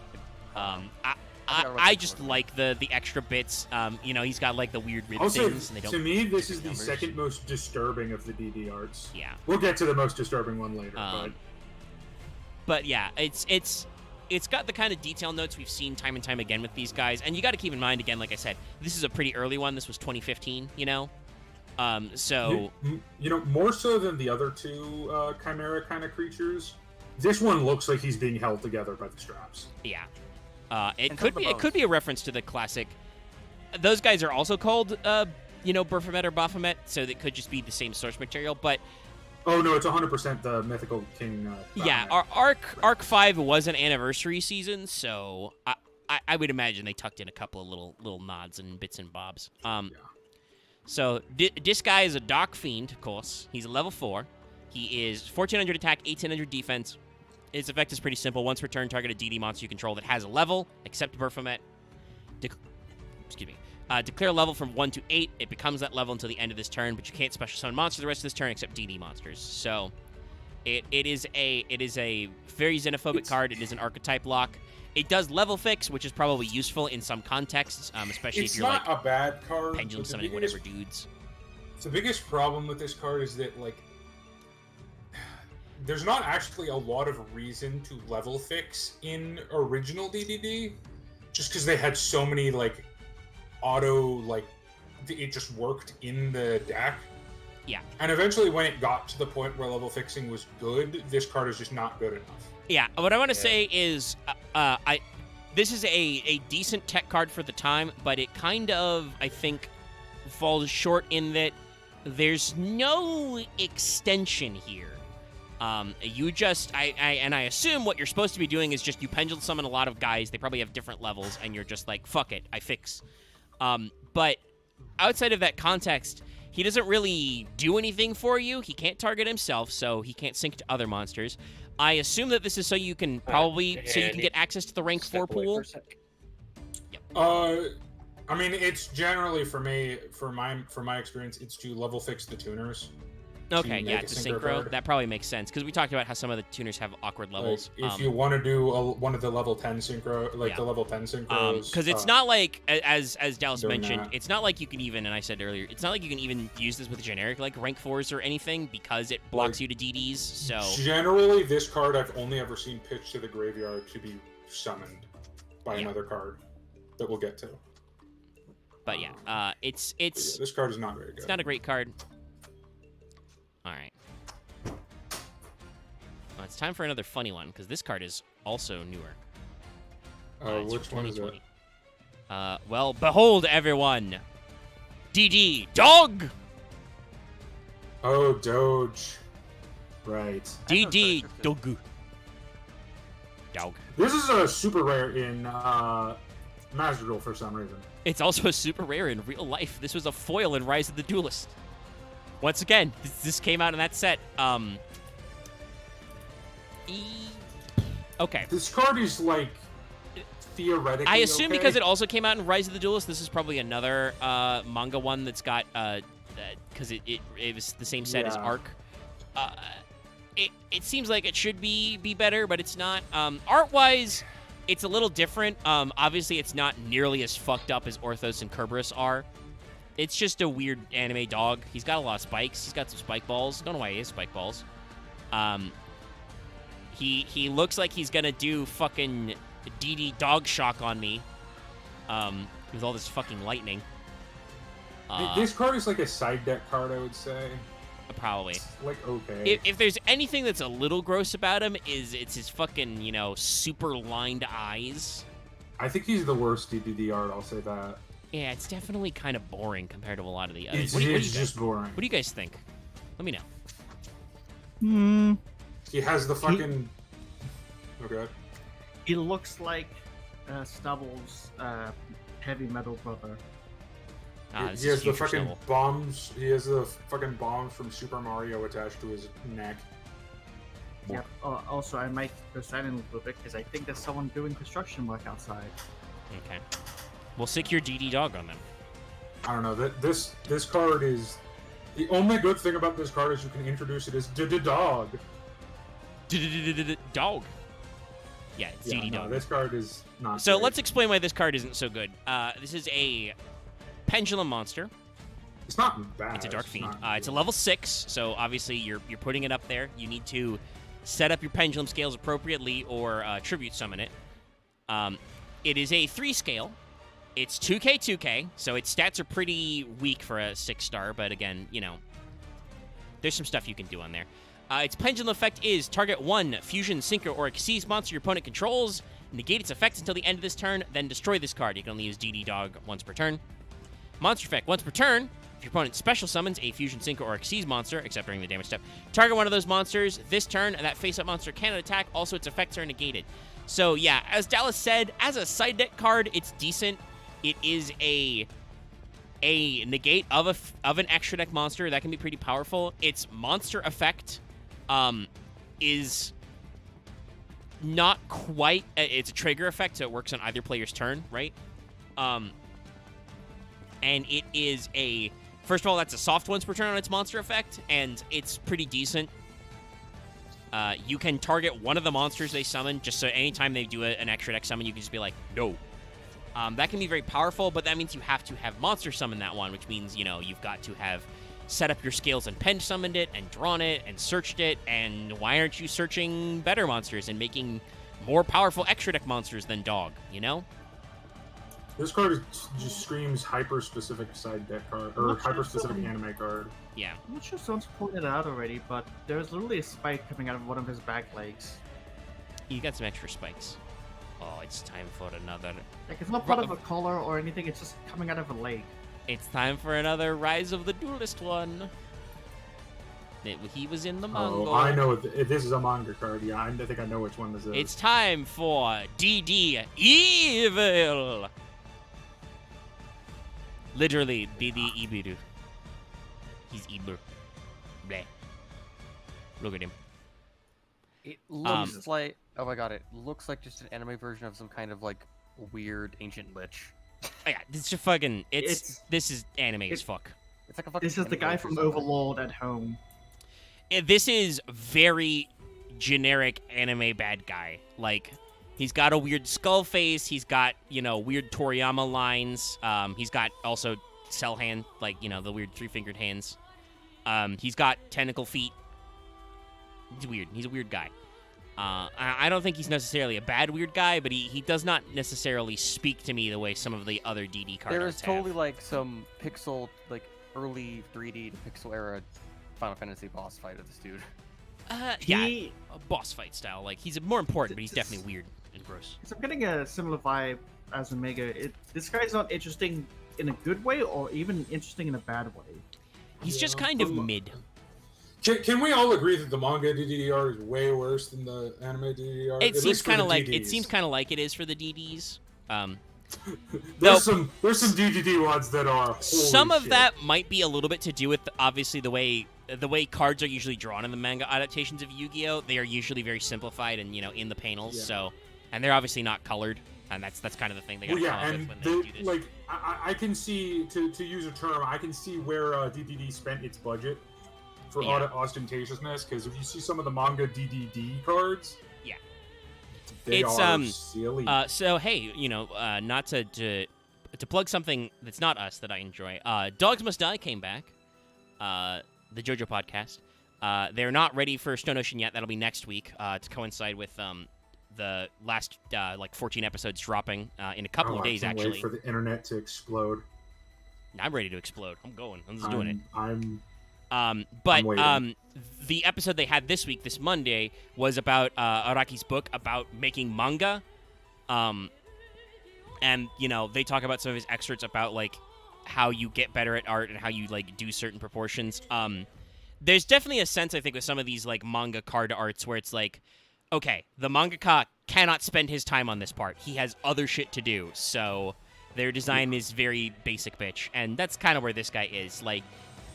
I just like the extra bits. You know, he's got like the weird rib Also, things, and they don't. to me, this is the numbers. second most disturbing of the DD arts. Yeah. We'll get to the most disturbing one later. But yeah, it's got the kind of detail notes we've seen time and time again with these guys, and you got to keep in mind again, like I said, this is a pretty early one. This was 2015, you know. So you know, more so than the other two Chimera kind of creatures, this one looks like he's being held together by the straps. yeah, it could be a reference to the classic. Those guys are also called you know, Baphomet or Baphomet, so it could just be the same source material, but. Oh no, it's 100% the Mythical King. Yeah, our Arc 5 was an anniversary season, so I would imagine they tucked in a couple of little nods and bits and bobs. So this guy is a Dark Fiend, of course. He's a level 4. He is 1400 attack, 1800 defense. His effect is pretty simple. Once per turn, target a DD monster you control that has a level, except Baphomet. Declare a level from 1 to 8. It becomes that level until the end of this turn, but you can't special summon monsters the rest of this turn except DD monsters. So it is a very xenophobic card. It is an archetype lock. It does level fix, which is probably useful in some contexts, especially if you're like a bad card. pendulum summoning whatever dudes. The biggest problem with this card is that like there's not actually a lot of reason to level fix in original DDD, just because they had so many like auto, like it just worked in the deck. Yeah. And eventually when it got to the point where level fixing was good, this card is just not good enough. Yeah, what I want to say is this is a decent tech card for the time, but it kind of, I think, falls short in that there's no extension here. You just, I assume what you're supposed to be doing is just you pendulum summon a lot of guys, they probably have different levels, and you're just like, fuck it, I fix. But outside of that context, he doesn't really do anything for you. He can't target himself, so he can't sync to other monsters. I assume that this is so you can get access to the rank 4 pool. I mean, it's generally for my experience, it's to level fix the tuners. Okay, yeah, to synchro. That probably makes sense because we talked about how some of the tuners have awkward levels. Like, if you want to do one of the level 10 synchro, like the level 10 synchros, because it's not like as Dallas mentioned, it's not like you can even, and I said earlier, it's not like you can even use this with generic like rank 4s or anything because it blocks you to DDs. So generally, this card I've only ever seen pitched to the graveyard to be summoned by another card that we'll get to. But yeah, it's this card is not very good. It's not a great card. All right. Well, it's time for another funny one because this card is also newer. Which one is it? Well, behold, everyone. DD Dog. Oh, Doge. Right. DD Dog. Dog. This is a super rare in Master Duel for some reason. It's also a super rare in real life. This was a foil in Rise of the Duelist. Once again, this came out in that set. Okay. This card is like theoretically. I assume okay. because it also came out in Rise of the Duelist, this is probably another manga one that's got because it was the same set as Yeah. Arc. It seems like it should be better, but it's not. Art-wise, it's a little different. Obviously, it's not nearly as fucked up as Orthos and Kerberos are. It's just a weird anime dog. He's got a lot of spikes. He's got some spike balls. I don't know why he has spike balls. He looks like he's gonna do fucking DD dog shock on me. With all this fucking lightning. This card is like a side deck card, I would say. Probably. It's like okay. If there's anything that's a little gross about him, it's his fucking, super lined eyes. I think he's the worst DDD art. I'll say that. Yeah, it's definitely kind of boring compared to a lot of the others. It's What do you just guys, boring. what do you guys think? Let me know. He has the fucking. Okay. He looks like Stubble's heavy metal brother. This He is has the future fucking Snubble. bombs. He has the fucking bombs from Super Mario attached to his neck. Yep. Also, I might go silent a little bit because I think there's someone doing construction work outside. Okay. We'll sick your DD dog on them. I don't know. This card is the only good thing about this card is you can introduce it as dog. Dog. Yeah, it's DD No, dog. this card is not. So great. let's explain why this card isn't so good. This is a pendulum monster. It's not bad. It's a dark fiend. not It's a good. level 6, so obviously you're putting it up there. You need to set up your pendulum scales appropriately or tribute summon it. It is a 3 scale. It's 2k, 2k, so its stats are pretty weak for a 6-star, but again, there's some stuff you can do on there. Its pendulum effect is target 1 fusion, synchro, or exceeds monster your opponent controls, negate its effects until the end of this turn, then destroy this card. You can only use DD Dog once per turn. Monster effect, once per turn, if your opponent special summons a fusion, synchro, or exceeds monster, except during the damage step, target one of those monsters this turn, and that face-up monster cannot attack. Also, its effects are negated. So, yeah, as Dallas said, as a side deck card, it's decent. It is a negate of an extra deck monster that can be pretty powerful. Its monster effect is not quite. It's a trigger effect, so it works on either player's turn, right? And it is a. First of all, that's a soft once per turn on its monster effect, and it's pretty decent. You can target one of the monsters they summon, just so anytime they do an extra deck summon, you can just be like, no. That can be very powerful, but that means you have to have monster summon that one, which means, you've got to have set up your scales and pen summoned it, and drawn it, and searched it, and why aren't you searching better monsters and making more powerful extra deck monsters than Dog, This card just screams hyper-specific side deck card, or What's your hyper-specific feeling? anime card. Yeah. I'm not sure if someone's pointed it out already, but there's literally a spike coming out of one of his back legs. You got some extra spikes. Oh, it's time for another. Like, it's not part of a collar or anything, it's just coming out of a leg. It's time for another Rise of the Duelist one. He was in the manga. Oh, I know. This is a manga card. Yeah, I think I know which one this is. It's time for DD Evil. Literally, DD Ibiru. He's evil. Bleh. Look at him. It looks like. Oh my god! It looks like just an anime version of some kind of like weird ancient lich. Oh, yeah, this is fucking. This is anime as fuck. It's like a fucking. This is the anime guy or from something. Overlord at home. This is very generic anime bad guy. Like, he's got a weird skull face. He's got, weird Toriyama lines. He's got also cell hand, like, the weird 3-fingered hands. He's got tentacle feet. He's weird. He's a weird guy. I don't think he's necessarily a bad weird guy, but he does not necessarily speak to me the way some of the other DD cards There is totally have. like some pixel, like early 3D to pixel era Final Fantasy boss fight of this dude. Yeah, a boss fight style. Like, he's more important, but he's This- definitely weird and gross. So I'm getting a similar vibe as Omega, this guy's not interesting in a good way or even interesting in a bad way. He's just kind of mid. Can we all agree that the manga DDR is way worse than the anime DDR? It At seems least for kind of the like DDs. it is for the DDs. There's some DDD ones that are holy some of shit. that might be a little bit to do with obviously the way cards are usually drawn in the manga adaptations of Yu-Gi-Oh. They are usually very simplified and in the panels. Yeah. So, and they're obviously not colored, and that's kind of the thing they got to Well, come yeah, up and with when they do this. like I can see to use a term, I can see where DDD spent its budget for ostentatiousness, because if you see some of the manga DDD cards, they are silly. So hey, not to plug something that's not us that I enjoy. Dogs Must Die came back. The JoJo podcast. They're not ready for Stone Ocean yet. That'll be next week to coincide with the last 14 episodes dropping in a couple of days. I can't Actually, wait for the internet to explode. I'm ready to explode. I'm going. I'm just doing it. I'm But the episode they had this week, this Monday, was about Araki's book about making manga. And they talk about some of his excerpts about how you get better at art and how you do certain proportions. There's definitely a sense, I think, with some of these manga card arts where it's okay, the mangaka cannot spend his time on this part. He has other shit to do. So their design is very basic bitch, and that's kind of where this guy is.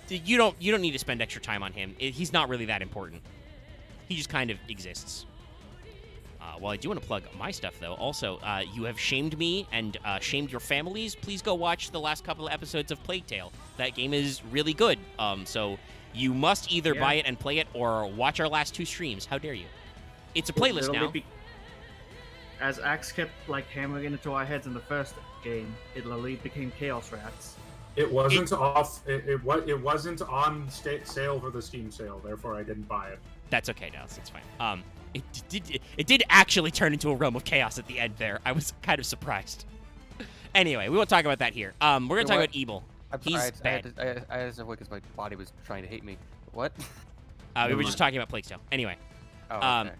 You don't need to spend extra time on him. He's not really that important. He just kind of exists. Well, I do want to plug my stuff, though. Also, you have shamed me and shamed your families. Please go watch the last couple of episodes of Plague Tale. That game is really good. So you must either buy it and play it or watch our last 2 streams. How dare you? It's a playlist now. As Axe kept hammering into our heads in the first game, it literally became Chaos Rats. It wasn't off. It wasn't on sale for the Steam sale. Therefore, I didn't buy it. That's okay, Dallas. It's fine. It did actually turn into a realm of chaos at the end there. I was kind of surprised. Anyway, we won't talk about that here. We're gonna talk about Evil. He's bad. I had to avoid because my body was trying to hate me. What? We were just talking about Plague Tale. Anyway, Oh, okay.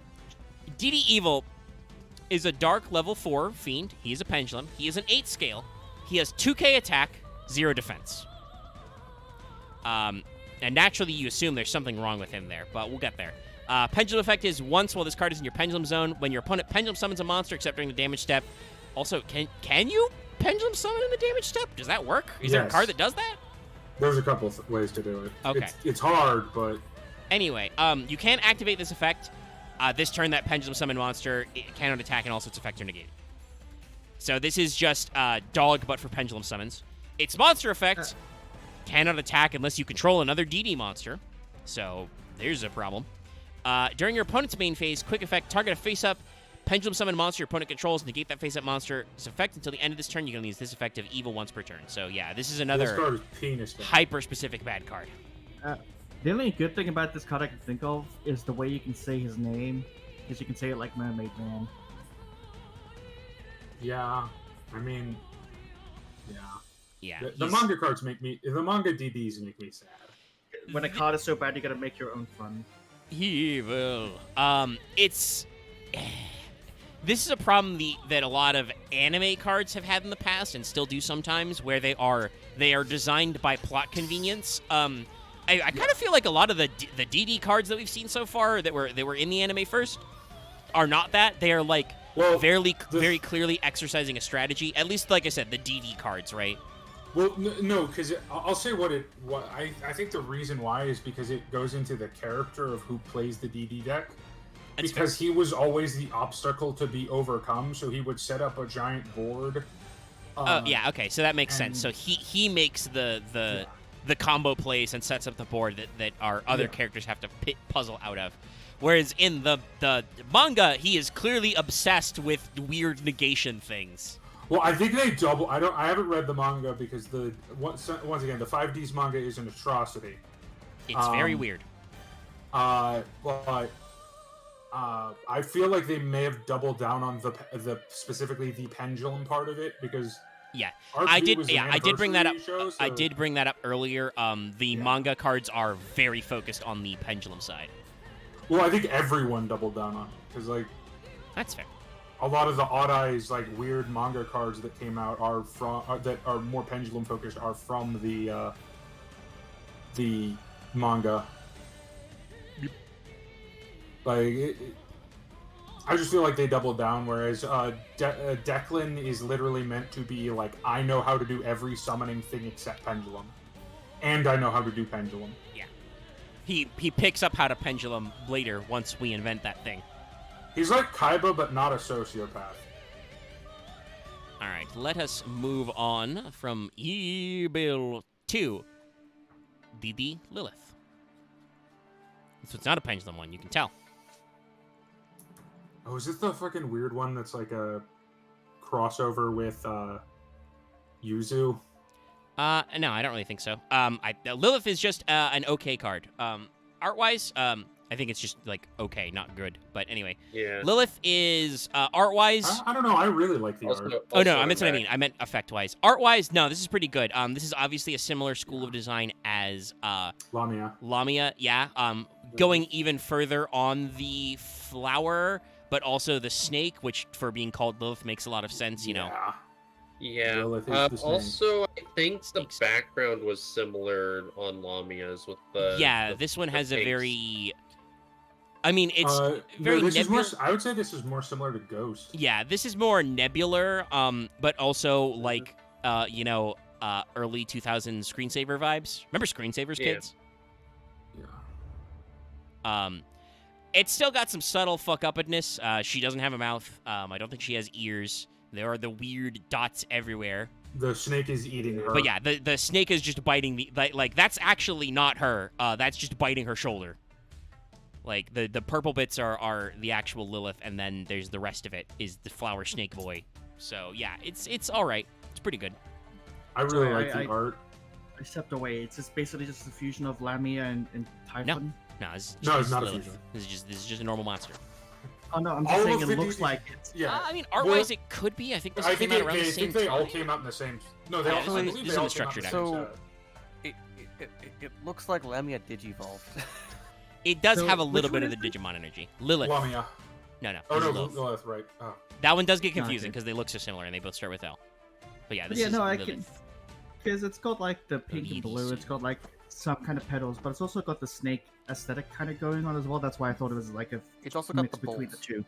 DD Evil is a dark level 4 fiend. He is a pendulum. He is an 8 scale. He has 2k attack, 0 defense. And naturally, you assume there's something wrong with him there, but we'll get there. Pendulum effect is once while this card is in your pendulum zone. When your opponent pendulum summons a monster except during the damage step. Also, can you pendulum summon in the damage step? Does that work? Is there a card that does that? There's a couple of ways to do it. Okay. It's hard, but... Anyway, you can activate this effect. This turn, that pendulum summon monster it cannot attack and also its effects are negated. So this is just dog, but for pendulum summons. Its monster effect cannot attack unless you control another DD monster. So there's a problem. During your opponent's main phase, quick effect, target a face-up, pendulum summon monster your opponent controls, negate that face-up monster's effect until the end of this turn. You can use this effect of evil once per turn. So yeah, this is another card is penis bad. hyper-specific bad card. The only good thing about this card I can think of is the way you can say his name, because you can say it like Mermaid Man. Yeah, I mean, Yeah. The manga cards make me... The manga DDs make me sad. When a card is so bad, you gotta make your own fun. Evil. It's... This is a problem that a lot of anime cards have had in the past and still do sometimes, where they are designed by plot convenience. I kind of feel like a lot of the DD cards that we've seen so far that were in the anime first are not that. They are very clearly exercising a strategy. At least, like I said, the DD cards, right? Well, no, because I'll say what I think the reason why is because it goes into the character of who plays the DD deck. That's because fair. he was always the obstacle to be overcome, so he would set up a giant board. Yeah, okay, so that makes sense. So he makes the combo plays and sets up the board that our other characters have to puzzle out of. Whereas in the manga, he is clearly obsessed with weird negation things. Well, I think they double. I haven't read the manga because once again the 5D's manga is an atrocity. It's very weird. But I feel like they may have doubled down on the specifically the pendulum part of it because I did bring that up. Show, so... I did bring that up earlier. The manga cards are very focused on the pendulum side. Well, I think everyone doubled down on it because that's fair. a lot of the Odd Eyes, like, weird manga cards that came out are from that are more pendulum focused are from the manga. Like, I just feel like they doubled down, whereas Declan is literally meant to be like, I know how to do every summoning thing except pendulum, and I know how to do pendulum. Yeah. He picks up how to pendulum later once we invent that thing. He's like Kaiba, but not a sociopath. All right, let us move on from Ebil to DD Lilith. So it's not a pendulum one, you can tell. Oh, is it the fucking weird one that's like a crossover with Yuzu? No, I don't really think so. Lilith is just an okay card. Art-wise, I think it's just, like, okay, not good. But anyway. Yeah. Lilith is, art-wise... I don't know, I really like the art. Oh, no, that's what I mean. I meant effect-wise. Art-wise, no, this is pretty good. This is obviously a similar school of design as, Lamia, yeah. Going even further on the flower, but also the snake, which, for being called Lilith, makes a lot of sense, you know. Yeah. Also, I think the background was similar on Lamia's with the... Yeah, this one has a very... I mean, it's very nebular. I would say this is more similar to Ghost. Yeah, this is more nebular, but also, like, you know, early 2000s screensaver vibes. Remember screensavers, kids? Yeah. It's still got some subtle fuck-uppedness. She doesn't have a mouth. I don't think she has ears. There are the weird dots everywhere. The snake is eating her. But yeah, the snake is just biting the... Like, that's actually not her. That's just biting her shoulder. Like, the purple bits are the actual Lilith, and then there's the rest of it is the flower snake boy. So, yeah, it's all right. It's pretty good. I really like the art. I stepped away. It's just basically just a fusion of Lamia and Typhon. No, it's not Lilith. a fusion. This is just a normal monster. Oh, no, I'm just saying it looks like it's... Yeah. I mean, art-wise, it could be. I think this came out around the same time. I think they all came out in the same... No, they all came out in the structured same So, it looks like Lamia digivolved. It does So, have a little which bit of one the Digimon energy. Lilith. Lamia. No. Oh, this no, is Lilith. Lilith, right. Oh. That one does get confusing Okay. because they look so similar and they both start with L. But yeah, this Yeah, is no, I Lilith. can... Because it's got, like, the pink and EDC. blue. It's got, like, some kind of petals, but it's also got the snake aesthetic kind of going on as well. That's why I thought it was, like, a It's also got mix the between the bolts. two.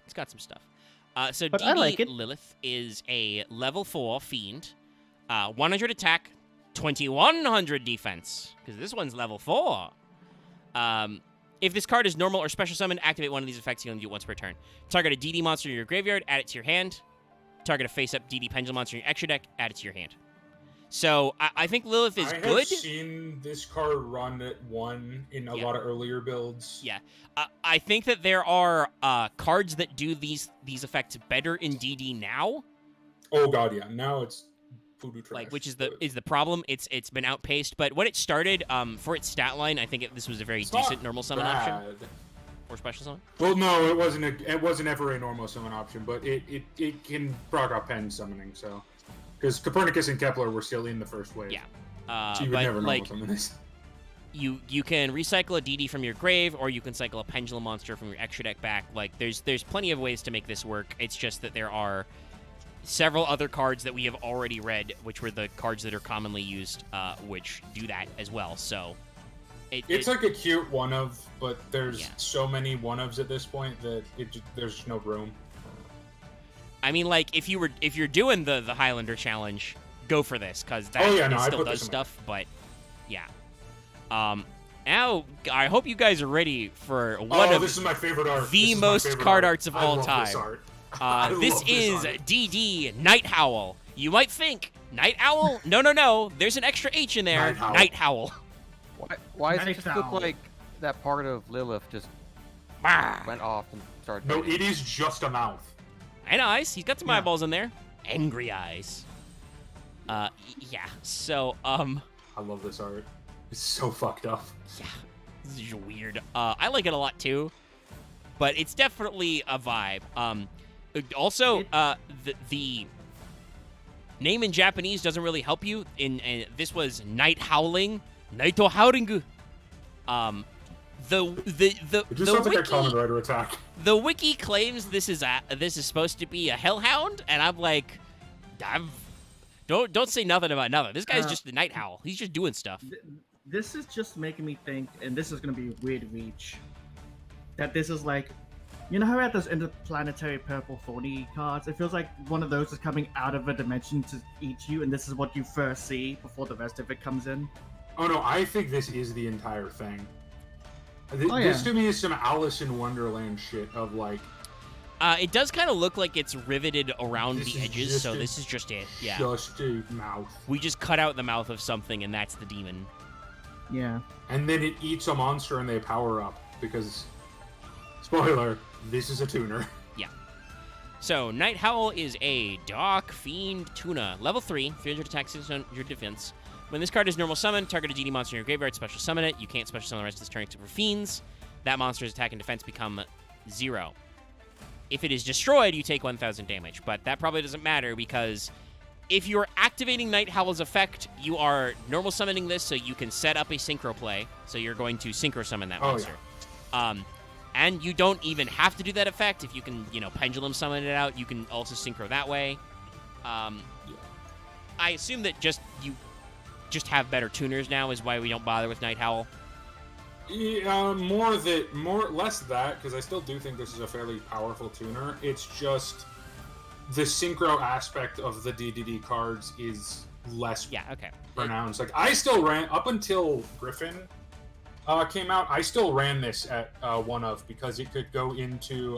It's got some stuff. So But I DD like it. Lilith is a level 4 fiend. 100 attack, 2100 defense. Because this one's level 4. If this card is normal or special summon, activate one of these effects. You only do it once per turn. Target a DD monster in your graveyard, add it to your hand. Target a face-up DD pendulum monster in your extra deck, add it to your hand. So I think Lilith is good. I've seen this card run at 1 in a lot of earlier builds. Yeah. I think that there are cards that do these effects better in DD now. Oh god, yeah. Now it's voodoo trash. Like, which is the problem. It's been outpaced, but when it started, for its stat line, I think this was a very decent normal summon option or special summon. Well, no, it wasn't ever a normal summon option, but it can proc up pen summoning. So, because Copernicus and Kepler were still in the first wave. Yeah. So you would but never like, normal summon this. You can recycle a DD from your grave, or you can cycle a pendulum monster from your extra deck back. Like, there's plenty of ways to make this work. It's just that there are several other cards that we have already read, which were the cards that are commonly used, which do that as well. So it's like a cute one of, but there's so many one ofs at this point that there's just no room. I mean, like, if you're doing the Highlander challenge, go for this, because that still does stuff. But yeah. Now I hope you guys are ready for one of this is my favorite art. The most card arts of all time. This is DD Night Howl. You might think Night Owl? No. There's an extra H in there. Night Howl. Why does it just look like that part of Lilith just went off and started? No, it is just a mouth. And eyes. He's got some eyeballs in there. Angry eyes. Yeah. So I love this art. It's so fucked up. Yeah. This is weird. I like it a lot too, but it's definitely a vibe. Also, the name in Japanese doesn't really help you. This was Night Howling, Naito Howling. It just sounds like a Kamen Rider attack. The wiki claims this is supposed to be a Hellhound, and I'm like, don't say nothing about nothing. This guy's just the Night Howl. He's just doing stuff. This is just making me think, and this is gonna be a weird reach, that this is like, you know how we had those interplanetary purple thorny cards? It feels like one of those is coming out of a dimension to eat you, and this is what you first see before the rest of it comes in. Oh no, I think this is the entire thing. This to me is some Alice in Wonderland shit of like. It does kind of look like it's riveted around the edges, so this is just it. Yeah. Just a mouth. We just cut out the mouth of something, and that's the demon. Yeah. And then it eats a monster, and they power up because, spoiler, this is a tuner. Yeah. So Night Howl is a Dark Fiend Tuna, level 3, 300 attack, 600 defense. When this card is normal summon, target a DD monster in your graveyard, special summon it. You can't special summon the rest of this turn except for fiends. That monster's attack and defense become 0. If it is destroyed, you take 1,000 damage, but that probably doesn't matter because if you're activating Night Howl's effect, you are normal summoning this so you can set up a synchro play. So you're going to synchro summon that monster. Yeah. And you don't even have to do that effect. If you can, pendulum summon it out, you can also synchro that way. I assume that you have better tuners now is why we don't bother with Night Howl. Yeah, less that, because I still do think this is a fairly powerful tuner. It's just the synchro aspect of the DDD cards is less pronounced. Like, I still ran, up until Griffin came out, I still ran this at one of, because it could go into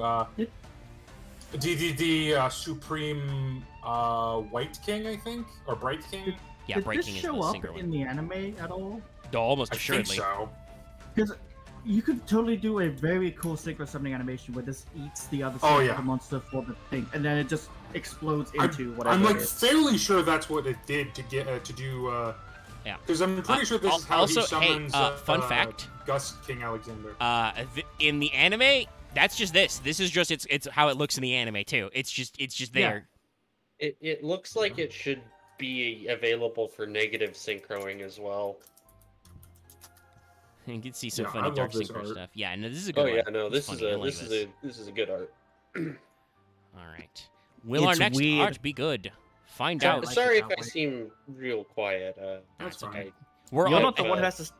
DDD Supreme White King, I think? Or Bright King? Yeah, Bright King is the synchro one. Did this show up in the anime at all? Almost assuredly. I think so. Because you could totally do a very cool synchro summoning animation where this eats the other monster for the thing, and then it just explodes into whatever. I'm like it is. fairly sure that's what it did to get to do. Yeah. Because I'm pretty sure this is how also, he summons. fun fact. Gus King Alexander. In the anime, that's just this. This is just it's how it looks in the anime too. It's just there. Yeah. It looks like it should be available for negative synchroing as well. You can see some funny dark synchro stuff. Yeah, no, this is a good one. Oh yeah, no, this is a good art. All right. Will our next art be good? Find out. Sorry if I seem real quiet. That's fine. We're You're not the one who has to.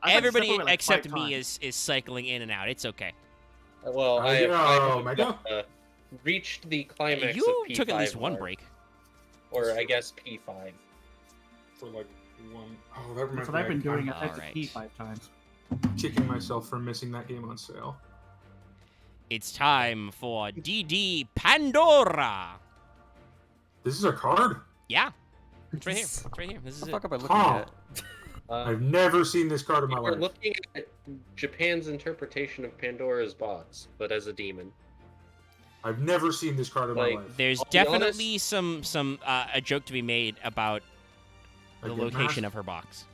Everybody except me is cycling in and out. It's okay. Well, I reached the climax you of P5 took at least one break. Or I guess P5. For like one. Oh, that reminds me. That's what I've been doing. I've had to Alright. pee 5 times. Kicking myself for missing that game on sale. It's time for DD Pandora. This is a card? Yeah. It's right here. It's right here. This is What it. the fuck am I looking at? I've never seen this card in my We're life. looking at Japan's interpretation of Pandora's box, but as a demon. I've never seen this card in my life. There's definitely some a joke to be made about the location of her box.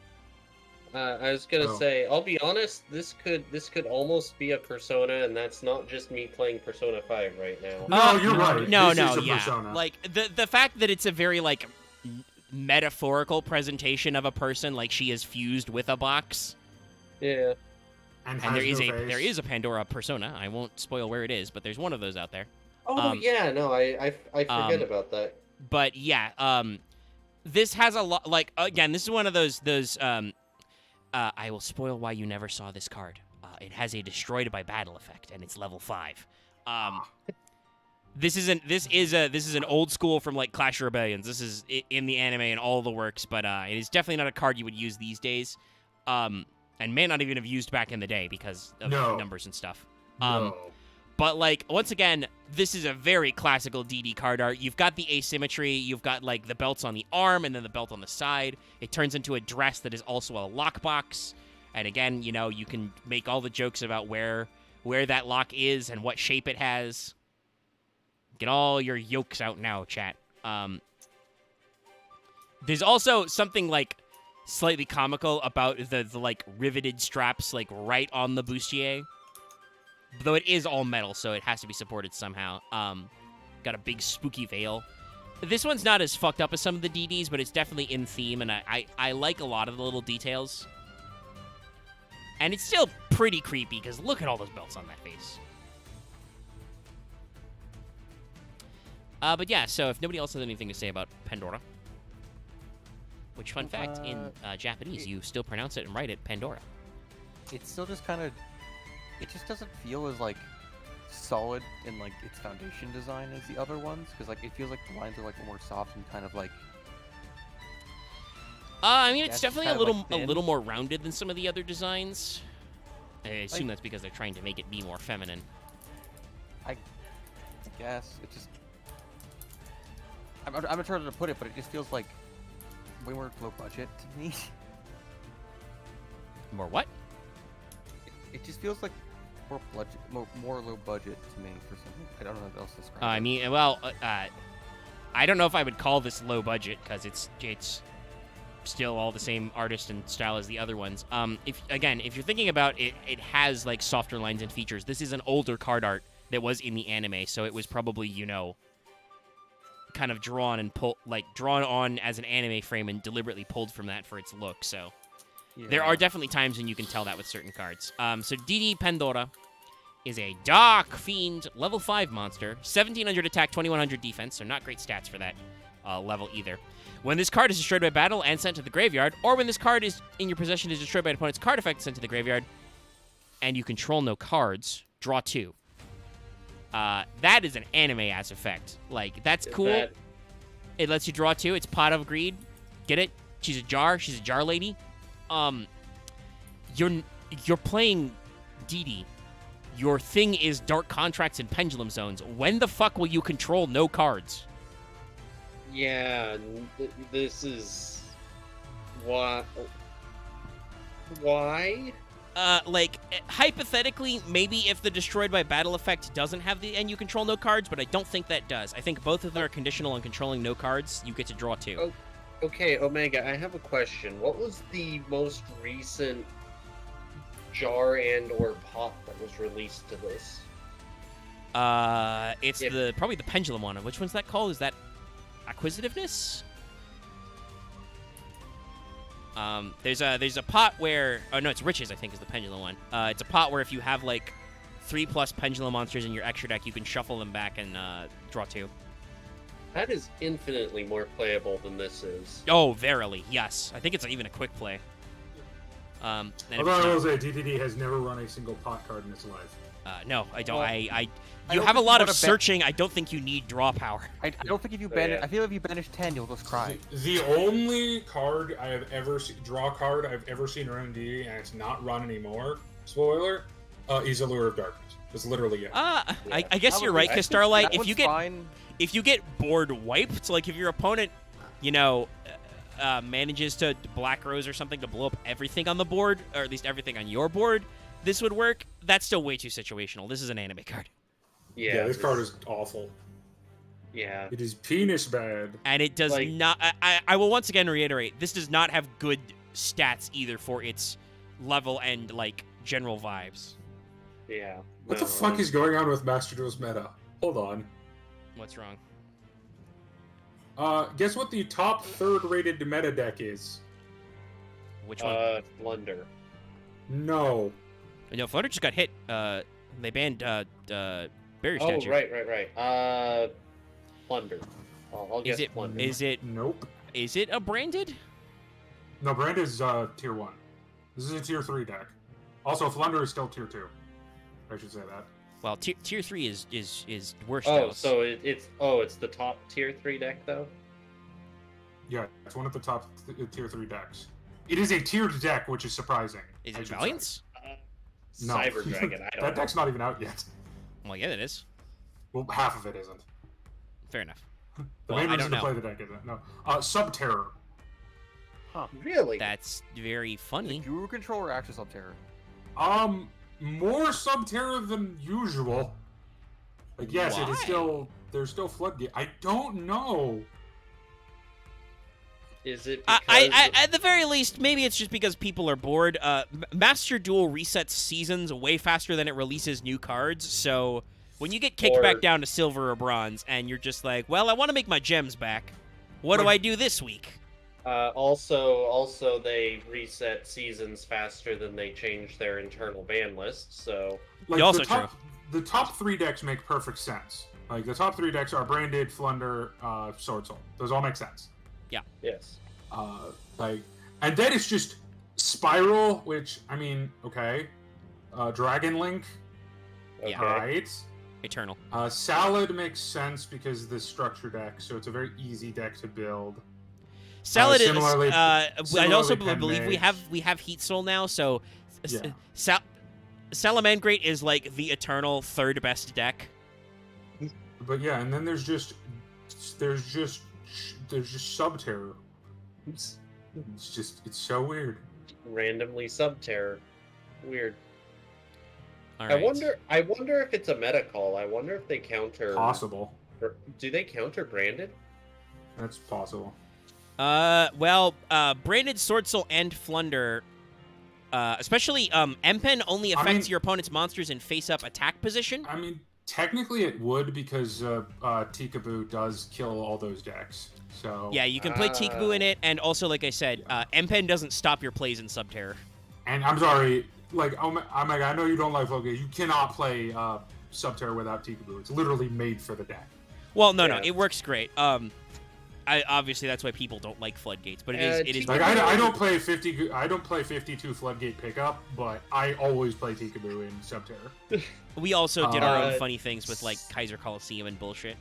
I was gonna say, I'll be honest. This could almost be a Persona, and that's not just me playing Persona 5 right now. No, you're right. No, This is a yeah. Persona. Like the fact that it's a very like metaphorical presentation of a person, like she is fused with a box. Yeah. And there is a Pandora Persona. I won't spoil where it is, but there's one of those out there. Oh yeah, no, I forget about that. But yeah, this has a lot. Like again, this is one of those. I will spoil why you never saw this card. It has a destroyed by battle effect, and it's level 5. This is an old school from like Clash of Rebellions. This is in the anime and all the works, but it is definitely not a card you would use these days, and may not even have used back in the day because of numbers and stuff. But like once again, this is a very classical DD card art. You've got the asymmetry. You've got like the belts on the arm and then the belt on the side. It turns into a dress that is also a lockbox. And again, you can make all the jokes about where that lock is and what shape it has. Get all your yokes out now, chat. There's also something like slightly comical about the like riveted straps like right on the bustier. Though it is all metal, so it has to be supported somehow. Got a big spooky veil. This one's not as fucked up as some of the DDs, but it's definitely in theme, and I like a lot of the little details. And it's still pretty creepy, because look at all those belts on that face. But yeah, so if nobody else has anything to say about Pandora, which, fun fact, in Japanese, you still pronounce it and write it Pandora. It's still just kind of, it just doesn't feel as like solid in like its foundation design as the other ones, because like it feels like the lines are like more soft and kind of like. I mean, it's Yeah, definitely kind of, like, a thin. little more rounded than some of the other designs. I assume that's because they're trying to make it be more feminine. I guess it just. I'm not sure how to put it, but it just feels like way more low budget to me. More what? It just feels like more low budget to me for something. I don't know how else to describe I it. mean, well, I don't know if I would call this low budget, because it's still all the same artist and style as the other ones. If you're thinking about it, it has like softer lines and features. This is an older card art that was in the anime, so it was probably, kind of drawn on as an anime frame and deliberately pulled from that for its look. So there are definitely times when you can tell that with certain cards. So DD Pandora is a Dark Fiend level 5 monster, 1700 attack, 2100 defense, so not great stats for that level either. When this card is destroyed by battle and sent to the graveyard, or when this card is in your possession is destroyed by an opponent's card effect sent to the graveyard, and you control no cards, draw 2. That is an anime-ass effect. Like, that's cool. It lets you draw 2. It's Pot of Greed. Get it? She's a jar lady. You're playing DD. Your thing is Dark Contracts and Pendulum Zones. When the fuck will you control no cards? Yeah, this is... Why? Why? Hypothetically, maybe if the destroyed by battle effect doesn't have the and you control no cards, but I don't think that does. I think both of them are conditional on controlling no cards. You get to draw 2. Oh, okay, Omega, I have a question. What was the most recent jar and/or pot that was released to this? It's probably the pendulum one. Which one's that called? Is that Acquisitiveness? There's a pot where it's Riches, I think, is the pendulum one. It's a pot where if you have like 3+ pendulum monsters in your extra deck, you can shuffle them back and draw 2. That is infinitely more playable than this is. Oh, verily, yes. I think it's even a quick play. And if Although I will it's say, DDD has never run a single pot card in its life. no, I don't. Well, You don't have a think lot you of wanna searching. I don't think you need draw power. I don't think if you Oh, banish, yeah. I feel if you banish 10, you'll just cry. The only card I have ever draw card I've ever seen run in DD, and it's not run anymore. Spoiler, is Allure of Darkness. That's literally it. I guess you're right, I because think Starlight, That one's fine. if you get board wiped, like if your opponent, manages to Black Rose or something to blow up everything on the board, or at least everything on your board, this would work. That's still way too situational. This is an anime card. Yeah, this card is awful. Yeah. It is penis bad. And it does Like- not... I will once again reiterate, this does not have good stats either for its level and, general vibes. Yeah. What the fuck is going on with Master Duel's meta? Hold on. What's wrong? Guess what the top third-rated meta deck is? Which one? Blunder. No. No, Flutter just got hit. They banned Barrier Oh, Statue. right. Plunder. I'll guess Plunder. Nope. Is it a branded? No, Brand is tier 1. This is a tier 3 deck. Also, Flunder is still tier 2. I should say that. Well, tier 3 is worse. Oh, though. so it's the top tier 3 deck though? Yeah, it's one of the top tier 3 decks. It is a tiered deck, which is surprising. Is I it should say. Valiance? No. Cyber Dragon. I don't That know. deck's not even out yet. Well, yeah, it is. Well, half of it isn't. Fair enough. The Well, main I reason don't to know. play the deck isn't. No. Subterror. Really? That's very funny. Guru Control or Axis Subterror? More Subterror than usual. Like, yes, it is Why? still... There's still Floodgate. I don't know. Is it because I at the very least, maybe it's just because people are bored. Master Duel resets seasons way faster than it releases new cards, so when you get kicked Or- back down to silver or bronze, and you're just like, well, I want to make my gems back. What do Like- I do this week? Also, they reset seasons faster than they change their internal ban list. So, Like Also the top 3 decks make perfect sense. Like the top 3 decks are Branded, Flunder, Sword Soul. Those all make sense. yes. Like, and then it's just Spiral, which I mean, okay. Dragon Link, Okay. Yeah. right? Eternal. Salad makes sense because of the structure deck, so it's a very easy deck to build. Salad is. similarly- I also similarly, believe we Penmage. have Heat Soul now, so Yeah. Salamangreat is like the eternal third best deck. But yeah, and then there's just Subterror. It's so weird. Randomly Subterror. Weird. All I right. wonder if it's a meta call. I wonder if they counter. Possible. Do they counter Branded? That's possible. Branded Sword Soul and Flunder, especially Empen only affects your opponent's monsters in face-up attack position. I mean, technically it would because Tikaboo does kill all those decks. So Yeah, you can play Tikaboo in it, and also, like I said, Empen doesn't stop your plays in Subterror. And I'm sorry, like I know you don't like Floodgate. You cannot play Subterror without Tikaboo. It's literally made for the deck. Well, no, Yeah. it works great. Obviously that's why people don't like floodgates, but it is. Like I don't play 52 Floodgate pickup, but I always play Tikaboo in Subterror. We also did our own Uh, funny things with like Kaiser Coliseum and bullshit.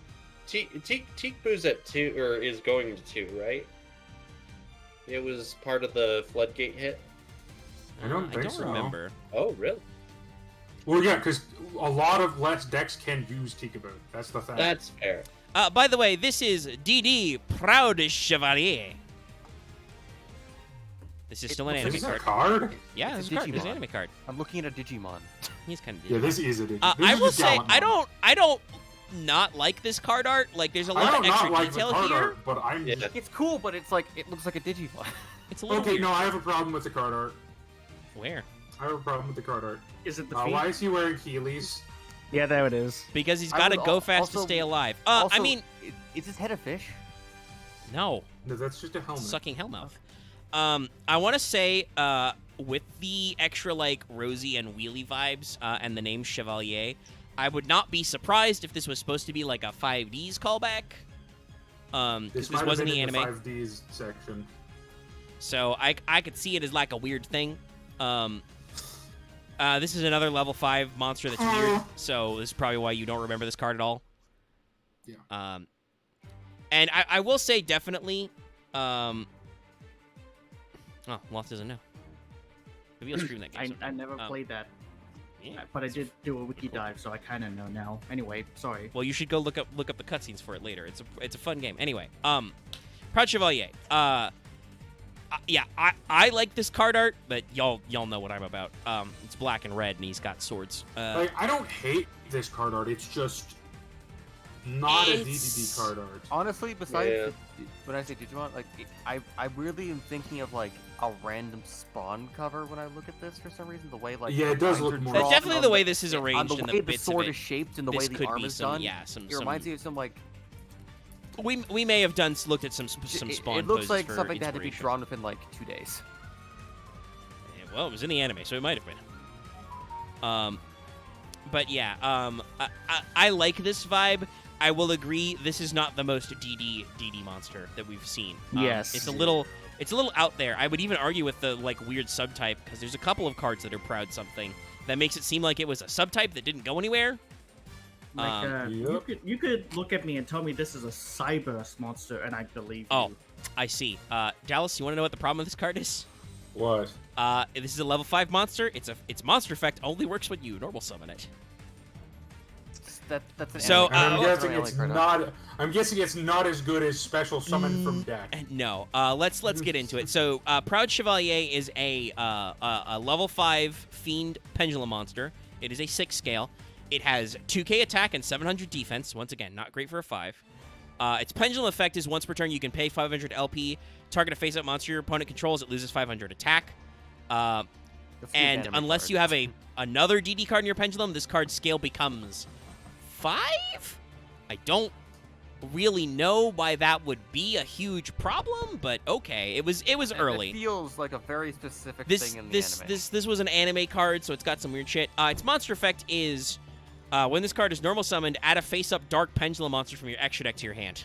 Tikaboo's at 2, or is going to 2, right? It was part of the Floodgate hit. I don't think so. remember. Oh, really? Well, yeah, because a lot of less decks can use Tikaboo. That's the thing. That's fair. By the way, this is DD Proud Chevalier. This is still an Is anime this a card. card? Yeah, It's this is a card. This is Digimon. an anime card. I'm looking at a Digimon. He's kind of. Yeah, this is a Digimon. I will say I don't not like this card art. Like, there's a I lot don't of extra not like the detail card here. art, but I'm Yeah. It's cool, but it's like it looks like a Digimon. It's a little okay. weird. No, I have a problem with the card art. Where? I have a problem with the card art. Is it the feet? Why is he wearing Heelys? Yeah, there it is. Because he's I got to would go al- fast to also- stay alive. Also, I mean, is his head a fish? no. No, that's just a helmet. Sucking Hellmouth. I want to say, with the extra like rosy and wheelie vibes and the name Chevalier, I would not be surprised if this was supposed to be like a 5Ds callback. This might have wasn't been the in anime, 5Ds section. so I could see it as like a weird thing. This is another level 5 monster that's weird, so this is probably why you don't remember this card at all. Yeah. And I will say definitely. Oh, Loth doesn't know. Maybe I'll stream that game. I sometime. never played that, Yeah. but I did do a wiki dive, so I kind of know now. Anyway, sorry. Well, you should go look up the cutscenes for it later. It's a fun game. Anyway, Proud Chevalier. Yeah, I like this card art, but y'all know what I'm about. It's black and red, and he's got swords. Like, I don't hate this card art. It's just not a It's- DDD card art. Honestly, besides Yeah. when I say Digimon, like I really am thinking of like a random Spawn cover when I look at this for some reason. The way like Yeah, the it does lines look are more- That's drawn definitely on the way this is on arranged the in way the bits sword of is it. shaped and the This way the could arm be is some, done. yeah, It reminds me of some like We may have looked at some Spawn it looks poses like for something that had to be inspiration. drawn within like 2 days. Yeah, well, it was in the anime, so it might have been. But yeah, I like this vibe. I will agree, this is not the most DD monster that we've seen. Yes. It's a little out there. I would even argue with the like weird subtype because there's a couple of cards that are proud something that makes it seem like it was a subtype that didn't go anywhere. Like, Yep. you could look at me and tell me this is a Cyburst monster, and I believe Oh. you. I see. Dallas, you want to know what the problem with this card is? What? This is a level 5 monster. Its monster effect only works when you normal summon it. That's an So, anime And card. I'm guessing Really it's card art. not. I'm guessing it's not as good as Special Summon from deck. No. Let's get into it. So, Proud Chevalier is a level 5 fiend pendulum monster. It is a 6 scale. It has 2k attack and 700 defense. Once again, not great for a 5. Its pendulum effect is once per turn you can pay 500 LP. Target a face-up monster your opponent controls. It loses 500 attack. The full And anime unless card. you have another DD card in your pendulum, this card's scale becomes 5? I don't really know why that would be a huge problem, but okay. It was early. It feels like a very specific This thing in the this anime. this was an anime card, so it's got some weird shit. Its monster effect is when this card is normal summoned, add a face-up dark pendulum monster from your extra deck to your hand.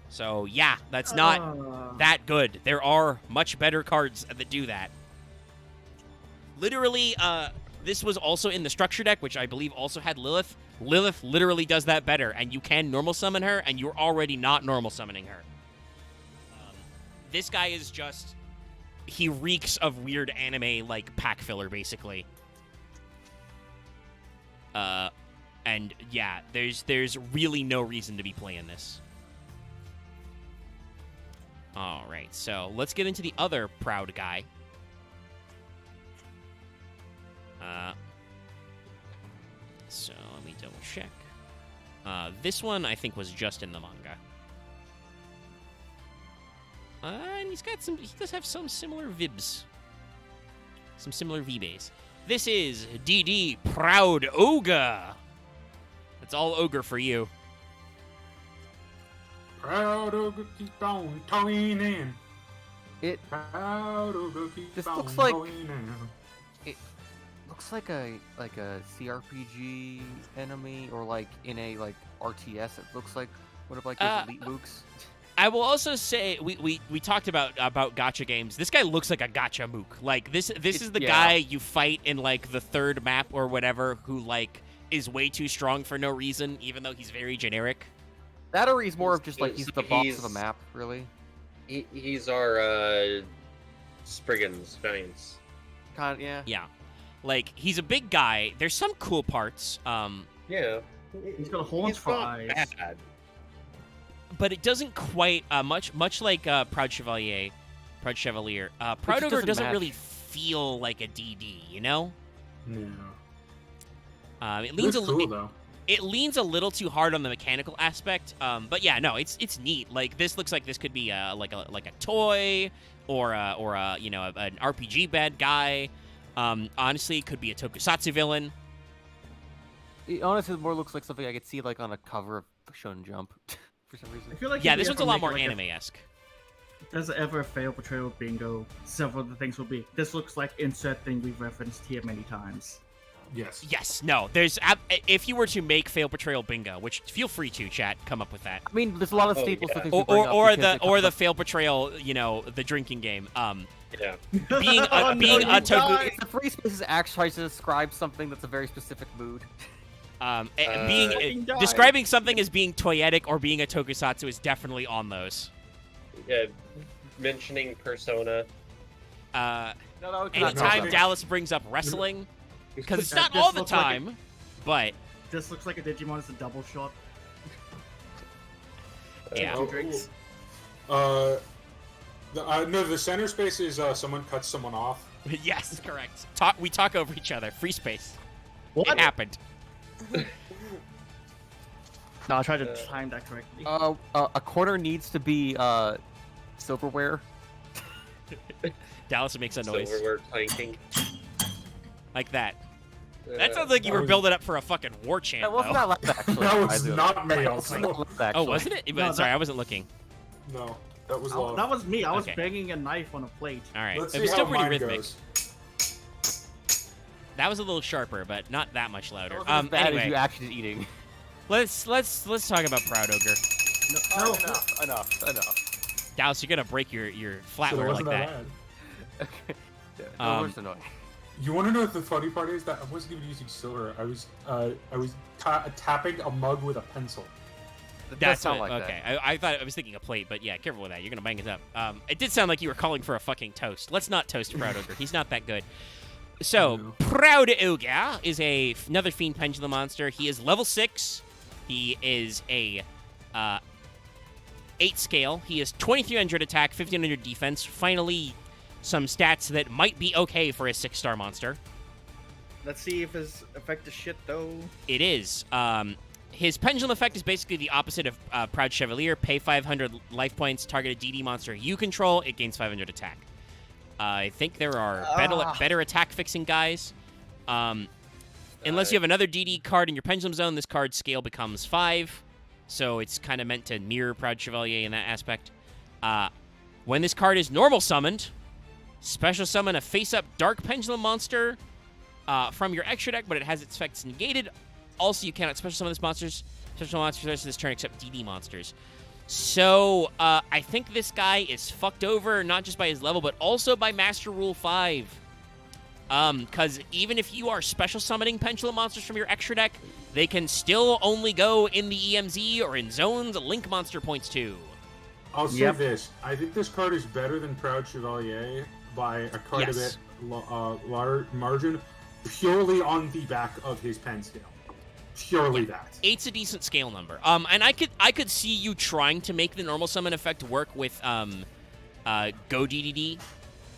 So yeah, that's not that good. There are much better cards that do that. Literally, this was also in the structure deck, which I believe also had Lilith. Lilith literally does that better, and you can normal summon her, and you're already not normal summoning her. This guy is just... He reeks of weird anime, like, pack filler, basically. And, yeah, there's really no reason to be playing this. Alright, so let's get into the other proud guy. So let me double check. This one I think was just in the manga. And he does have some similar vibs. Some similar V-Bays. This is DD Proud Ogre. That's all ogre for you. Proud ogre keep on toying in. Proud ogre keep This on looks like- toying in. Looks like a CRPG enemy, or like in a like RTS. It looks like one of like those elite mooks. I will also say we talked about gacha games. This guy looks like a gacha mook. Like this is the guy you fight in like the third map or whatever, who like is way too strong for no reason, even though he's very generic. That, or he's more of just like he's the boss of the map, really. He's our Spriggan's Giants. Kind of, yeah. Yeah, like he's a big guy. There's some cool parts. Yeah. He's got horns for not eyes. bad. But it doesn't quite much like Proud Chevalier. Proud Ogre doesn't really feel like a DD, you know? No. It leans Looks cool, though. it leans a little too hard on the mechanical aspect. But yeah, no, it's neat. Like this looks like this could be like a toy or an RPG bad guy. Honestly, it could be a tokusatsu villain. It honestly more looks like something I could see like on a cover of Shonen Jump for some reason. I feel like Yeah, if this we one's a ever lot make, more like, anime-esque. If there's ever a fail portrayal bingo, several of the things will be. This looks like insert thing we've referenced here many times. Yes. Yes, no. There's if you were to make fail portrayal bingo, which feel free to chat, come up with that. I mean, there's a lot of Oh, staples yeah. for things we bring up because The fail portrayal, the drinking game. Yeah. Being a Oh, no, being you a toku, died. It's the free spaces actually tries to describe something that's a very specific mood. being died. describing something as being toyetic or being a tokusatsu is definitely on those. Mentioning Persona. Anytime no. Dallas brings up wrestling, because it's not This all the looks like time, but This looks like a Digimon. It's a double shot. yeah. Two drinks. No, the center space is someone cuts someone off. Yes, correct. We talk over each other. Free space. What? It happened. No, I tried to time that correctly. A corner needs to be silverware. Dallas makes a noise Silverware clanking. like that. That sounds like you were building up for a fucking war chant. That wasn't though. that loud, actually. That was I do. not me. That wasn't that loud, Oh, actually. wasn't it? No, Sorry, that- I wasn't looking. No, that was Oh, loud. that was me. I was Okay. banging a knife on a plate. All right. Let's It see was how still pretty mine rhythmic. goes. That was a little sharper, but not that much That louder. wasn't as bad as you Anyway, actually eating. let's talk about Proud Ogre. No, Enough. Dallas, you're gonna break your So it flatware like wasn't that. bad. Okay. Yeah, Um, no, worse annoying. You want to know what the funny part is? That I wasn't even using silver. I was tapping a mug with a pencil. It does That's sound what, like okay. I thought I was thinking a plate, but yeah, careful with that. You're gonna bang it up. It did sound like you were calling for a fucking toast. Let's not toast Proud Ogre. He's not that good. So, No. Proud Ogre is another Fiend Pendulum monster. He is level 6. He is a 8 scale. He is 2300 attack, 1500 defense. Finally, some stats that might be okay for a 6-star monster. Let's see if his effect is shit though. It is. His pendulum effect is basically the opposite of Proud Chevalier. Pay 500 life points, target a DD monster you control, it gains 500 attack. I think there are better attack fixing guys. Unless you have another DD card in your pendulum zone, this card's scale becomes 5. so it's kind of meant to mirror Proud Chevalier in that aspect. When this card is normal summoned, special summon a face-up Dark Pendulum monster from your extra deck, but it has its effects negated. Also, you cannot special summon this special monsters the rest of this turn except DD monsters. So, I think this guy is fucked over, not just by his level, but also by Master Rule 5. Because even if you are special summoning Pendulum monsters from your extra deck, they can still only go in the EMZ or in zones Link monster points to. I'll say this. I think this card is better than Proud Chevalier by a card of it margin, purely on the back of his pen scale. Purely that. 8's a decent scale number. And I could see you trying to make the normal summon effect work with Go DDD,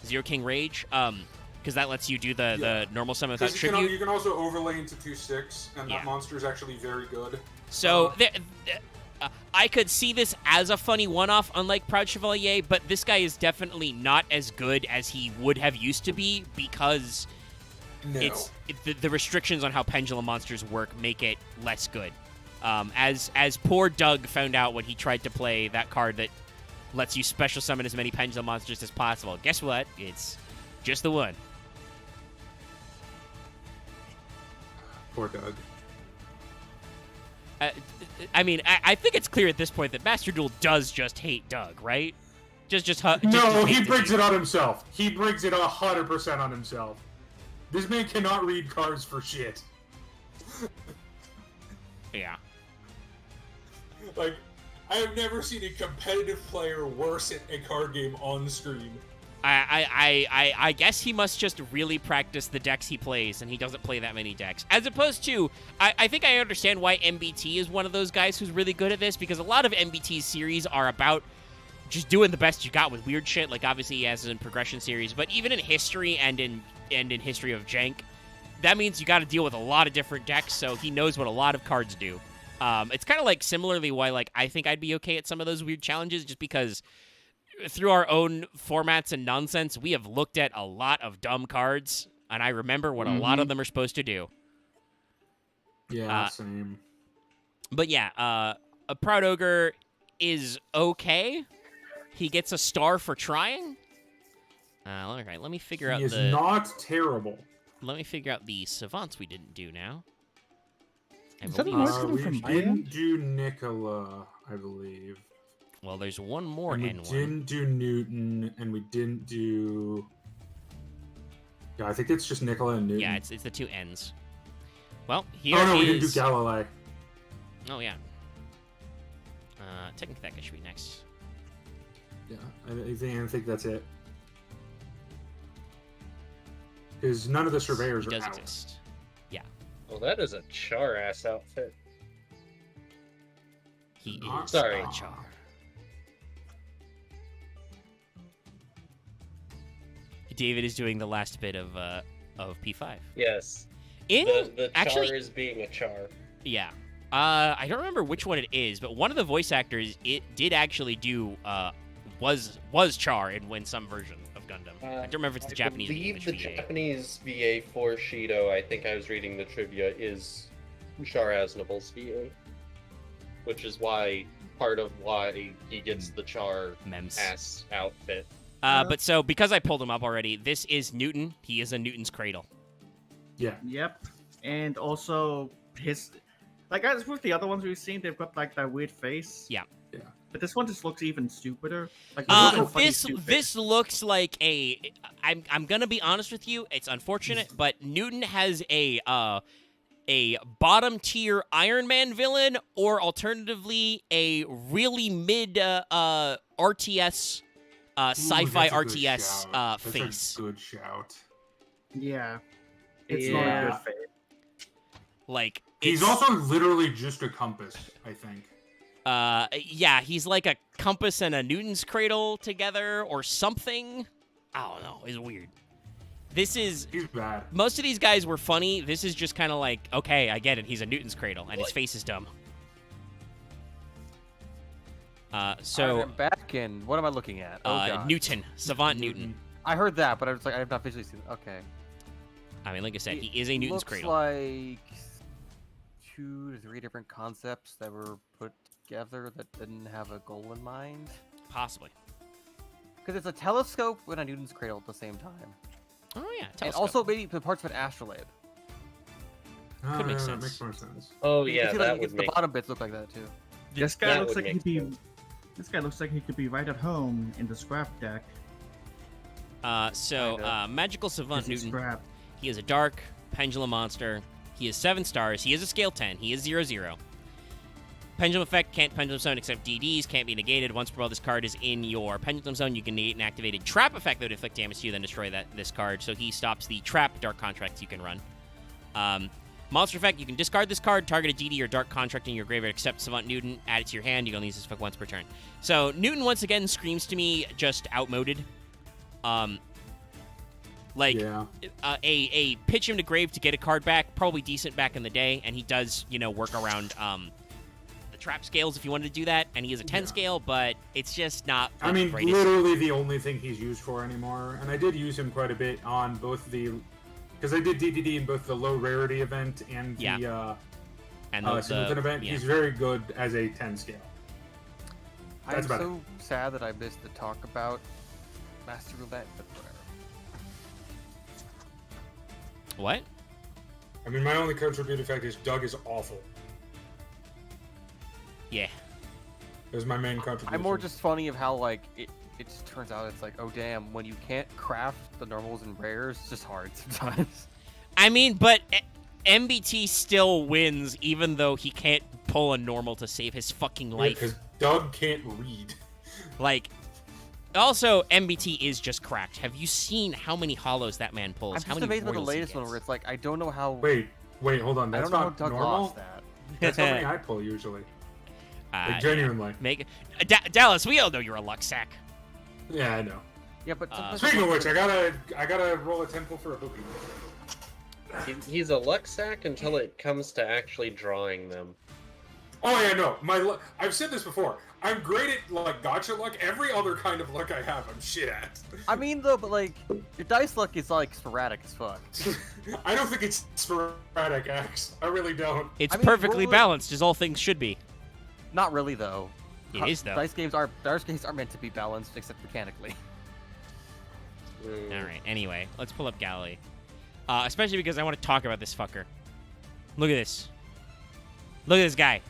Zero King Rage, because that lets you do the normal summon without tribute. You can also overlay into 2/6, and that monster is actually very good. So I could see this as a funny one-off, unlike Proud Chevalier, but this guy is definitely not as good as he would have used to be because the restrictions on how Pendulum monsters work make it less good. As poor Doug found out when he tried to play that card that lets you special summon as many Pendulum monsters as possible. Guess what? It's just the one. Poor Doug. I mean, I think it's clear at this point that Master Duel does just hate Doug, right? Just No, he brings it on himself. He brings it 100% on himself. This man cannot read cards for shit. Yeah. Like, I have never seen a competitive player worse at a card game on stream. I guess he must just really practice the decks he plays, and he doesn't play that many decks. As opposed to, I think I understand why MBT is one of those guys who's really good at this, because a lot of MBT's series are about just doing the best you got with weird shit, like obviously he has in Progression series, but even in History and in History of Jank, that means you got to deal with a lot of different decks, so he knows what a lot of cards do. It's kind of like similarly why like I think I'd be okay at some of those weird challenges, just because through our own formats and nonsense, we have looked at a lot of dumb cards, and I remember what a lot of them are supposed to do. Yeah, same. But yeah, a Proud Ogre is okay. He gets a star for trying. All right, let me figure out He is not terrible. Let me figure out the savants we didn't do now. Is that a mark coming we from my didn't end? do Nicola, I believe. Well, there's one more And we N1. didn't do Newton, and we didn't do... Yeah, I think it's just Nicola and Newton. Yeah, it's the two N's. Well, here Oh no, is... we didn't do Galilei. Oh, yeah. Technically, that guy should be next. Yeah, I think that's it. Because none of the surveyors He are does out. exist. Yeah. Well, that is a char-ass outfit. He I'm is sorry. a char. David is doing the last bit of P5. Yes. In The actually, char is being a char. yeah. I don't remember which one it is, but one of the voice actors did actually do was Char in some version of Gundam. I don't remember if it's the Japanese or I believe English the VA. Japanese VA for Shido, I think I was reading the trivia, is Char Aznable's VA. Which is part of why he gets the Char Mems. ass outfit. But so, because I pulled him up already, this is Newton. He is a Newton's Cradle. Yeah. Yep. And also his, like as with the other ones we've seen, they've got like that weird face. Yeah. Yeah. But this one just looks even stupider. Like it's so funny stupid. This looks like a. I'm gonna be honest with you. It's unfortunate, but Newton has a bottom tier Iron Man villain, or alternatively a really mid RTS sci-fi Ooh, that's a good RTS shout. face. That's a good shout. Yeah. It's not a good face. Like He's it's- also literally just a compass, I think. yeah, he's like a compass and a Newton's Cradle together or something. I don't know. It's weird. This is He's bad. most of these guys were funny. This is just kind of like, okay, I get it. He's a Newton's Cradle and his face is dumb. So I'm back in. What am I looking at? Oh, God. Newton, Savant Newton. I heard that, but I was like, I have not visually seen. Okay. I mean, like I said, he is a Newton's Looks Cradle. like 2 to 3 different concepts that were put together that didn't have a goal in mind. Possibly. Because it's a telescope and a Newton's cradle at the same time. Oh yeah. And Telescope. also maybe the parts of an astrolabe. Could make That sense. makes more sense. Oh You yeah, can see, that like, would the make. bottom bits look like that too. This guy That looks would like make he'd be. sense. This guy looks like he could be right at home in the scrap deck. Magical Savant This is Newton. scrap. He is a dark pendulum monster. He is 7 stars. He is a scale 10. He is 0/0. Pendulum effect, can't pendulum zone except DDs, can't be negated. Once per while this card is in your pendulum zone, you can negate an activated trap effect that would inflict damage to you, then destroy this card. So he stops the trap dark contracts you can run. Monster effect, you can discard this card, target a DD or dark contract in your graveyard except Savant Newton, add it to your hand, you can only use this effect once per turn. So Newton once again screams to me just outmoded. Yeah. A pitch him to grave to get a card back, probably decent back in the day, and he does, work around the trap scales if you wanted to do that, and he is a 10 scale, but it's just not the I mean, greatest. literally the only thing he's used for anymore. And I did use him quite a bit on both the... Because I did DDD in both the low rarity event and the Singleton event. yeah. He's very good as a 10 scale. I'm about so sad that I missed the talk about Master Roulette, but whatever. What? I mean, my only contribute effect is Doug is awful. Yeah. It was my main contribution. I'm more just funny of how, like, it just turns out it's like, oh damn, when you can't craft the normals and rares, it's just hard sometimes. I mean, but MBT still wins even though he can't pull a normal to save his fucking life. Because Doug can't read. Like, also, MBT is just cracked. Have you seen how many hollows that man pulls? I'm how just many amazed by the royals he latest one gets? where it's like, I don't know how... Wait, hold on. I That's don't know how not Doug normal? lost that. That's how many I pull usually. Like, genuinely. Dallas, we all know you're a luck sack. Yeah, I know. Yeah, but sometimes... Speaking of which, I gotta roll a temple for a Hoopy. He's a luck sack until it comes to actually drawing them. Oh yeah, no. I've said this before. I'm great at like gotcha luck. Every other kind of luck I have, I'm shit at. I mean, though, but like, your dice luck is like sporadic as fuck. I don't think it's sporadic, X. I really don't. It's I mean, perfectly roll it- balanced, as all things should be. Not really, though. It is, though. Dice games are meant to be balanced, except mechanically. All right. Anyway, let's pull up Galilee. Especially because I want to talk about this fucker. Look at this. Look at this guy.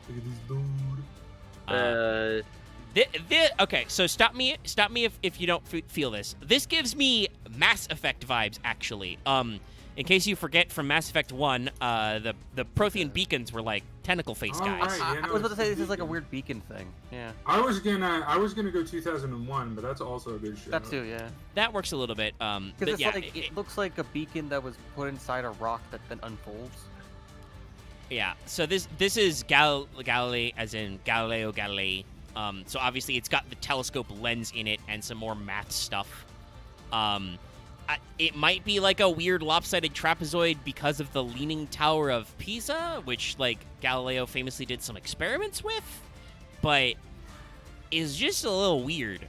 Look at this dude. Okay, so stop me if you don't feel this. This gives me Mass Effect vibes, actually. In case you forget from Mass Effect 1, the Prothean beacons were like tentacle face Oh, guys. right. I was about to say this is like a weird beacon thing. Yeah. I was gonna go 2001, but that's also a good show. That too, yeah. That works a little bit. Because But it's yeah, like it looks like a beacon that was put inside a rock that then unfolds. yeah. So this is Galilee, as in Galileo Galilei. So obviously it's got the telescope lens in it and some more math stuff. It might be like a weird lopsided trapezoid because of the Leaning Tower of Pisa, which like Galileo famously did some experiments with, but is just a little weird.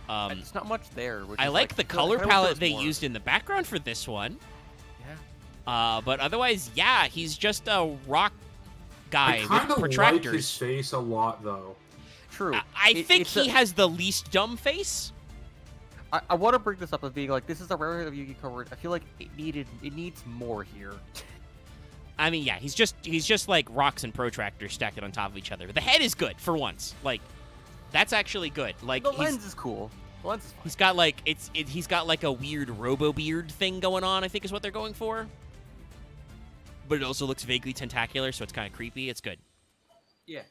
There's not much there. Which I is, like the I color wish there palette was they more. used in the background for this one. Yeah. But otherwise, yeah, he's just a rock guy I with kind of like protractors. his face a lot, though. True. I think it's he has the least dumb face. I want to bring this up as being like, this is a rarity of Yu-Gi-Oh card. I feel like it needs more here. I mean, yeah, he's just like rocks and protractors stacked on top of each other. The head is good for once. Like, that's actually good. Like, The lens is cool. The lens is fine. he's got like he's got like a weird robo beard thing going on. I think is what they're going for. But it also looks vaguely tentacular, so it's kind of creepy. It's good. Yeah.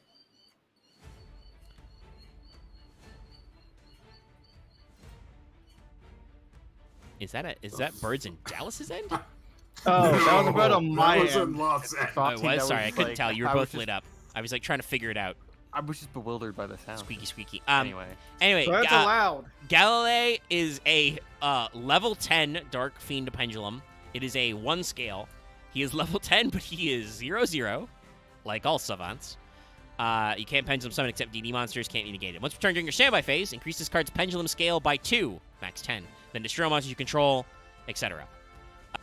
Is that birds in Dallas's end? Oh, that was about on my That was end. in Los Angeles. Oh, it That was. Sorry, I couldn't like- tell. You were I was both lit up. I was like trying to figure it out. I was just bewildered by the sound. Squeaky, squeaky. Anyway. Anyway, So that's allowed. Galilei is a level 10 Dark Fiend Pendulum. It is a 1 scale. He is level 10, but he is 0/0, like all savants. You can't pendulum summon except DD monsters, can't be negated. Once per turn during your standby phase, increase this card's pendulum scale by 2, max 10. Then destroy monsters you control, etc.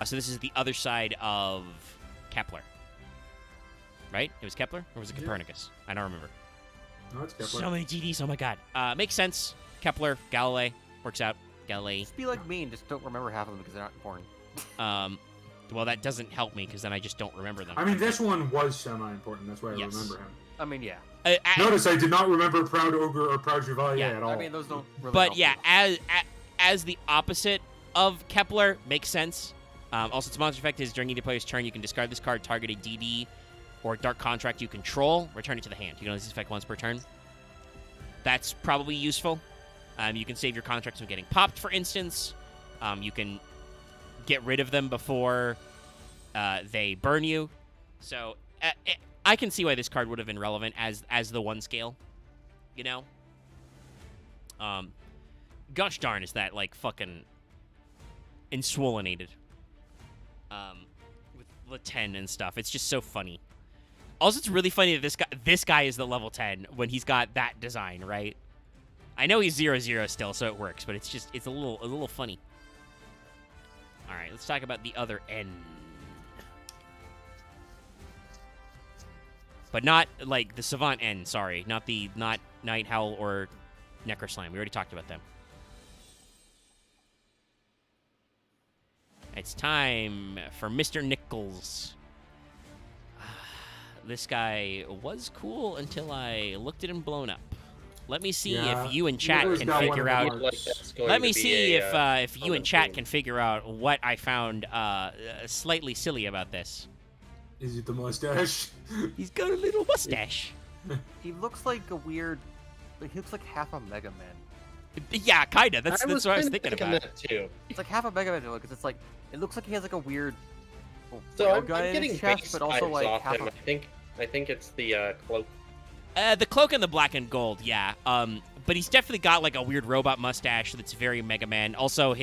So this is the other side of Kepler. right? It was Kepler, or was it Yeah. Copernicus? I don't remember. No, it's Kepler. So many DDs. Oh my god. Makes sense. Kepler, Galilei, works out. Galilei. Just be like me and just don't remember half of them because they're not important. Well, that doesn't help me because then I just don't remember them. I mean, this one was semi-important. That's why I Yes. remember him. I mean, yeah. Notice I did not remember Proud Ogre or Proud Chevalier Yeah. at all. I mean, those don't really But help yeah, you. as the opposite of Kepler, makes sense. Also, its monster effect is during either player's turn, you can discard this card, target a DD or Dark Contract you control, return it to the hand. You can only use this effect once per turn. That's probably useful. You can save your contracts from getting popped, for instance. You can get rid of them before they burn you. So I can see why this card would have been relevant as the 1 scale. You know? Gosh darn, is that, like, fucking enswollenated. With the 10 and stuff. It's just so funny. Also, it's really funny that this guy is the level 10 when he's got that design, right? I know he's 0/0 still, so it works, but it's a little funny. All right, let's talk about the other end. But not like the Savant end, sorry. Not Night Howl or Necroslime. We already talked about them. It's time for Mr. Nichols. This guy was cool until I looked at him blown up. Let me see if you and chat Nichols can got one figure of out. the marks. Let me see if you common and chat theme. can figure out what I found slightly silly about this. Is it the mustache? He's got a little mustache. He looks like a weird. Like, he looks like half a Mega Man. Yeah, kinda. That's what I was kinda thinking about. that too. It's like half a Mega Man because it's like it looks like he has like a weird. So rail I'm gun in getting his chest, base but also vibes like off half him. a. I think it's the cloak. The cloak and the black and gold, yeah. But he's definitely got like a weird robot mustache that's very Mega Man. Also,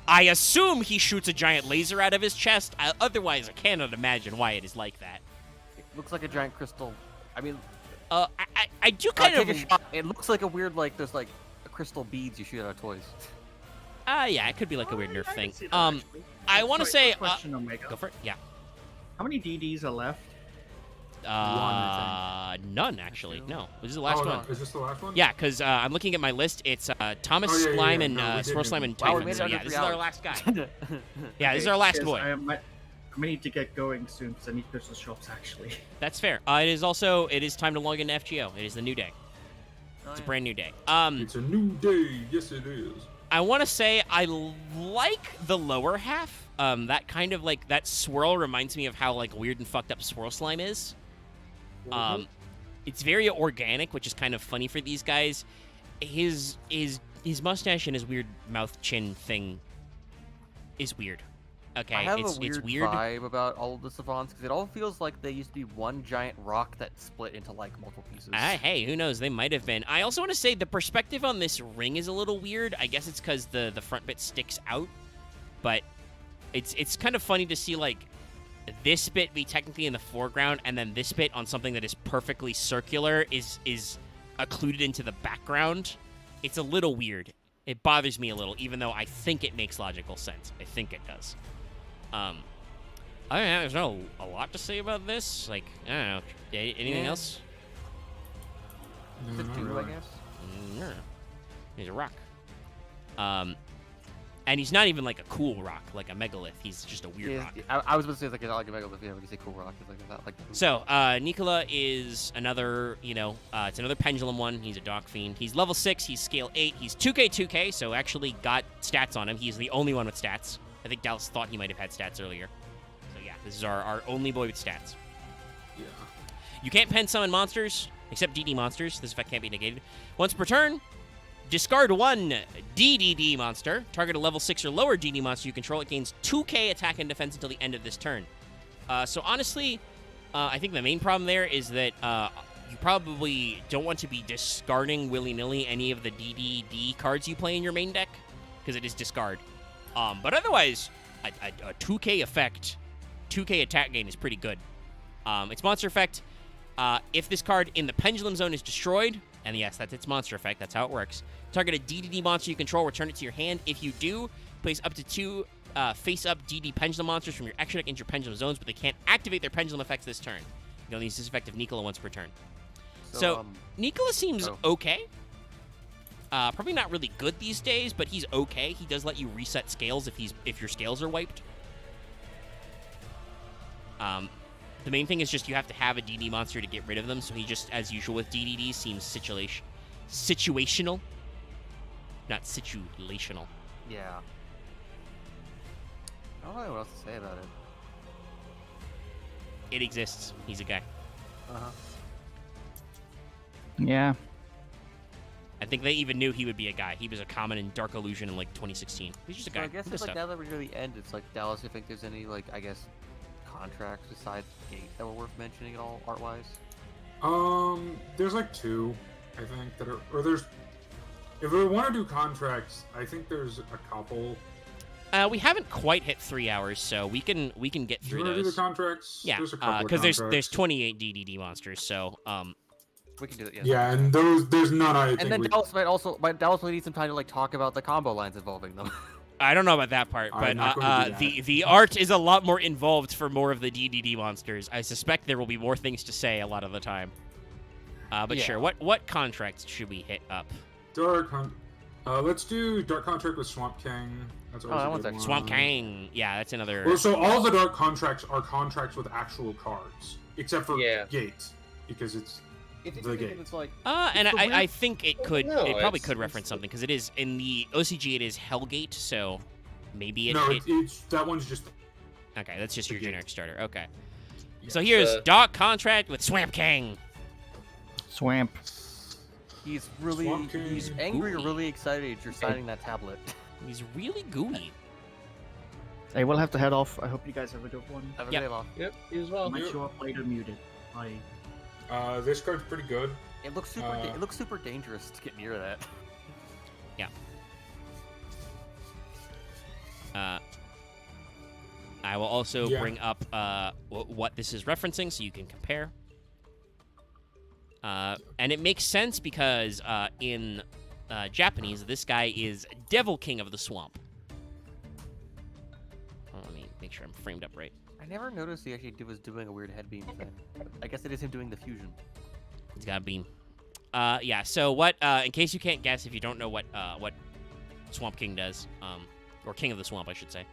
I assume he shoots a giant laser out of his chest. Otherwise, I cannot imagine why it is like that. It looks like a giant crystal. I mean, I do kind take a of. shot. It looks like a weird like there's like crystal beads you shoot out of toys. Yeah, it could be like a weird nerf I thing. can see that, actually. I want to Sorry, say. question, Omega. Go for it. Yeah. How many DDs are left? None actually. No, this is the last oh, one. No. Is this the last one? Yeah, because I'm looking at my list. It's Thomas Oh, yeah, Slime yeah. and No, we Swirl did Slime do and it. Wow, we Typhon. made it So under yeah, 3 this is our hours. last guy. Yeah, this is our last Cheers, boy. I need to get going soon because I need to go to the shops actually. That's fair. It is time to log into FGO. It is the new day. It's a brand new day. It's a new day. Yes, it is. I want to say I like the lower half. That kind of like that swirl reminds me of how like weird and fucked up Swirl Slime is. It's very organic, which is kind of funny for these guys. His mustache and his weird mouth chin thing is weird. Okay, I have it's a weird, weird. vibe about all of the savants because it all feels like they used to be one giant rock that split into like multiple pieces. Hey, who knows? They might have been. I also want to say the perspective on this ring is a little weird. I guess it's because the front bit sticks out, but it's kind of funny to see like this bit be technically in the foreground and then this bit on something that is perfectly circular is occluded into the background. It's a little weird. It bothers me a little, even though I think it makes logical sense. I think it does. I don't know. There's not a lot to say about this. Like, I don't know. Anything Yeah. else? Is it not two, really. I guess? No. He's a rock. And he's not even like a cool rock, like a megalith. He's just a weird rock. I was about to say like it's not like a megalith. Yeah, when you say cool rock, it's like it's not like. So, Nicola is another, it's another pendulum one. He's a Dock Fiend. He's level 6. He's scale 8. He's 2K, so actually got stats on him. He's the only one with stats. I think Dallas thought he might have had stats earlier. So, yeah, this is our only boy with stats. Yeah. You can't pen summon monsters, except DD monsters. This effect can't be negated. Once per turn, discard one DDD monster. Target a level 6 or lower DD monster you control. It gains 2k attack and defense until the end of this turn. So honestly, I think the main problem there is that you probably don't want to be discarding willy-nilly any of the DDD cards you play in your main deck, because it is discard. But otherwise, a 2k effect, 2k attack gain is pretty good. Its monster effect, if this card in the Pendulum Zone is destroyed, and yes, that's its monster effect, that's how it works. Target a DDD monster you control, return it to your hand. If you do, place up to 2 face-up DD Pendulum monsters from your extra deck into your Pendulum Zones, but they can't activate their Pendulum effects this turn. You only use this effect of Nicola once per turn. So Nicola seems oh. okay. Probably not really good these days, but he's okay. He does let you reset scales if your scales are wiped. The main thing is just you have to have a DD monster to get rid of them, so he just, as usual with DDD, seems situational. Not situational. Yeah. I don't know what else to say about it. It exists. He's a guy. Uh-huh. Yeah. I think they even knew he would be a guy. He was a common in Dark Illusion in, like, 2016. He's just a guy. So I guess Good it's like stuff. now that we're near the end, it's like, Dallas, you think there's any, like, I guess, contracts besides Gate that were worth mentioning at all, art-wise? There's like 2, I think, that are, or there's, if we want to do contracts, I think there's a couple. We haven't quite hit 3 hours, so we can get Do through you want to do the those. contracts? Yeah, there's a couple because there's contracts. 28 DDD monsters, so We can do it, Yeah, and there's none I think And then we... Dallas might need some time to, like, talk about the combo lines involving them. I don't know about that part, I'm but not going to do that. the art is a lot more involved for more of the DDD monsters. I suspect there will be more things to say a lot of the time. But Yeah. sure, what contracts should we hit up? Let's do Dark Contract with Swamp King. That's always that a one's good actually- Swamp one. King. Yeah, that's another. Well, so all the Dark Contracts are contracts with actual cards, except for Yeah. Gate, because it's If the Gate. it's like, And it's the I weird- think it could. No, it probably it's- could reference something because it is in the OCG. It is Hellgate, so maybe it. No, it it's that one's just... okay, that's just your the Gate. generic starter. Okay. Yeah. So here's The- Dark Contract with Swamp King. Swamp. he's Swamp King. he's angry or Gooey. really excited you're signing that tablet. He's really gooey. Hey, we'll have to head off. I hope you guys have a good one. Have a Yep. good day, Mom. Yep, you as well. Might show up later muted. Bye. This card's pretty good. It looks super dangerous to get near that. I will also Yeah. bring up what this is referencing so you can compare. And it makes sense because in Japanese, this guy is Devil King of the Swamp. Oh, let me make sure I'm framed up right. I never noticed he actually was doing a weird head beam thing. But I guess it is him doing the fusion. He's got a beam. Yeah, so what, in case you can't guess, if you don't know what Swamp King does, or King of the Swamp, I should say,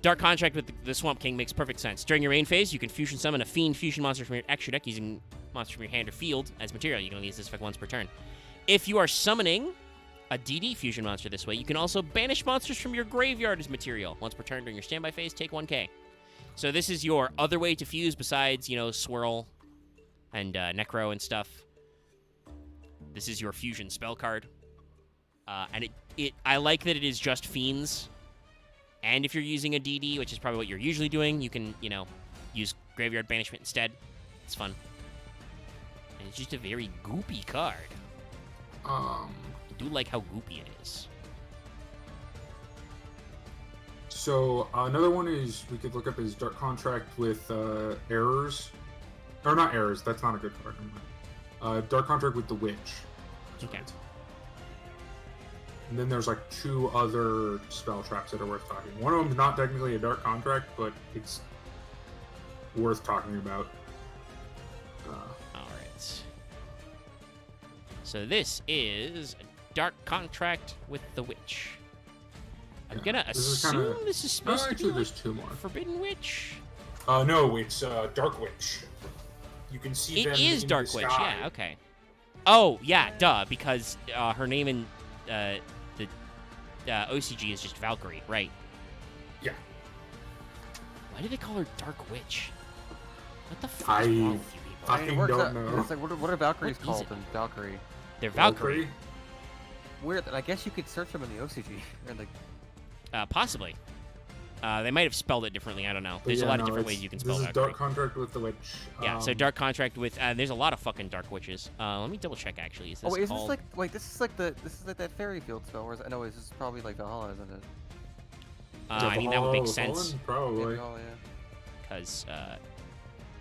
Dark Contract with the Swamp King makes perfect sense. During your main phase, you can fusion summon a Fiend fusion monster from your extra deck using monster from your hand or field as material. You can only use this effect once per turn. If you are summoning a DD fusion monster this way, you can also banish monsters from your graveyard as material. Once per turn during your standby phase, take 1k. So this is your other way to fuse besides, you know, Swirl and Necro and stuff. This is your fusion spell card. And I like that it is just Fiends. And if you're using a DD, which is probably what you're usually doing, you can, you know, use Graveyard Banishment instead. It's fun. And it's just a very goopy card. I do like how goopy it is. So another one is we could look up his Dark Contract with Errors, or not Errors. That's not a good card. Dark Contract with the Witch. Okay. And then there's like 2 other spell traps that are worth talking. One of them's not technically a Dark Contract, but it's worth talking about. All right. So this is a Dark Contract with the Witch. I'm Yeah, gonna this is assume kinda- this is supposed actually, to be there's like 2 more. Forbidden Witch. No, it's Dark Witch. You can see them It is in Dark the Witch, sky. yeah, okay. Oh, yeah, duh, because her name in the OCG is just Valkyrie, right? Yeah. Why did they call her Dark Witch? What the fuck I- is wrong with you people? I fucking don't know. It's like, what are Valkyries What is called it? in Valkyrie? They're Valkyrie. Valkyrie? Weird. I guess you could search them in the OCG. Or like, Possibly. They might have spelled it differently, I don't know. But There's a yeah, lot of no, different it's- ways you can spell This is Valkyrie. Dark Contract with the Witch. Yeah, so Dark Contract with, there's a lot of fucking Dark Witches. Let me double check, actually. Is this oh wait, is called... this like wait? This is like that fairy field spell. Or is it, no, this is probably like Valhalla, isn't it? I mean, that would make Valhalla, sense, Probably. Valhalla, yeah. because,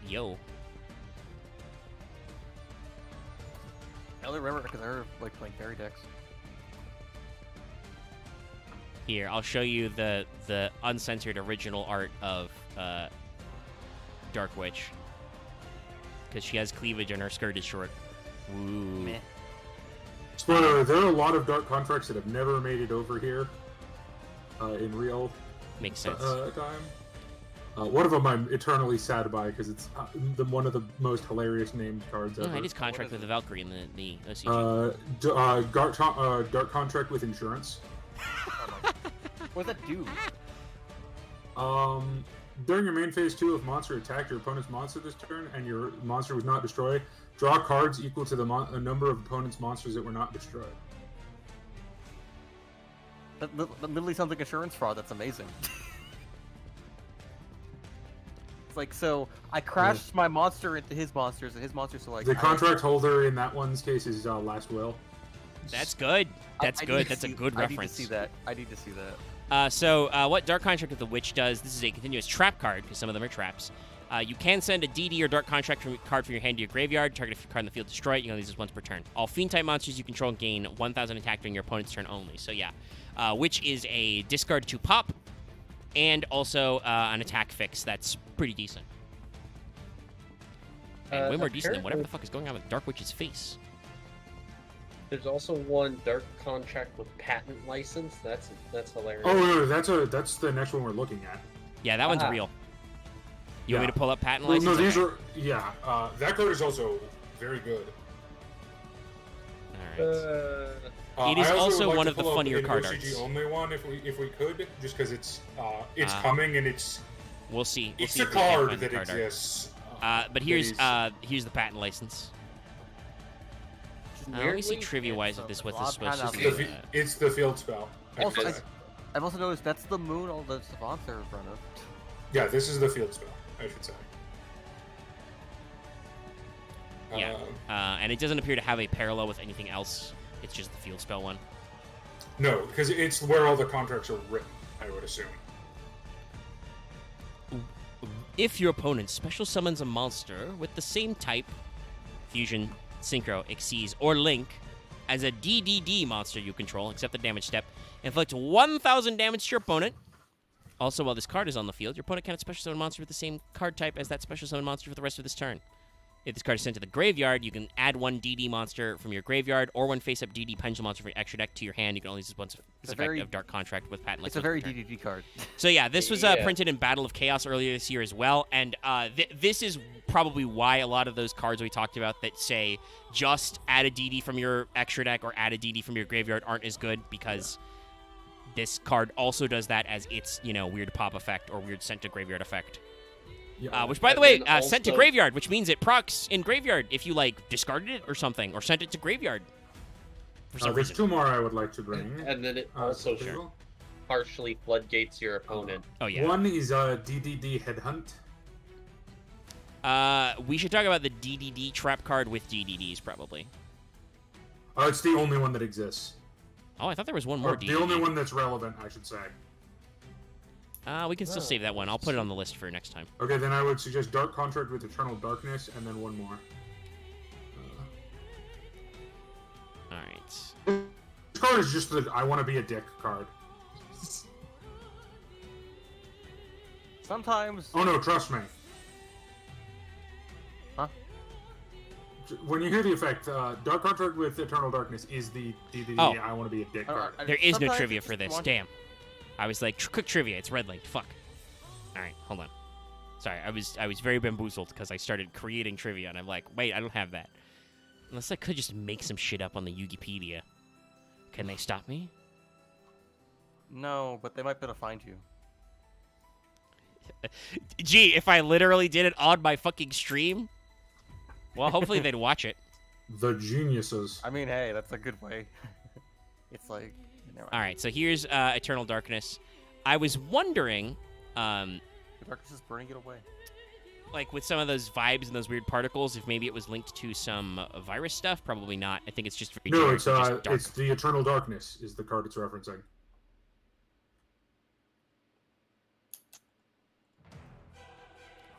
yo. I only remember because I heard like playing fairy decks. Here, I'll show you the uncensored original art of Dark Witch. because she has cleavage and her skirt is short. Ooh. Meh. Spoiler, there are a lot of dark contracts that have never made it over here in real Makes sense. time. One of them I'm eternally sad by because it's one of the most hilarious named cards ever. I just contract with the Valkyrie in the OCG. Dark contract with insurance. What does that do? During your main phase 2, if monster attacked your opponent's monster this turn and your monster was not destroyed, draw cards equal to the number of opponent's monsters that were not destroyed. That literally sounds like insurance fraud. That's amazing. It's like, so I crashed my monster into his monsters, and his monsters are like... The contract holder in that one's case is Last Will. That's good. That's good. That's a good reference. I need to see that. I need to see that. So what Dark Contract with the Witch does, this is a continuous trap card, because some of them are traps. You can send a DD or Dark Contract card from your hand to your graveyard. Target if your card in the field destroyed. You can only use this once per turn. All Fiend-type monsters you control gain 1,000 attack during your opponent's turn only. So yeah, Witch is a discard to pop, and also an attack fix that's pretty decent. And way more decent than whatever the fuck is going on with Dark Witch's face. There's also one Dark Contract with patent license. That's hilarious. Oh, no, that's the next one we're looking at. Yeah, that one's real. You want me to pull up patent Well, license? no, these are... Yeah, that card is also very good. It is I also would like one to of the pull up funnier an card OCG arts. only one if we could, just because it's coming and it's... We'll see. It's see a if we can't card find the that card art. exists. But here's the patent license. Let me see trivia-wise if this what this is supposed to be. It's the field spell. Also, I've also noticed that's the moon all the savants are in front of. Yeah, this is the field spell, I should say. Yeah, and it doesn't appear to have a parallel with anything else. It's just the field spell one. No, because it's where all the contracts are written, I would assume. If your opponent special summons a monster with the same type, fusion, synchro, exceeds, or link, as a DDD monster you control, except the damage step, inflict 1,000 damage to your opponent. Also, while this card is on the field, your opponent cannot special summon a monster with the same card type as that special summon monster for the rest of this turn. If this card is sent to the graveyard, you can add one DD monster from your graveyard or one face-up DD pendulum monster from your extra deck to your hand. You can only use this once effect of Dark Contract with patent. It's a very DDD card. So yeah, this was printed in Battle of Chaos earlier this year as well, and this is probably why a lot of those cards we talked about that say just add a DD from your extra deck or add a DD from your graveyard aren't as good, because this card also does that as its, weird pop effect or weird sent to graveyard effect. Yeah. Which, by the way, sent to graveyard, which means it procs in graveyard if you, discarded it or something, or sent it to graveyard for some There's reason. 2 more I would like to bring. And then it also partially floodgates your opponent. Oh, yeah. One is DDD Headhunt. We should talk about the DDD trap card with DDDs, probably. It's the only one that exists. Oh, I thought there was one more Or DDD. the only one that's relevant, I should say. We can still save that one. I'll put it on the list for next time. Okay, then I would suggest Dark Contract with Eternal Darkness, and then one more. Alright. This card is just the I want to be a dick card. Sometimes. Oh no, trust me. Huh? When you hear the effect, Dark Contract with Eternal Darkness is the I want to be a dick card. There is no trivia for this. Damn. I was like, quick trivia. It's red linked. Fuck. All right, hold on. Sorry, I was very bamboozled because I started creating trivia, and I'm like, wait, I don't have that. Unless I could just make some shit up on the Wikipedia. Can they stop me? No, but they might be able to find you. Gee, if I literally did it on my fucking stream, well, hopefully they'd watch it. The geniuses. I mean, hey, that's a good way. It's like... All right, so here's Eternal Darkness. I was wondering, the darkness is burning it away. With some of those vibes and those weird particles, if maybe it was linked to some virus stuff. Probably not. I think it's just very No, generic, it's the Eternal Darkness is the card it's referencing.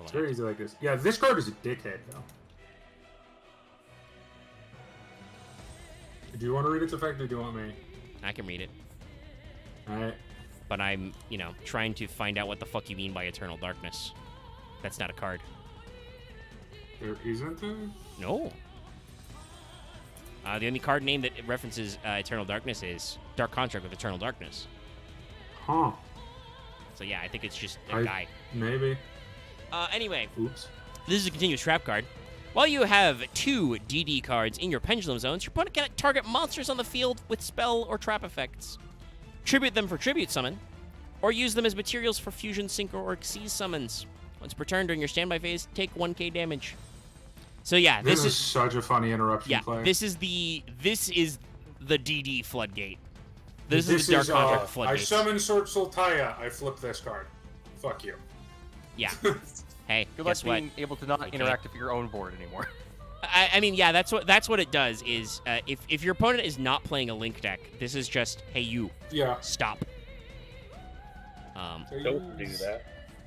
It's very easy like this. Yeah, this card is a dickhead, though. Do you want to read its effect, or do you want me? I can read it. Alright. But I'm, trying to find out what the fuck you mean by Eternal Darkness. That's not a card. There isn't a... No. The only card name that references Eternal Darkness is Dark Contract with Eternal Darkness. Huh. So yeah, I think it's just a guy. Maybe. Anyway, Oops. this is a continuous trap card. While you have 2 DD cards in your pendulum zones, your opponent cannot target monsters on the field with spell or trap effects. Tribute them for tribute summon, or use them as materials for fusion, synchro, or xyz summons. Once per turn during your standby phase, take 1k damage. So yeah, This is such a funny interruption play. this is the DD floodgate. This is the Dark Contract floodgate. I summon Sword Sultaya. I flip this card. Fuck you. Yeah. Hey, Good luck guess what? being able to not interact with your own board anymore. I mean, yeah, that's what it does. Is if your opponent is not playing a Link deck, this is just, hey, you, stop. Don't do that.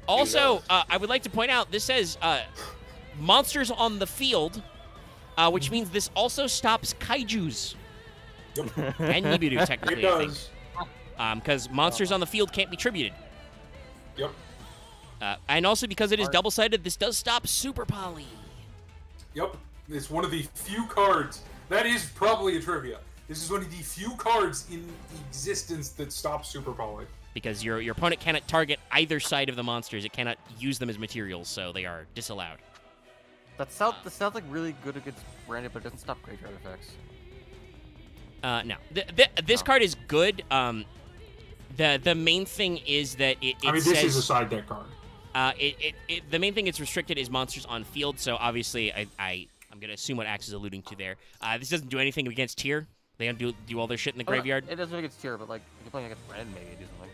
Also, I would like to point out, this says monsters on the field, which means this also stops kaijus. Yep. And Nibiru, technically, It I think. does. Because monsters on the field can't be tributed. Yep. And also because it is double-sided, this does stop Super Poly. Yep. It's one of the few cards. That is probably a trivia. This is one of the few cards in existence that stops Super Poly. Because your opponent cannot target either side of the monsters. It cannot use them as materials, so they are disallowed. That sounds like really good against branded, but it doesn't stop graveyard effects. No. This card is good. The main thing is that it this says, is a side deck card. The main thing it's restricted is monsters on field, so obviously I'm going to assume what Axe is alluding to there. This doesn't do anything against tier. They don't do all their shit in the graveyard. It doesn't against tier, but like if you're playing against branded, maybe it do something.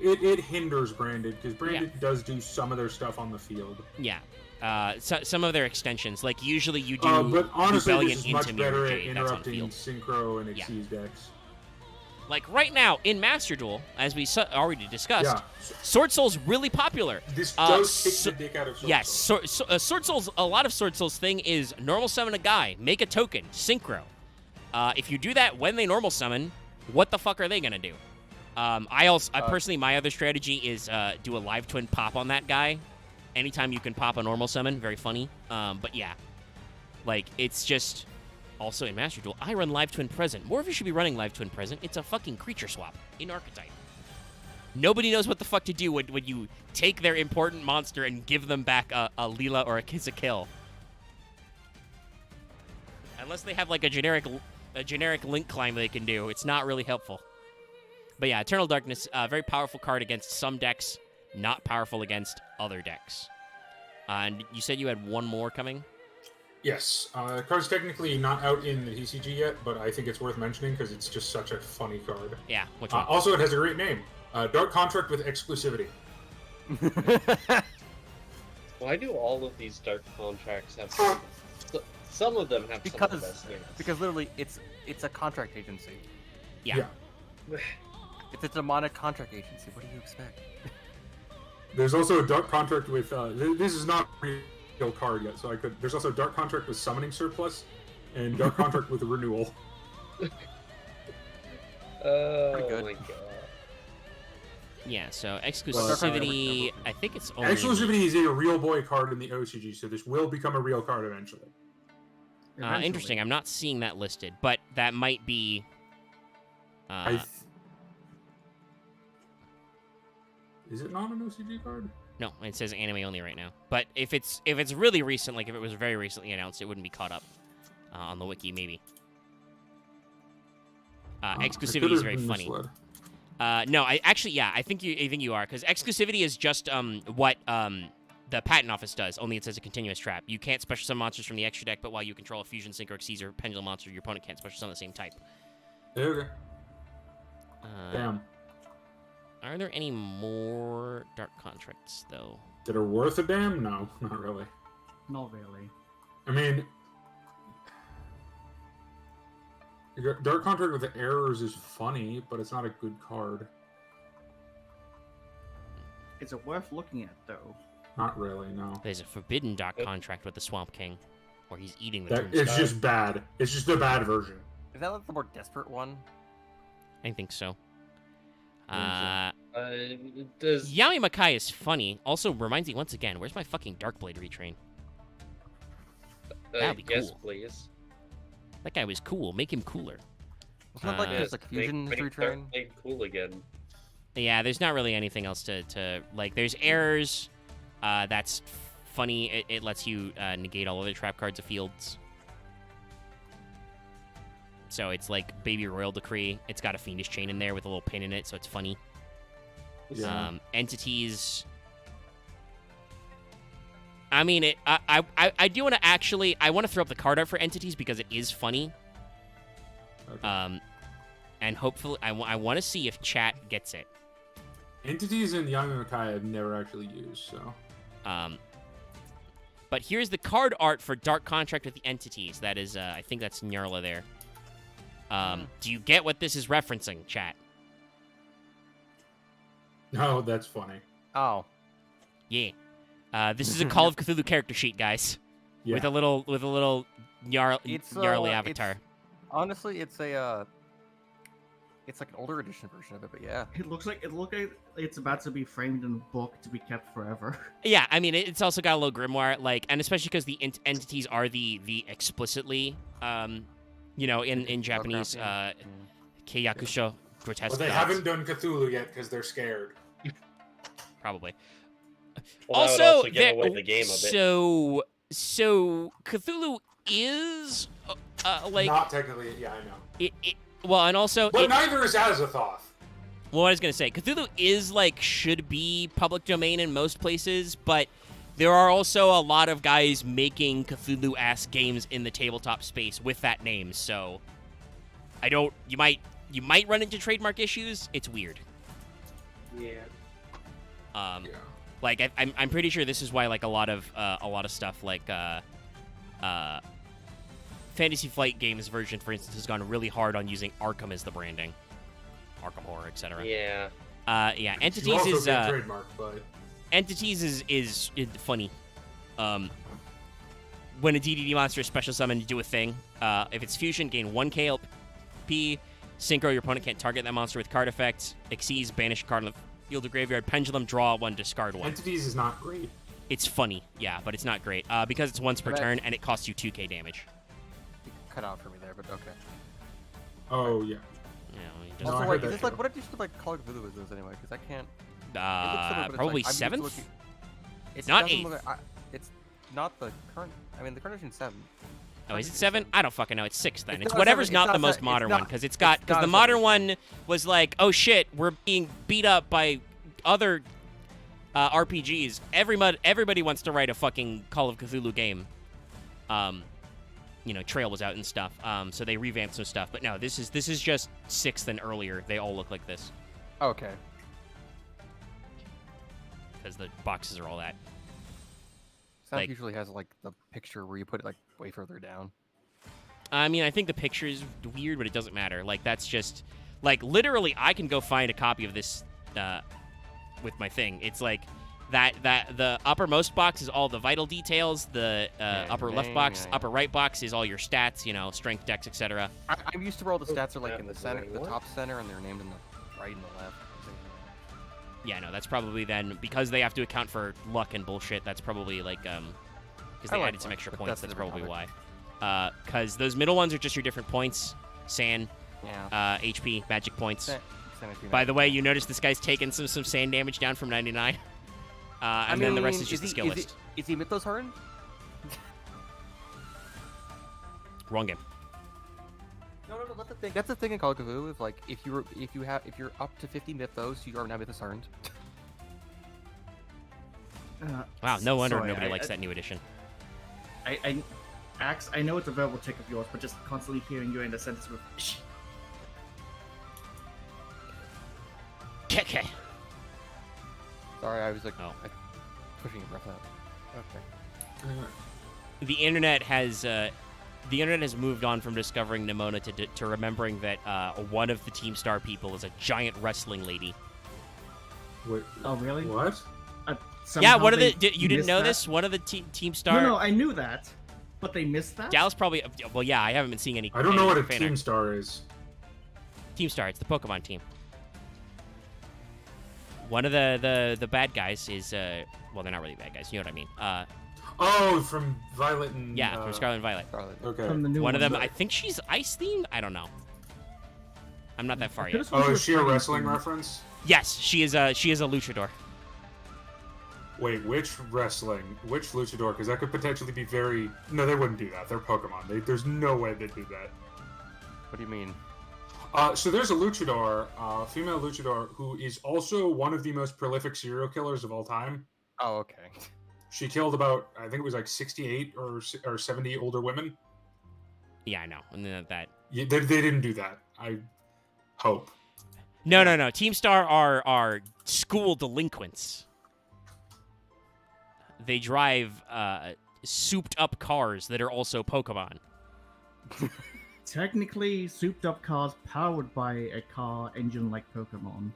It hinders branded, because branded does do some of their stuff on the field. Yeah. Some of their extensions, like usually you do but honestly, Rebellion this is much into better Mirror at Jade, that's on interrupting field. Synchro and Xyz decks. Like right now in Master Duel, as we already discussed, Sword Soul's really popular. This does kick the dick out of Sword Soul. Yes, Sword Soul's, a lot of Sword Soul's thing is normal summon a guy, make a token, synchro. If you do that when they normal summon, what the fuck are they gonna do? I personally, my other strategy is do a live twin pop on that guy. Anytime you can pop a normal summon, very funny. But yeah, like it's just. Also in Master Duel, I run Live Twin Present. More of you should be running Live Twin Present. It's a fucking creature swap in Archetype. Nobody knows what the fuck to do when you take their important monster and give them back a Leela or a Kiss a Kill. Unless they have like a generic link climb they can do, it's not really helpful. But yeah, Eternal Darkness, very powerful card against some decks, not powerful against other decks. And you said you had one more coming? Yes, the card's technically not out in the TCG yet, but I think it's worth mentioning because it's just such a funny card. Yeah, which one? Also, it has a great name. Dark Contract with Exclusivity. Why do all of these dark contracts have some of them have some of the best names? Because literally, it's a contract agency. Yeah. It's a demonic contract agency. What do you expect? There's also a Dark Contract with... this is not a real card yet, so I could... There's also Dark Contract with Summoning Surplus, and Dark Contract with Renewal. Oh good. my god. Yeah, so exclusivity, I think it's only... Exclusivity is a real boy card in the OCG, so this will become a real card eventually. Interesting, I'm not seeing that listed, but that might be... Is it not an OCG card? No, it says anime only right now. But if it's really recent, like if it was very recently announced, it wouldn't be caught up on the wiki, maybe. Exclusivity is very funny. No, I think you are, because exclusivity is just what the patent office does. Only it says a continuous trap. You can't special summon monsters from the extra deck, but while you control a fusion, sync, or xyz or pendulum monster, your opponent can't special summon the same type. Okay. Damn. Are there any more dark contracts though? That are worth a damn? No, not really. Not really. I mean, Dark Contract with the Errors is funny, but it's not a good card. Is it worth looking at though? Not really, no. There's a forbidden dark contract with the Swamp King, where he's eating the That, it's just bad. It's just a bad version. Is that like the more desperate one? I think so. Does Yami Makai is funny. Also reminds me once again, where's my fucking Darkblade retrain? That'd be yes, cool. please. That guy was cool. Make him cooler. It's not like Uh, there's like fusion make retrain. Darkblade cool again. Yeah, there's not really anything else to like. There's errors. That's funny. It lets you negate all other trap cards of fields. So it's like Baby Royal Decree. It's got a Fiendish Chain in there with a little pin in it, so it's funny. Yeah. Entities. I mean, I do want to actually... I want to throw up the card art for Entities because it is funny. Okay. And hopefully... I want to see if chat gets it. Entities in Yami Makai I've never actually used, so. But here's the card art for Dark Contract with the Entities. That is, I think that's Nyarla there. Do you get what this is referencing, chat? No, that's funny. Oh. Yeah. This is a Call of Cthulhu character sheet, guys. Yeah. With a little Nyarly avatar. Honestly, it's a it's like an older edition version of it, but yeah. It looks like it's about to be framed in a book to be kept forever. Yeah, I mean, it's also got a little grimoire, like, and especially because the entities are the explicitly, you know, in Japanese, keiyakusho, grotesque Well, they gods. haven't done Cthulhu yet because they're scared. Probably. Well, that would also give away the game a bit. So Cthulhu is like Not technically, yeah, I know. well, and also But neither is Azathoth. well, I was gonna say Cthulhu is like should be public domain in most places, but there are also a lot of guys making Cthulhu-ass games in the tabletop space with that name. So I don't. You might run into trademark issues. It's weird. Yeah. Yeah. Like I'm pretty sure this is why like a lot of stuff like Fantasy Flight Games version, for instance, has gone really hard on using Arkham as the branding, Arkham Horror, etc. Yeah. Yeah. You Entities also is get trademark, but Entities is funny. When a DDD monster is special summoned, you do a thing. If it's fusion, gain 1 KLP. Synchro, your opponent can't target that monster with card effects. Exceeds, banish a card on the field to graveyard. Pendulum, draw 1, discard 1. Entities is not great. It's funny, yeah, but it's not great. Because it's once per turn, and it costs you 2k damage. Cut out for me there, but okay. Oh, yeah. You know, you No, just, I Also, heard like, that is this like too. what edition of like Call of Cthulhu is this anyway? Because I can't. It looks similar, but it's probably like, I'm used to 7th? looking- It Not doesn't 8th. look like- it's not the current. I mean, the current edition's 7. Oh, is it 7? I don't fucking know. It's 6 then. It's It's not whatever's 7, not it's the not most 7, modern it's not- one, because it's because not the a modern 7. one was like, oh shit, we're being beat up by other RPGs. Everybody wants to write a fucking Call of Cthulhu game. You know, Trail was out and stuff. So they revamped some stuff. But no, this is just 6th and earlier. They all look like this Okay. because the boxes are all that. South Like- usually has like the picture where you put it like way further down. I mean, I think the picture is weird, but it doesn't matter. Like, that's just... Like, literally, I can go find a copy of this with my thing. It's like that the uppermost box is all the vital details. The upper left box, upper right box is all your stats, you know, strength, dex, etc. I'm used to where all the stats are like that in the was center, right. the What? top center, and they're named in the right and the left. Yeah, no, that's probably then... Because they have to account for luck and bullshit, that's probably, like, because I they like added some luck, extra but points, that's that's a different probably why. Because those middle ones are just your different points. Sand, Yeah. HP, magic points. Sanity By magic. the way, you notice this guy's taking some sand damage down from 99. And then the rest is just the skill list. Is he Mythos hardened? Wrong game. No, that's the thing. That's the thing in Call of Cthulhu. Is like if you're up to 50 Mythos, you are now Mythos hardened. Wow, no wonder sorry, nobody likes that new edition. Axe, I know it's a verbal tick of yours, but just constantly hearing you in the sentence with "Shh." Okay. Sorry, I was like Oh. pushing your breath out. Okay. The internet has moved on from discovering Nimona to remembering that one of the Team Star people is a giant wrestling lady. Wait, Oh, really? what? Yeah, Somehow one of they the you didn't missed know that? this? One of the Team Star. No, I knew that, but they missed that. Dallas probably. Well, yeah, I haven't been seeing any. I don't know any what a fan Team art. Star is. Team Star. It's the Pokemon team. one of the bad guys is well, they're not really bad guys. You know what I mean? Oh, from Violet and Yeah, from Scarlet and Violet. Scarlet. Okay. From the new One of them, one. I think she's ice themed. I don't know. I'm not that far I yet. could've sworn Oh, is she a was wrestling fighting reference? Yes, she is a luchador. Wait, which wrestling? Which luchador? Because that could potentially be very. No, they wouldn't do that. They're Pokemon. There's no way they'd do that. What do you mean? So there's a luchador, female luchador, who is also one of the most prolific serial killers of all time. Oh, okay. She killed about, I think it was like 68 or 70 older women. Yeah, I know. And then that. Yeah, they didn't do that. I hope. No. Team Star are school delinquents. They drive souped up cars that are also Pokemon. Technically, souped up cars powered by a car engine like Pokemon.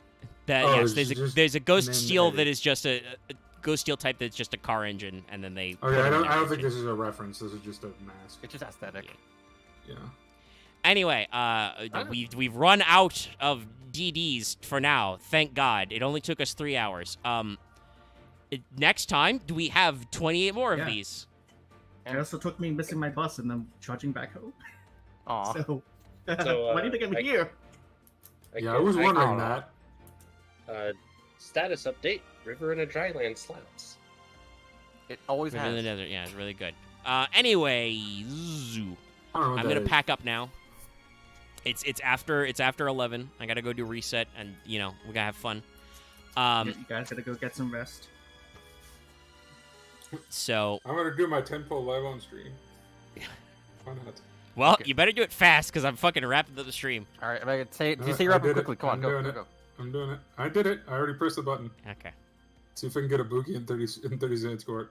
Yes, it's just there's a Ghost Steel mandated. that is just a Ghost Steel type that's just a car engine, and then they. put Okay, I them in don't think everything. this is a reference. This is just a mask. It's just aesthetic. Yeah. Yeah. Anyway, we've run out of DDs for now. Thank God. It only took us 3 hours. Next time, do we have 28 more of Yeah. these? It also took me missing my bus and then charging back home. Aw. So, So, why did they get me I- here? Yeah, I was wondering that. Status update: River in a dryland slaps. It always River in the has. Desert. Yeah, it's really good. Anyway, zoo. I don't know what I'm that gonna is. pack up now. It's after 11. I gotta go do reset, and we gotta have fun. You guys gotta go get some rest. So, I'm gonna do my 10-pole live on stream. Why not? well, Okay. you better do it fast, because I'm fucking wrapping up the stream. All right, if I could say, No, just say I your up did it. quickly. Come on, I'm go, doing go, it. go. I'm doing it. I did it. I already pressed the button. Okay. See if I can get a Buki in 30 Zed score.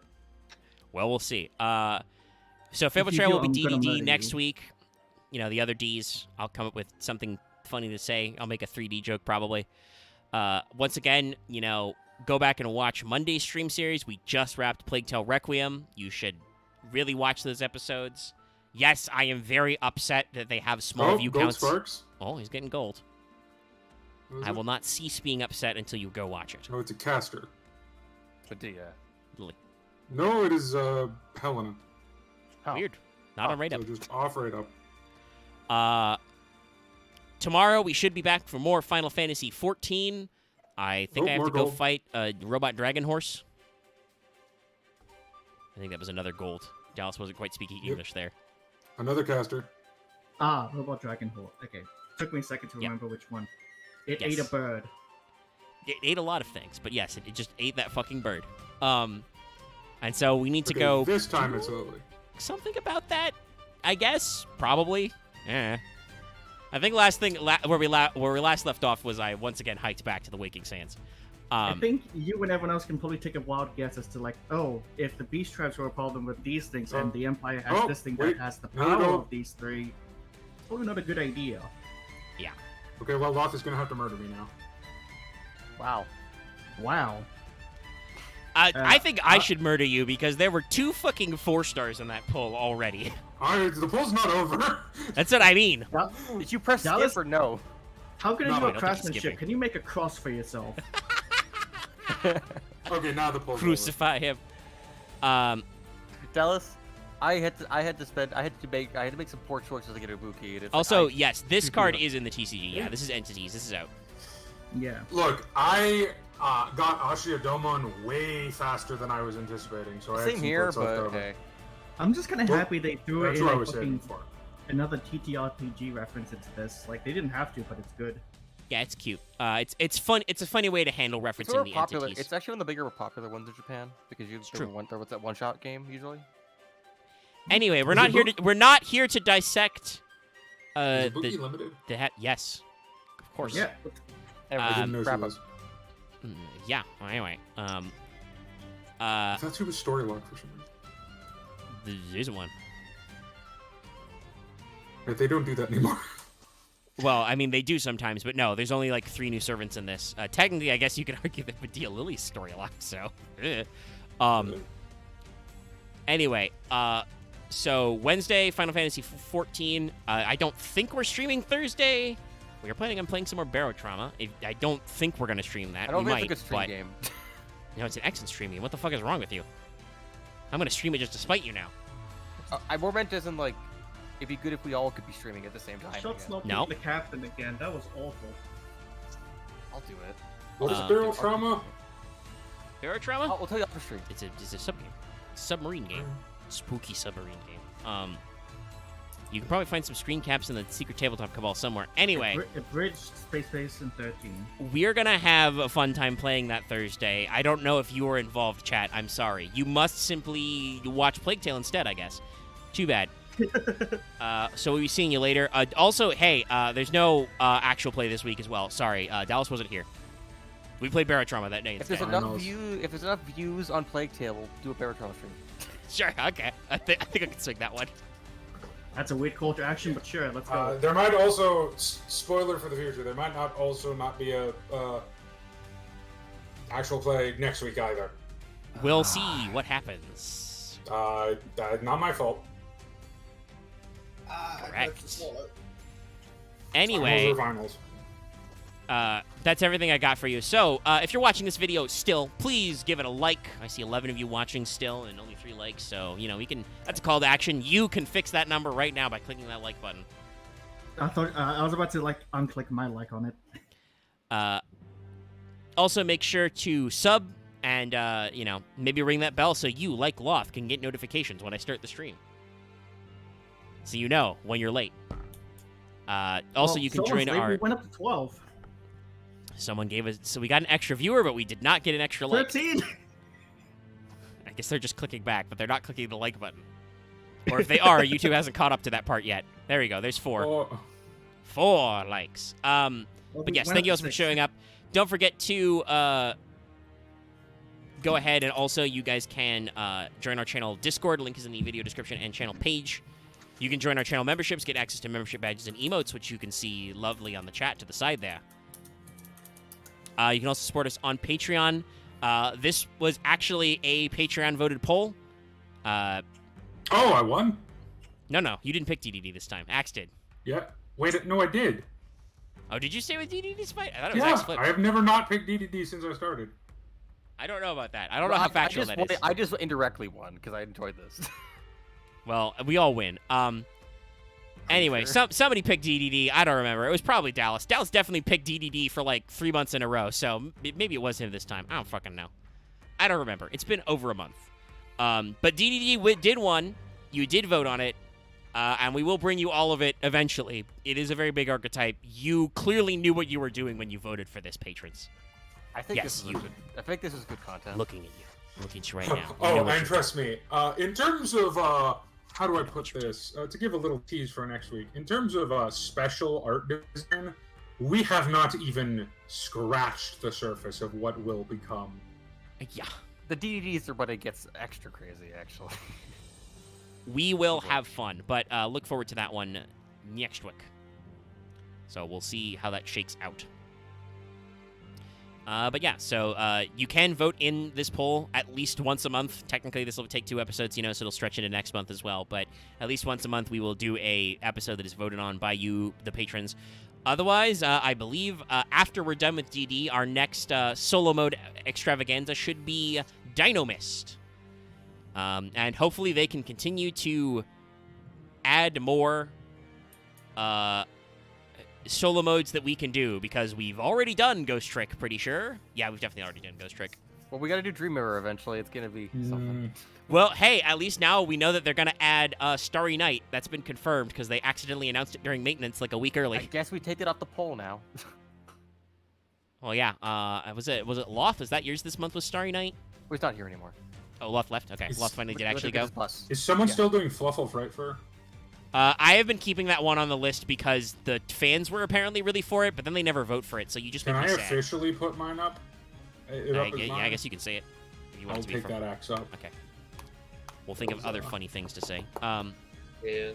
Well, we'll see. So Fabled you Trail do, will be I'm gonna DDD murder next you. week. The other Ds, I'll come up with something funny to say. I'll make a 3D joke probably. Once again, go back and watch Monday's stream series. We just wrapped Plague Tale Requiem. You should really watch those episodes. Yes, I am very upset that they have small view Gold counts. Sparks. Oh, he's getting gold. What is I it? will not cease being upset until you go watch it. Oh, it's a caster. But do No, it is Helena. Oh. Weird. Not on right So up. just off right up. Tomorrow we should be back for more Final Fantasy 14. I think Oh, I have more to go gold. fight a robot dragon horse. I think that was another gold. Dallas wasn't quite speaking Yep. English there. Another caster. Robot Dragon Horde. Okay. Took me a second to Yeah. remember which one. It Yes. ate a bird. It ate a lot of things, but yes, it just ate that fucking bird. And so we need to Okay, go This time it's Lily. something about that. I guess probably. I think where we last left off was I once again hiked back to the Waking Sands. I think you and everyone else can probably take a wild guess as to if the beast tribes were a problem with these things and the Empire has this thing wait. that has the No, no, power no. of these three, it's probably not a good idea. Okay, well, Loth is gonna have to murder me now. Wow. Wow. I think I should murder you because there were 2 fucking 4 stars in that poll already. The poll's not over. That's what I mean. Did you press Dallas- skip or no? How good No, are I you don't at think it's craftsmanship? skipping. Can you make a cross for yourself? Okay, now the poll's Crucify him. Dallas, I had to make some poor choices to get a Buki. And it's Also, like, yes, this card is in the TCG. Yeah, this is Entities. This is out. Yeah. over. Look, I got Ashia Domon way faster than I was anticipating, so I had same some here, points left but over. okay. I'm just kind of Well, happy they threw it That's in what I a was saving fucking, for. another TTRPG reference into this. Like, they didn't have to, but it's good. Yeah, it's cute. It's fun. It's a funny way to handle It's referencing more the popular. entities. It's actually one of the bigger popular ones in Japan because you true. what's that one-shot game usually? Anyway, we're Is not it here book- to dissect. Is Bookie The limited? yes, of course. Yeah. And I we didn't know she wrap up. was. Yeah. Well, anyway, I thought she was story lock for some reason. there isn't one. But they don't do that anymore. Well, I mean, they do sometimes, but no, there's only like 3 new servants in this. Technically, I guess you could argue that Medea Lily's story lock, so. Anyway, so Wednesday, Final Fantasy 14. I don't think we're streaming Thursday. We are planning on playing some more Barrow Trauma. I don't think we're going to stream that. I don't we think might, it's a good stream but, game. It's an excellent stream game. What the fuck is wrong with you? I'm going to stream it just to spite you now. I more meant as in, like, it'd be good if we all could be streaming at the same time. Shots again. not No. the captain again. That was awful. I'll do it. What is Barrel Dude, Trauma? Barrow Trauma? I'll tell you after stream. It's a sub game. Submarine game. Spooky submarine game. You can probably find some screen caps in the Secret Tabletop Cabal somewhere. Anyway, Bridge Space Basin 13. we're gonna have a fun time playing that Thursday. I don't know if you were involved, chat. I'm sorry. You must simply watch Plague Tale instead, I guess. Too bad. So we'll be seeing you later. Also, hey, there's no actual play this week as well. Sorry, Dallas wasn't here. We played Barrow Trauma that day If instead. there's enough views on Plague Tale, we'll do a Barrow Trauma stream. Sure, okay. I think I can swing that one. That's a weird call to action, but sure, let's go. There might also, spoiler for the future, there might not be a actual play next week either. We'll see what happens. Not my fault. Correct. Anyway, Finals. that's everything I got for you. So, if you're watching this video still, please give it a like. I see 11 of you watching still and only 3 likes, so, we can... That's a call to action. You can fix that number right now by clicking that like button. I thought I was about to unclick my like on it. Also, make sure to sub and, maybe ring that bell so you, like Loth, can get notifications when I start the stream. So you know when you're late. Also, you can join our... We went up to 12. Someone gave us... So we got an extra viewer, but we did not get an extra like. 13! I guess they're just clicking back, but they're not clicking the like button. Or if they are, YouTube hasn't caught up to that part yet. There we go. There's 4. Oh, 4 likes. But yes, thank you all for showing up. Don't forget to go ahead and also you guys can join our channel Discord. Link is in the video description and channel page. You can join our channel memberships, get access to membership badges and emotes, which you can see lovely on the chat to the side there. You can also support us on Patreon. This was actually a Patreon-voted poll. I won? No, you didn't pick DDD this time. Axe did. Yeah. Wait, no, I did. Oh, did you stay with DDD despite? I thought it was Yeah, Axe Flip. I have never not picked DDD since I started. I don't know about that. I don't know how factual that is. I just indirectly won because I enjoyed this. Well, we all win. Anyway, sure. somebody picked DDD. I don't remember. It was probably Dallas. Dallas definitely picked DDD for like 3 months in a row, so maybe it was him this time. I don't fucking know. I don't remember. It's been over a month. But DDD did won. You did vote on it, and we will bring you all of it eventually. It is a very big archetype. You clearly knew what you were doing when you voted for this, patrons. I think Yes, I think this is good content. Looking at you. Looking at you right now. You know Oh, what and you're trust me, in terms of, how do I put this? To give a little tease for next week, in terms of special art design, we have not even scratched the surface of what will become. Yeah. The DDDs are when it gets extra crazy, actually. We will have fun, but look forward to that one next week. So we'll see how that shakes out. But yeah, so you can vote in this poll at least once a month. Technically, this will take 2 episodes, so it'll stretch into next month as well. But at least once a month, we will do a episode that is voted on by you, the patrons. Otherwise, I believe after we're done with DD, our next solo mode extravaganza should be Dino Mist. And hopefully they can continue to add more solo modes that we can do, because we've already done Ghost Trick, pretty sure. Yeah, we've definitely already done Ghost Trick. Well, we gotta do Dream Mirror eventually. It's gonna be something. Well, hey, at least now we know that they're going to add Starry Night. That's been confirmed because they accidentally announced it during maintenance like a week early. I guess we take it off the poll now. Well, yeah. Was it Loth? Was that yours this month with Starry Night? Well, he's not here anymore. Oh, Loth left? Okay, Loth finally did actually go. Is someone still doing Fluffle Frightfur? I have been keeping that one on the list because the fans were apparently really for it, but then they never vote for it, so you just Can make I me sad. officially put mine up? Yeah, I guess you can say it. If you want I'll it to be take from... that axe up. Okay. We'll think of other funny things to say. Yeah.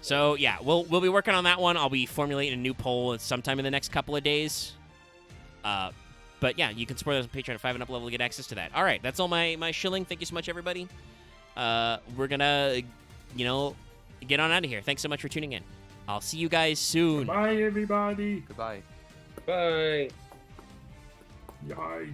So yeah, we'll be working on that one. I'll be formulating a new poll sometime in the next couple of days. But yeah, you can support us on Patreon at 5 and up level to get access to that. All right, that's all my shilling. Thank you so much, everybody. We're gonna, get on out of here. Thanks so much for tuning in. I'll see you guys soon. Bye, everybody. Goodbye. Bye. Yay.